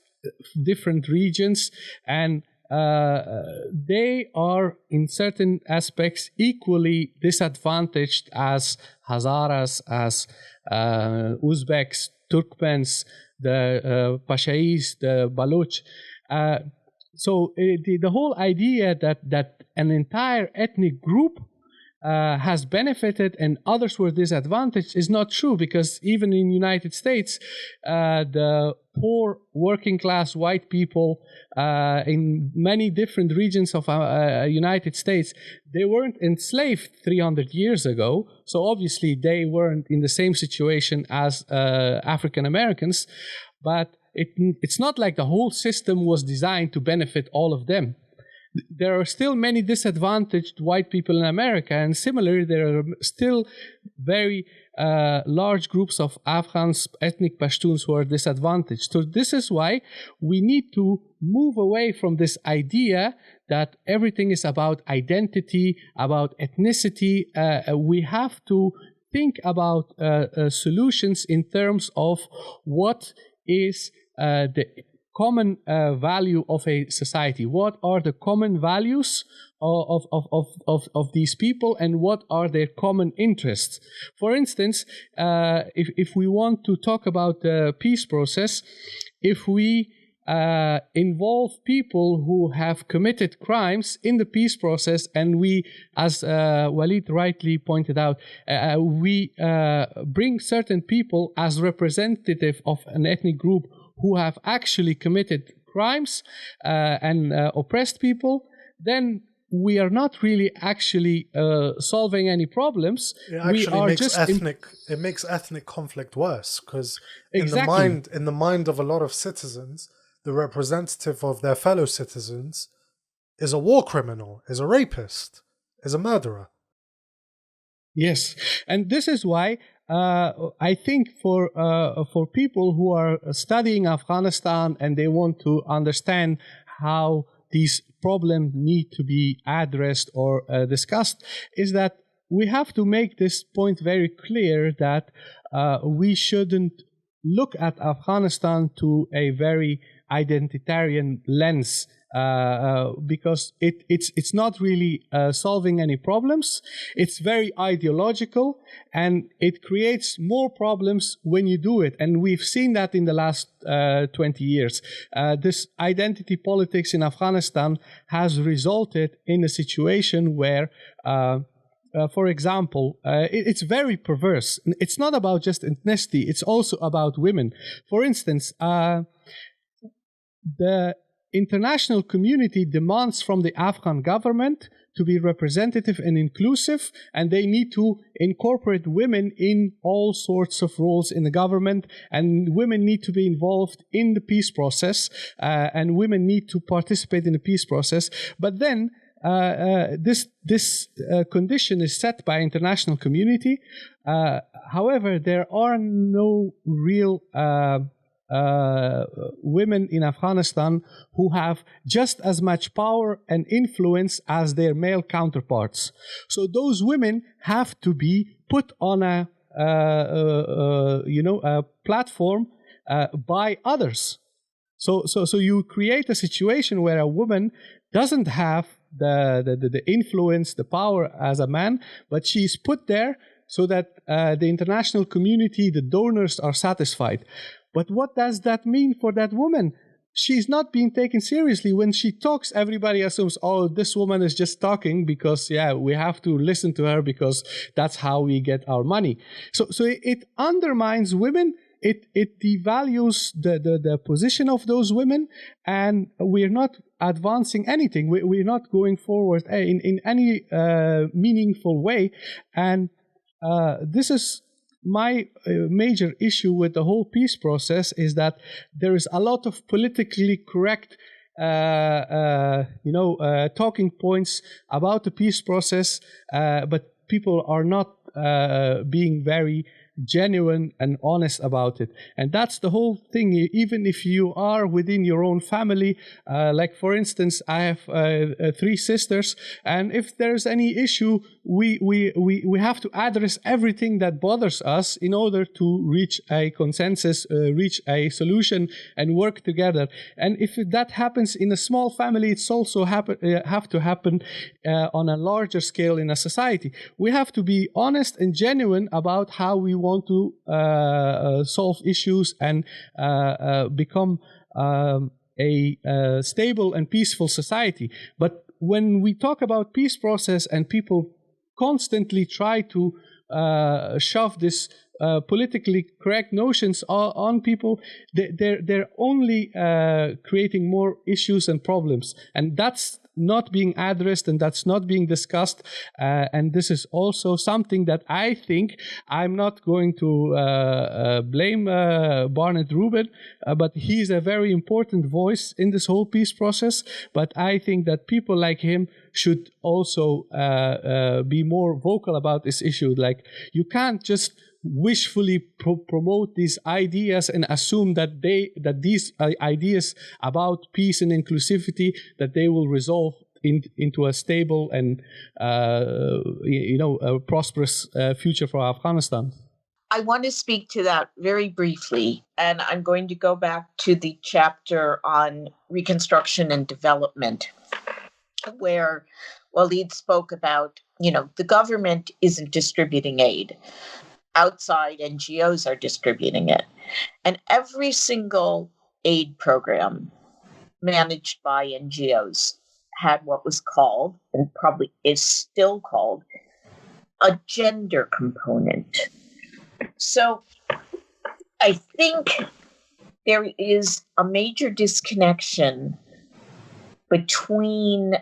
[SPEAKER 8] different regions, and they are in certain aspects equally disadvantaged as Hazaras, as Uzbeks, Turkmens, the Pashais, the Baloch. So the whole idea that an entire ethnic group has benefited and others were disadvantaged is not true, because even in the United States, the poor working class white people in many different regions of United States, they weren't enslaved 300 years ago. So obviously they weren't in the same situation as African Americans, but it's not like the whole system was designed to benefit all of them. There are still many disadvantaged white people in America, and similarly, there are still very large groups of Afghans, ethnic Pashtuns who are disadvantaged. So this is why we need to move away from this idea that everything is about identity, about ethnicity. We have to think about solutions in terms of what is the common value of a society. What are the common values of these people, and what are their common interests? For instance, if we want to talk about the peace process, if we involve people who have committed crimes in the peace process, and we, as Waleed rightly pointed out, we bring certain people as representative of an ethnic group who have actually committed crimes and oppressed people, then we are not really actually solving any problems.
[SPEAKER 6] It actually makes ethnic conflict worse, because in the mind of a lot of citizens, the representative of their fellow citizens is a war criminal, is a rapist, is a murderer.
[SPEAKER 8] Yes, and this is why I think for people who are studying Afghanistan and they want to understand how these problems need to be addressed or discussed, is that we have to make this point very clear that we shouldn't look at Afghanistan to a very identitarian lens, because it's not really solving any problems. It's very ideological, and it creates more problems when you do it. And we've seen that in the last 20 years. This identity politics in Afghanistan has resulted in a situation where for example, it's very perverse. It's not about just ethnicity, it's also about women. For instance, the international community demands from the Afghan government to be representative and inclusive, and they need to incorporate women in all sorts of roles in the government, and women need to be involved in the peace process, and women need to participate in the peace process. But then this condition is set by international community. However, there are no real women in Afghanistan who have just as much power and influence as their male counterparts. So those women have to be put on a platform by others. So you create a situation where a woman doesn't have the influence, the power as a man, but she's put there so that the international community, the donors, are satisfied. But what does that mean for that woman? She's not being taken seriously. When she talks, everybody assumes, oh, this woman is just talking because, we have to listen to her because that's how we get our money. So it undermines women. It devalues the position of those women, and we're not advancing anything. We're not going forward in any meaningful way. And this is my major issue with the whole peace process, is that there is a lot of politically correct talking points about the peace process, but people are not being very genuine and honest about it. And that's the whole thing. Even if you are within your own family, like for instance, I have 3 sisters, and if there's any issue, we have to address everything that bothers us in order to reach a consensus, reach a solution, and work together. And if that happens in a small family, it's also have to happen on a larger scale in a society. We have to be honest and genuine about how we want to solve issues and become a stable and peaceful society. But when we talk about peace process and people constantly try to shove this politically correct notions on people, they're only creating more issues and problems. And that's not being addressed, and that's not being discussed. And this is also something that I think, I'm not going to blame Barnett Rubin, but he's a very important voice in this whole peace process. But I think that people like him should also be more vocal about this issue. Like, you can't just wishfully promote these ideas and assume that these ideas about peace and inclusivity, that they will resolve into a stable and a prosperous future for Afghanistan.
[SPEAKER 7] I want to speak to that very briefly, and I'm going to go back to the chapter on reconstruction and development, where Waleed spoke about, the government isn't distributing aid. Outside NGOs are distributing it. And every single aid program managed by NGOs had what was called, and probably is still called, a gender component. So I think there is a major disconnection between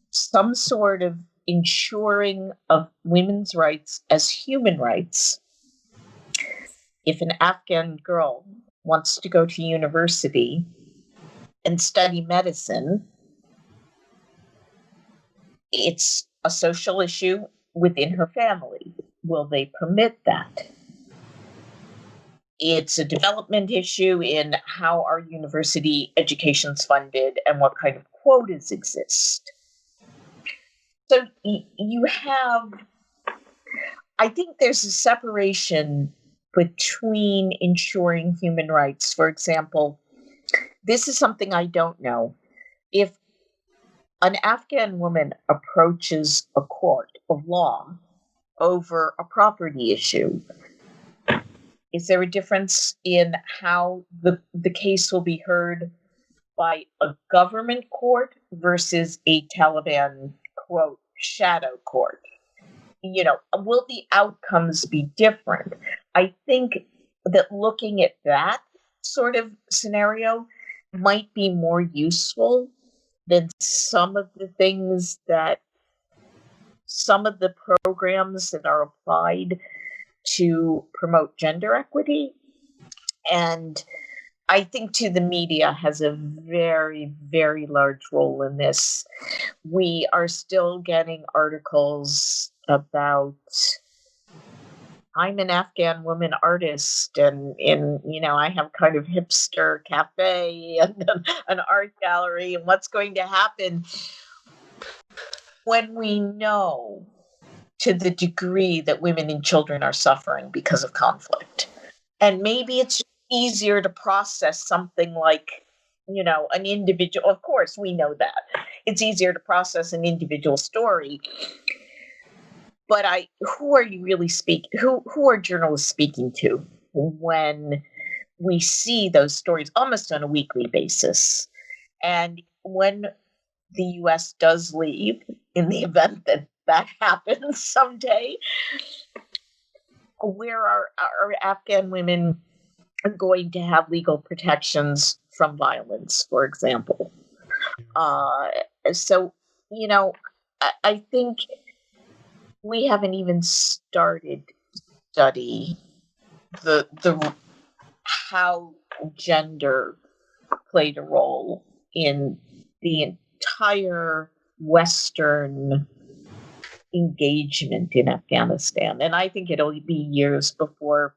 [SPEAKER 7] some sort of ensuring of women's rights as human rights. If an Afghan girl wants to go to university and study medicine, it's a social issue within her family. Will they permit that? It's a development issue in how our university education's funded and what kind of quotas exist. So you have, I think there's a separation between ensuring human rights. For example, this is something I don't know. If an Afghan woman approaches a court of law over a property issue, is there a difference in how the case will be heard by a government court versus a Taliban, quote, shadow court? Will the outcomes be different? I think that looking at that sort of scenario might be more useful than some of the things that some of the programs that are applied to promote gender equity. And I think, too, the media has a very, very large role in this. We are still getting articles about, I'm an Afghan woman artist, and I have kind of hipster cafe and an art gallery, and what's going to happen when we know to the degree that women and children are suffering because of conflict. And maybe it's easier to process something like, an individual. Of course, we know that. It's easier to process an individual story. But who are you really speaking? Who are journalists speaking to when we see those stories almost on a weekly basis? And when the U.S. does leave, in the event that happens someday, where are our Afghan women going to have legal protections from violence, for example? So, I think we haven't even started to study the how gender played a role in the entire Western engagement in Afghanistan. And I think it'll be years before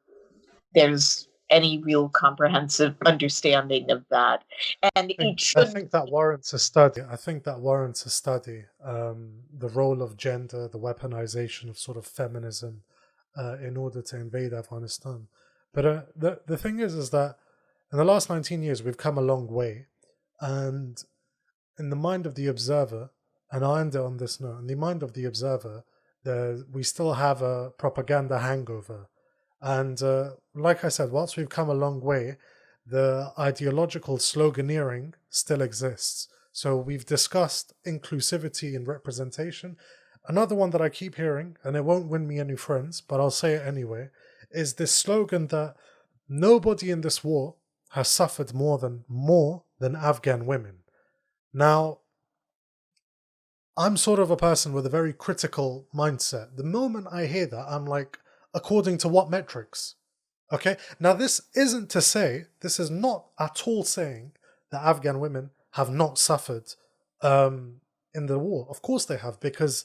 [SPEAKER 7] there's any real comprehensive understanding of that. And
[SPEAKER 6] I think that warrants a study. The role of gender, the weaponization of sort of feminism in order to invade Afghanistan. But the thing is that in the last 19 years, we've come a long way. And in the mind of the observer, and I end on this note, in the mind of the observer, we still have a propaganda hangover. And like I said, whilst we've come a long way, the ideological sloganeering still exists. So we've discussed inclusivity and representation. Another one that I keep hearing, and it won't win me any friends, but I'll say it anyway, is this slogan that nobody in this war has suffered more than Afghan women. Now, I'm sort of a person with a very critical mindset. The moment I hear that, I'm like, according to what metrics? Okay, now this is not at all saying that Afghan women have not suffered in the war. Of course they have, because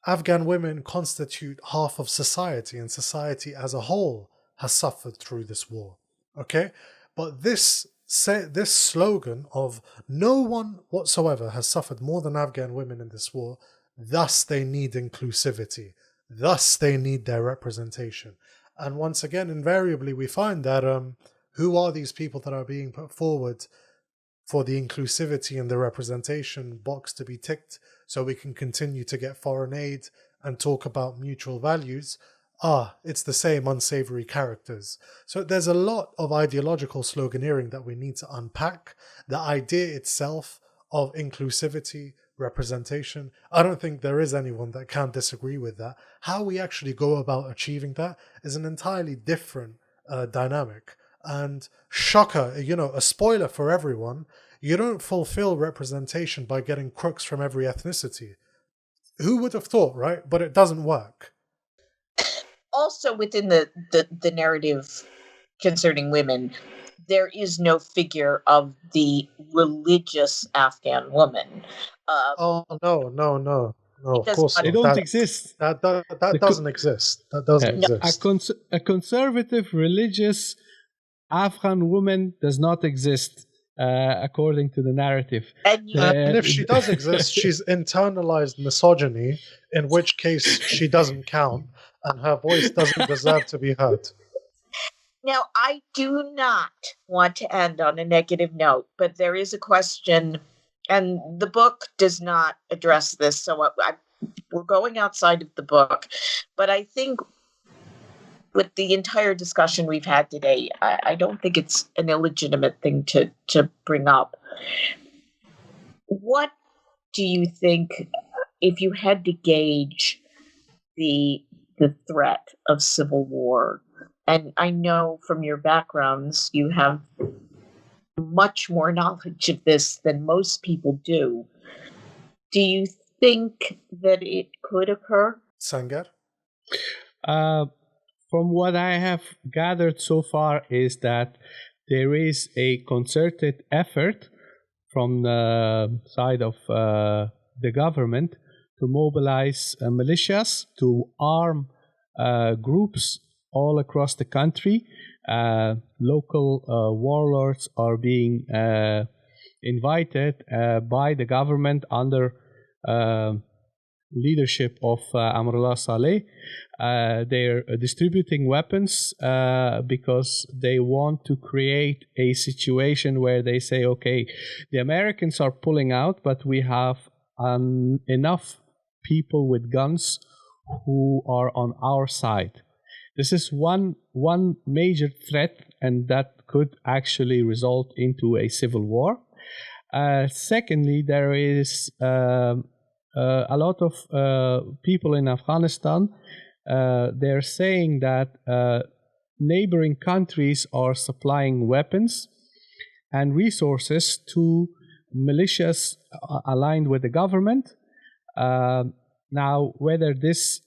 [SPEAKER 6] Afghan women constitute half of society, and society as a whole has suffered through this war. Okay, but this slogan of no one whatsoever has suffered more than Afghan women in this war, thus they need inclusivity, thus they need their representation. And once again, invariably, we find that who are these people that are being put forward for the inclusivity and the representation box to be ticked so we can continue to get foreign aid and talk about mutual values? It's the same unsavory characters. So there's a lot of ideological sloganeering that we need to unpack. The idea itself of inclusivity, representation, I don't think there is anyone that can't disagree with that. How we actually go about achieving that is an entirely different dynamic. And shocker, a spoiler for everyone, you don't fulfill representation by getting crooks from every ethnicity. Who would have thought, right? But it doesn't work.
[SPEAKER 7] Also, within the narrative concerning women, there is no figure of the religious Afghan woman.
[SPEAKER 6] No. Of course
[SPEAKER 8] they don't exist.
[SPEAKER 6] That doesn't exist. That doesn't exist.
[SPEAKER 8] A conservative religious Afghan woman does not exist, according to the narrative.
[SPEAKER 6] And if she does exist, she's internalized misogyny, in which case she doesn't count, and her voice doesn't deserve to be heard.
[SPEAKER 7] Now, I do not want to end on a negative note, but there is a question, and the book does not address this, so we're going outside of the book. But I think with the entire discussion we've had today, I don't think it's an illegitimate thing to bring up. What do you think, if you had to gauge the threat of civil war? And I know from your backgrounds, you have much more knowledge of this than most people do. Do you think that it could occur?
[SPEAKER 6] Sangar?
[SPEAKER 8] From what I have gathered so far is that there is a concerted effort from the side of the government to mobilize militias, to arm groups all across the country. Local warlords are being invited by the government under leadership of Amrullah Saleh. They're distributing weapons because they want to create a situation where they say, okay, the Americans are pulling out, but we have enough people with guns who are on our side. This is one major threat, and that could actually result into a civil war. Secondly, there is a lot of people in Afghanistan. They're saying that neighboring countries are supplying weapons and resources to militias aligned with the government. Now, whether this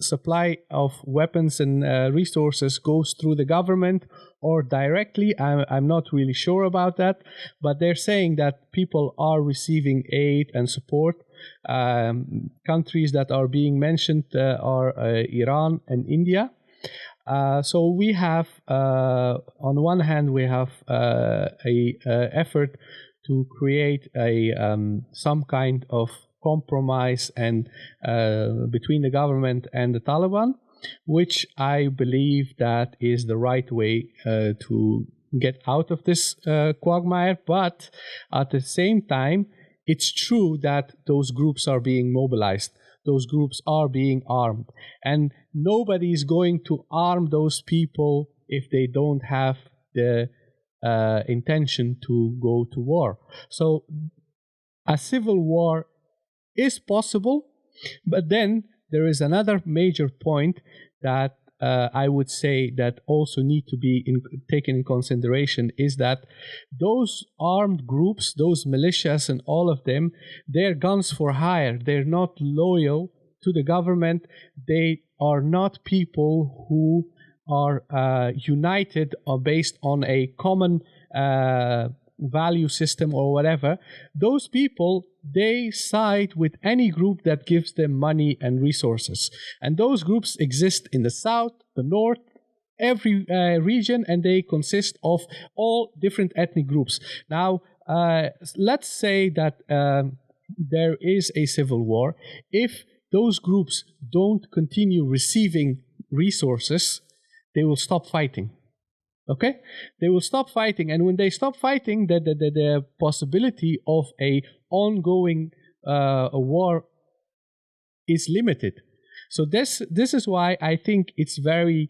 [SPEAKER 8] supply of weapons and resources goes through the government or directly, I'm not really sure about that. But they're saying that people are receiving aid and support. Countries that are being mentioned are Iran and India. So we have, on one hand, we have a effort to create a some kind of compromise and between the government and the Taliban, which I believe that is the right way to get out of this quagmire. But at the same time, it's true that those groups are being mobilized. Those groups are being armed. And nobody is going to arm those people if they don't have the intention to go to war. So a civil war is possible, but then there is another major point that I would say that also need to be taken in consideration, is that those armed groups, those militias and all of them, they're guns for hire. They're not loyal to the government. They are not people who are united or based on a common value system or whatever. Those people, they side with any group that gives them money and resources. And those groups exist in the south, the north, every region, and they consist of all different ethnic groups. Now, let's say that there is a civil war. If those groups don't continue receiving resources, they will stop fighting. Okay, they will stop fighting, and when they stop fighting, the possibility of a ongoing a war is limited. So this is why I think it's very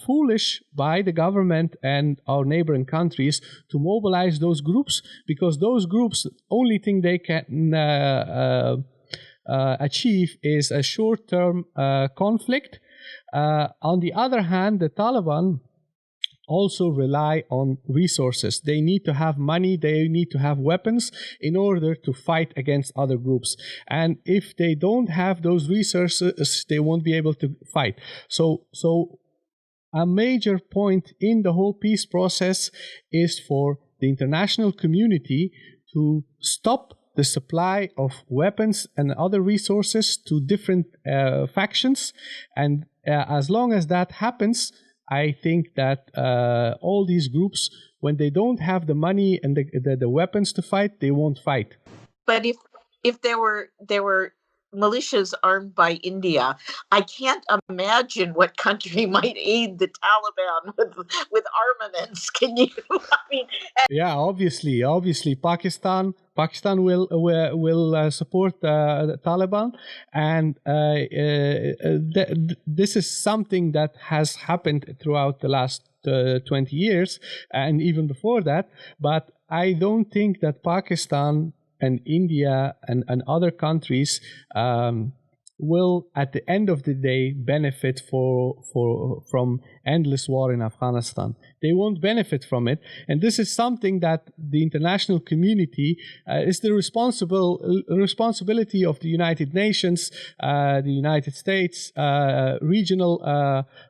[SPEAKER 8] foolish by the government and our neighboring countries to mobilize those groups, because those groups, only thing they can achieve is a short-term conflict. On the other hand, the Taliban also rely on resources. They need to have money, they need to have weapons in order to fight against other groups. And if they don't have those resources, they won't be able to fight. So a major point in the whole peace process is for the international community to stop the supply of weapons and other resources to different factions. And as long as that happens, I think that all these groups, when they don't have the money and the weapons to fight, they won't fight.
[SPEAKER 7] But if there were militias armed by India, I can't imagine what country might aid the Taliban with armaments. Can you? I mean,
[SPEAKER 8] yeah, obviously, Pakistan will support the Taliban, and this is something that has happened throughout the last 20 years, and even before that. But I don't think that Pakistan and India and other countries will at the end of the day benefit from endless war in Afghanistan. They won't benefit from it, and this is something that the international community is the responsibility of the United Nations, the United States, regional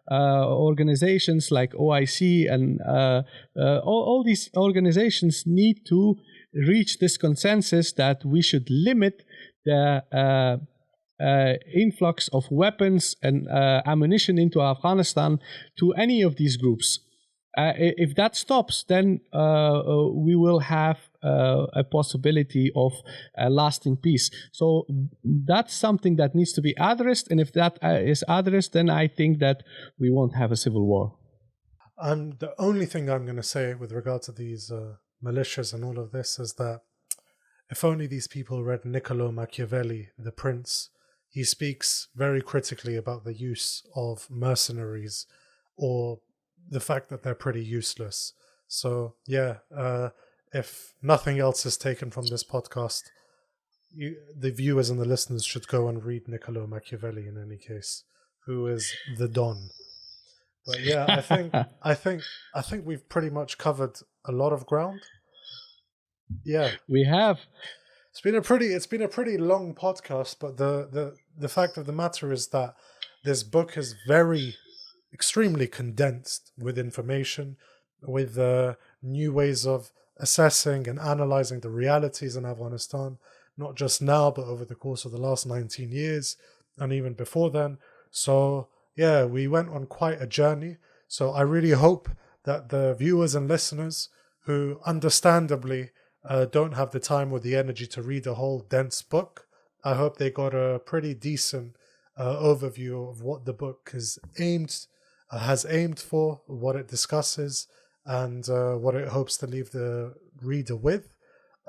[SPEAKER 8] organizations like OIC, and all these organizations need to reach this consensus that we should limit the influx of weapons and ammunition into Afghanistan to any of these groups. If that stops, then we will have a possibility of a lasting peace. So that's something that needs to be addressed, and if that is addressed, then I think that we won't have a civil war.
[SPEAKER 6] The only thing I'm going to say with regard to these militias and all of this is that if only these people read Niccolo Machiavelli, The Prince. He speaks very critically about the use of mercenaries, or the fact that they're pretty useless. So yeah, if nothing else is taken from this podcast, the viewers and the listeners should go and read Niccolo Machiavelli in any case, who is the Don. But yeah, I think we've pretty much covered a lot of ground. Yeah,
[SPEAKER 8] we have.
[SPEAKER 6] It's been a pretty long podcast, but the fact of the matter is that this book is extremely condensed with information, with new ways of assessing and analyzing the realities in Afghanistan, not just now, but over the course of the last 19 years and even before then. So yeah, we went on quite a journey. So I really hope that the viewers and listeners who understandably don't have the time or the energy to read a whole dense book, I hope they got a pretty decent overview of what the book has aimed for, what it discusses, and what it hopes to leave the reader with.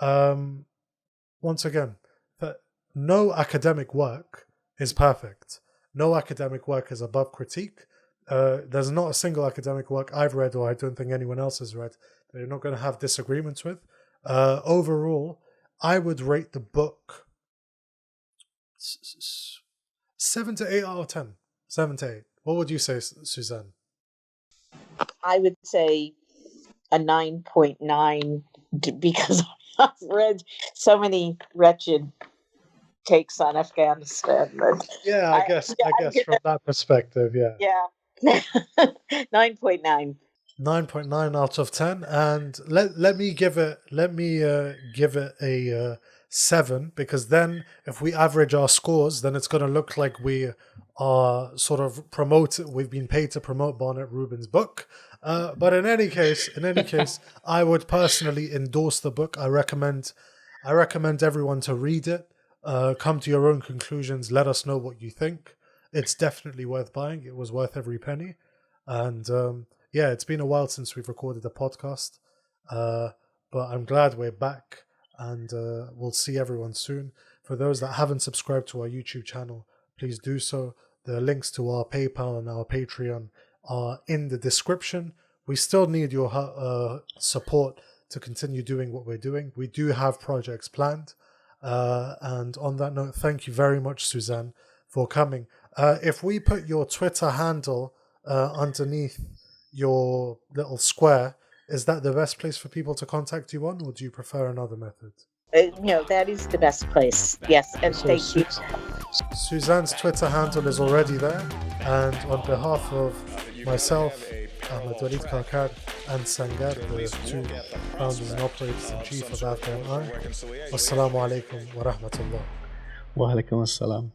[SPEAKER 6] Once again, that no academic work is perfect. No academic work is above critique. There's not a single academic work I've read, or I don't think anyone else has read, that you're not going to have disagreements with. Overall, I would rate the book 7 to 8 out of 10. 7 to 8. What would you say, Suzanne?
[SPEAKER 7] I would say a 9.9 because I've read so many wretched takes on Afghanistan.
[SPEAKER 6] Yeah, I guess from that perspective, yeah.
[SPEAKER 7] Yeah. 9.9.
[SPEAKER 6] 9.9 out of 10, and let me give it a 7, because then if we average our scores, then it's going to look like we are sort of we've been paid to promote Barnett Rubin's book. But in any case, I would personally endorse the book. I recommend everyone to read it. Come to your own conclusions. Let us know what you think. It's definitely worth buying. It was worth every penny, and yeah, it's been a while since we've recorded a podcast, but I'm glad we're back, and we'll see everyone soon. For those that haven't subscribed to our YouTube channel, please do so. The links to our PayPal and our Patreon are in the description. We still need your support to continue doing what we're doing. We do have projects planned. And on that note, thank you very much, Suzanne, for coming. If we put your Twitter handle underneath your little square, is that the best place for people to contact you on, or do you prefer another method?
[SPEAKER 7] No, that is the best place. Yes, and so thank you.
[SPEAKER 6] Suzanne's Twitter handle is already there, and on behalf of myself, Ahmed-waleed Kakar, and Sangar, the two founders and operators-in-chief of Afghan R, wassalamu alaikum wa rahmatullah.
[SPEAKER 8] Wa alaikum assalam.